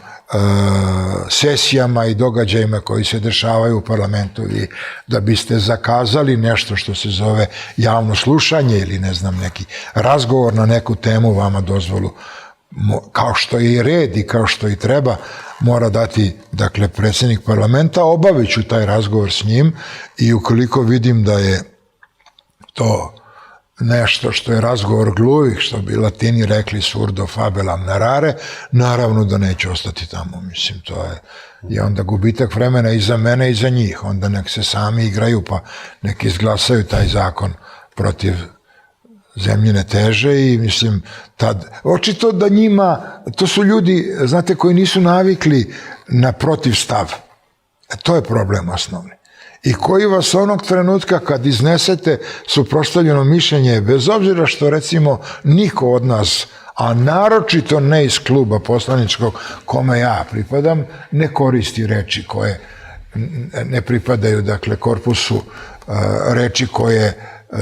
Speaker 2: sesijama i događajima koji se dešavaju u parlamentu. I da biste zakazali nešto što se zove javno slušanje ili ne znam neki razgovor na neku temu, vama dozvolu, kao što je i red i kao što i treba, mora dati dakle predsjednik parlamenta. Obavit ću taj razgovor s njim i ukoliko vidim da je to nešto što je razgovor gluvih, što bi Latini rekli surdo fabelam narare, naravno da neću ostati tamo. Mislim, to je i onda gubitak vremena i za mene i za njih. Onda nek se sami igraju pa nek izglasaju taj zakon protiv zemljine teže i mislim tad, očito da njima, to su ljudi, znate, koji nisu navikli na protiv stav. To je problem osnovni. I koji vas onog trenutka kad iznesete suprotstavljeno mišljenje, bez obzira što recimo niko od nas, a naročito ne iz kluba poslaničkog kome ja pripadam, ne koristi reči koje ne pripadaju dakle korpusu reči koje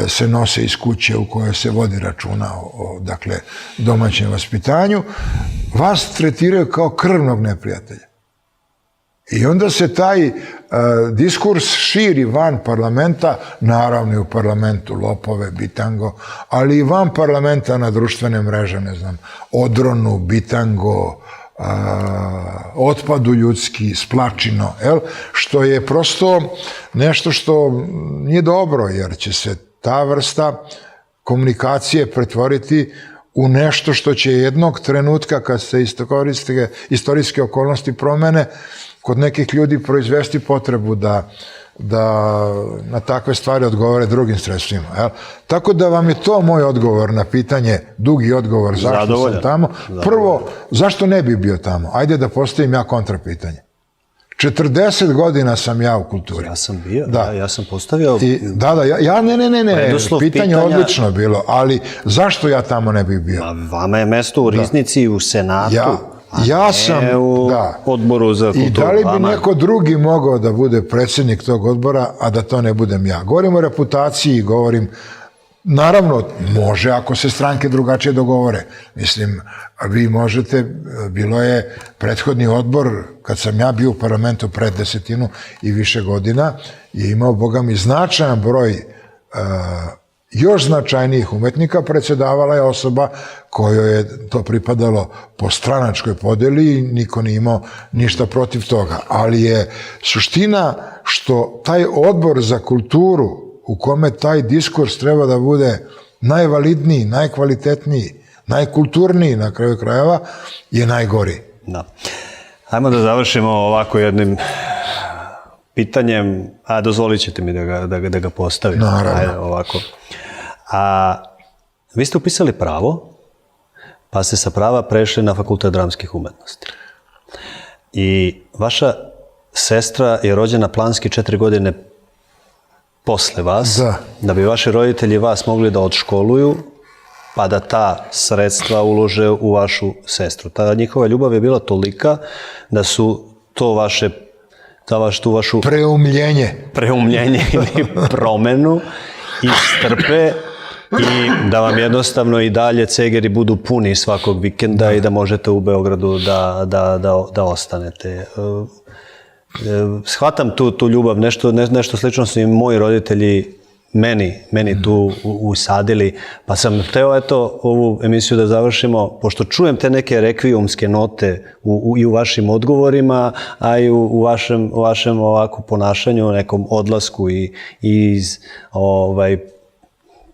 Speaker 2: se nose iz kuće u kojoj se vodi računa o dakle domaćem vaspitanju, vas tretiraju kao krvnog neprijatelja. I onda se taj diskurs širi van parlamenta, naravno i u parlamentu lopove, bitango, ali i van parlamenta na društvene mreže, ne znam, odronu, bitango, otpadu ljudski, splačino, što je prosto nešto što nije dobro, jer će se ta vrsta komunikacije pretvoriti u nešto što će jednog trenutka, kad se istorijske okolnosti promene, kod nekih ljudi proizvesti potrebu da na takve stvari odgovore drugim sredstvima. Tako da vam je to moj odgovor na pitanje, dugi odgovor zašto sam tamo. Prvo, zašto ne bi bio tamo? Ajde da postavim ja kontrapitanje. 40 godina sam ja u kulturi.
Speaker 1: Ja sam bio, da, ja sam postavio...
Speaker 2: Ne, pitanje je odlično bilo, ali zašto ja tamo ne bi bio?
Speaker 1: Vama je mesto u Riznici, u Senatu,
Speaker 2: ja sam
Speaker 1: u odboru za kulturu.
Speaker 2: I da li bi neko drugi mogao da bude predsjednik tog odbora, a da to ne budem ja? Govorim o reputaciji, govorim, naravno, može ako se stranke drugačije dogovore. Mislim, vi možete, bilo je prethodni odbor, kad sam ja bio u parlamentu pred 10 i više godina, je imao, boga mi, značajan broj još značajnijih umetnika, predsjedavala je osoba kojoj je to pripadalo po stranačkoj podeli i niko nije imao ništa protiv toga. Ali je suština što taj odbor za kulturu u kome taj diskurs treba da bude najvalidniji, najkvalitetniji, najkulturniji na kraju krajeva, je najgori.
Speaker 1: Da. Ajmo da završimo ovako jednim pitanjem, a dozvolit ćete mi da ga postavim.
Speaker 2: Naravno.
Speaker 1: Ajde, ovako. A vi ste upisali pravo, pa ste sa prava prešli na Fakultet dramskih umetnosti. I vaša sestra je rođena planski 4 godine posle vas, da bi vaši roditelji vas mogli da odškoluju, pa da ta sredstva ulože u vašu sestru. Ta njihova ljubav je bila tolika da su to tu vašu preumljenje ili promenu istrpe i da vam jednostavno i dalje cegeri budu puni svakog vikenda i da možete u Beogradu da ostanete. Shvatam tu ljubav, nešto slično su i moji roditelji meni tu usadili, pa sam hteo ovu emisiju da završimo, pošto čujem te neke rekvijumske note i u vašim odgovorima, a i u vašem ovako ponašanju, nekom odlasku i iz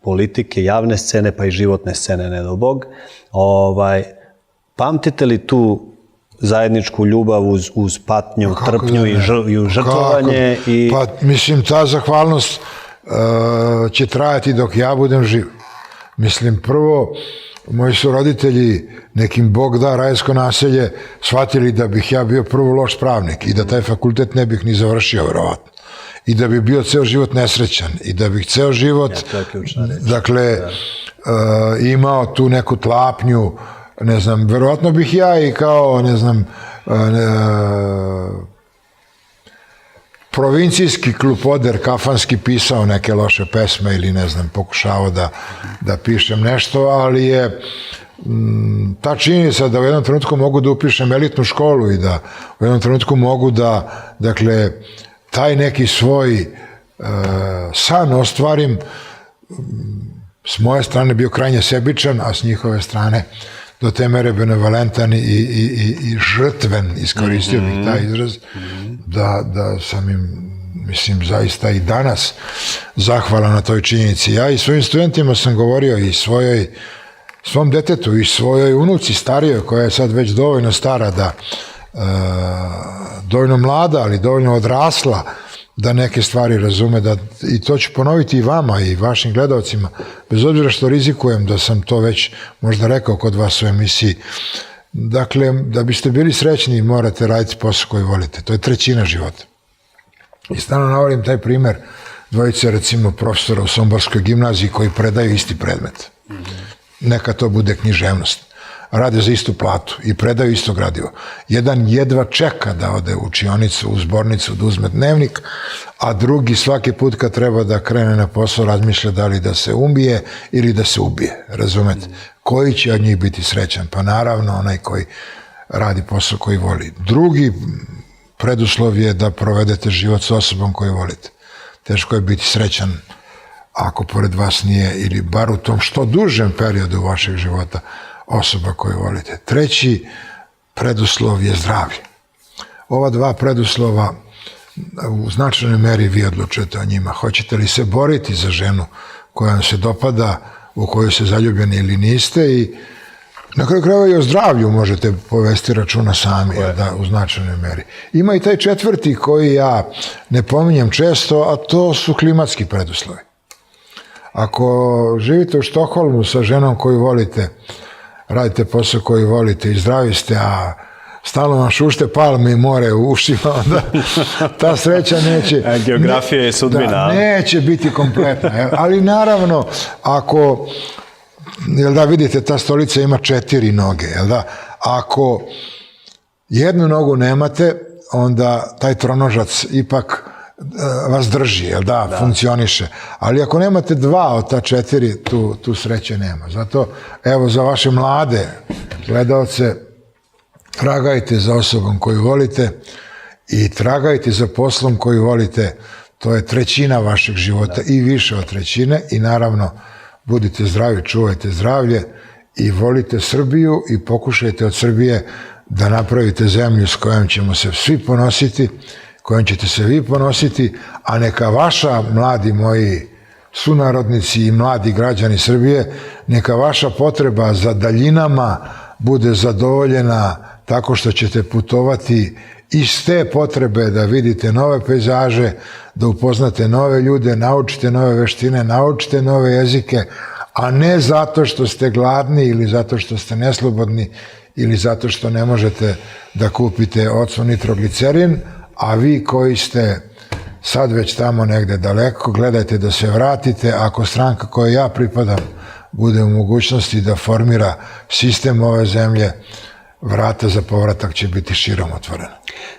Speaker 1: politike, javne scene, pa i životne scene, ne do Bog. Pamtite li tu zajedničku ljubav uz patnju, trpnju i žrtvovanje?
Speaker 2: Pa, mislim, ta zahvalnost će trajati dok ja budem živ. Mislim, prvo, moji su roditelji nekim Bog da rajsko naselje shvatili da bih ja bio prvo loš pravnik i da taj fakultet ne bih ni završio, verovatno. I da bi bio ceo život nesrećan i da bih ceo život, dakle, imao tu neku tlapnju, ne znam, verovatno bih ja i kao, ne znam, provincijski klupoder kafanski pisao neke loše pesme ili, ne znam, pokušao da pišem nešto, ali je ta činjenica da u jednom trenutku mogu da upišem elitnu školu i da u jednom trenutku mogu da, dakle, taj neki svoj san ostvarim, s moje strane bio krajnje sebičan, a s njihove strane do te mere benevolentan i žrtven, iskoristio bih taj izraz, da sam im, mislim, zaista i danas zahvalan na toj činjenici. Ja i svojim studentima sam govorio i svom detetu i svojoj unuci starijoj, koja je sad već dovoljno stara dovoljno mlada, ali dovoljno odrasla da neke stvari razume, i to ću ponoviti i vama i vašim gledalcima, bez obzira što rizikujem da sam to već možda rekao kod vas u emisiji. Dakle, da biste bili srećni morate raditi posao koji volite. To je trećina života. I stalno navodim taj primer dvojice, recimo, profesora u Somborskoj gimnaziji koji predaju isti predmet. Neka to bude književnost. Rade za istu platu i predaju isto gradivo. Jedan jedva čeka da ode u učionicu, u zbornicu, da uzme dnevnik, a drugi svaki put kad treba da krene na posao razmišlja da li da se umije ili da se ubije. Razumete? Koji će od njih biti srećan? Pa naravno onaj koji radi posao koji voli. Drugi preduslov je da provedete život s osobom koju volite. Teško je biti srećan ako pored vas nije, ili bar u tom što dužem periodu vašeg života, osoba koju volite. Treći preduslov je zdravlje. Ova dva preduslova u značajnoj meri vi odlučujete o njima. Hoćete li se boriti za ženu koja vam se dopada, u kojoj se zaljubljeni ili niste, i na kraju krajeva i o zdravlju možete povesti računa sami, u značajnoj meri. Ima i taj četvrti koji ja ne pominjem često, a to su klimatski preduslovi. Ako živite u Štokholmu sa ženom koju volite, radite posao koji volite i zdravi ste, a stalno vam šušte palme i more u ušima, onda ta sreća neće...
Speaker 1: Geografija je sudbina.
Speaker 2: Neće biti kompletna. Ali naravno, ako, jel da, vidite, ta stolica ima 4 noge, jel da? Ako jednu nogu nemate, onda taj tronožac ipak vas drži, jel da, funkcioniše. Ali ako nemate 2 od ta 4, tu sreće nema. Zato, evo, za vaše mlade gledalce, tragajte za osobom koju volite i tragajte za poslom koji volite. To je trećina vašeg života i više od trećine, i naravno budite zdravi, čuvajte zdravlje i volite Srbiju i pokušajte od Srbije da napravite zemlju s kojom ćemo se svi ponositi, kojom ćete se vi ponositi, a neka vaša, mladi moji sunarodnici i mladi građani Srbije, neka vaša potreba za daljinama bude zadovoljena tako što ćete putovati iz te potrebe da vidite nove pejzaže, da upoznate nove ljude, naučite nove veštine, naučite nove jezike, a ne zato što ste gladni ili zato što ste neslobodni ili zato što ne možete da kupite ocnu nitroglicerin, a vi koji ste sad već tamo negde daleko, gledajte da se vratite. Ako stranka kojoj ja pripadam bude u mogućnosti da formira sistem ove zemlje, vrata za povratak će biti širom otvorena.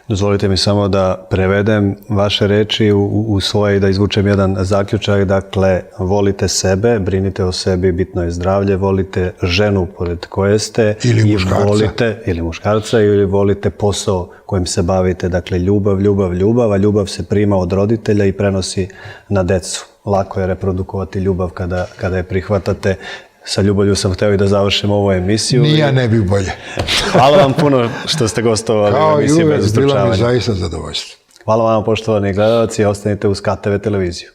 Speaker 1: Dozvolite mi samo da prevedem vaše reči u svoje i da izvučem jedan zaključak. Dakle, volite sebe, brinite o sebi, bitno je zdravlje, volite ženu pored koje ste.
Speaker 2: Ili muškarca.
Speaker 1: Ili muškarca, ili volite posao kojim se bavite. Dakle, ljubav, ljubav, ljubav, a ljubav se prima od roditelja i prenosi na decu. Lako je reprodukovati ljubav kada je prihvatate. Sa ljubavlju sam hteo i da završim ovu emisiju.
Speaker 2: Ni ja ne bih bolje.
Speaker 1: Hvala vam puno što ste gostovali u emisiji Bez ustručavanja.
Speaker 2: Bilo mi zaista zadovoljstvo.
Speaker 1: Hvala vam, poštovani gledalci, ostanite uz KTV televiziju.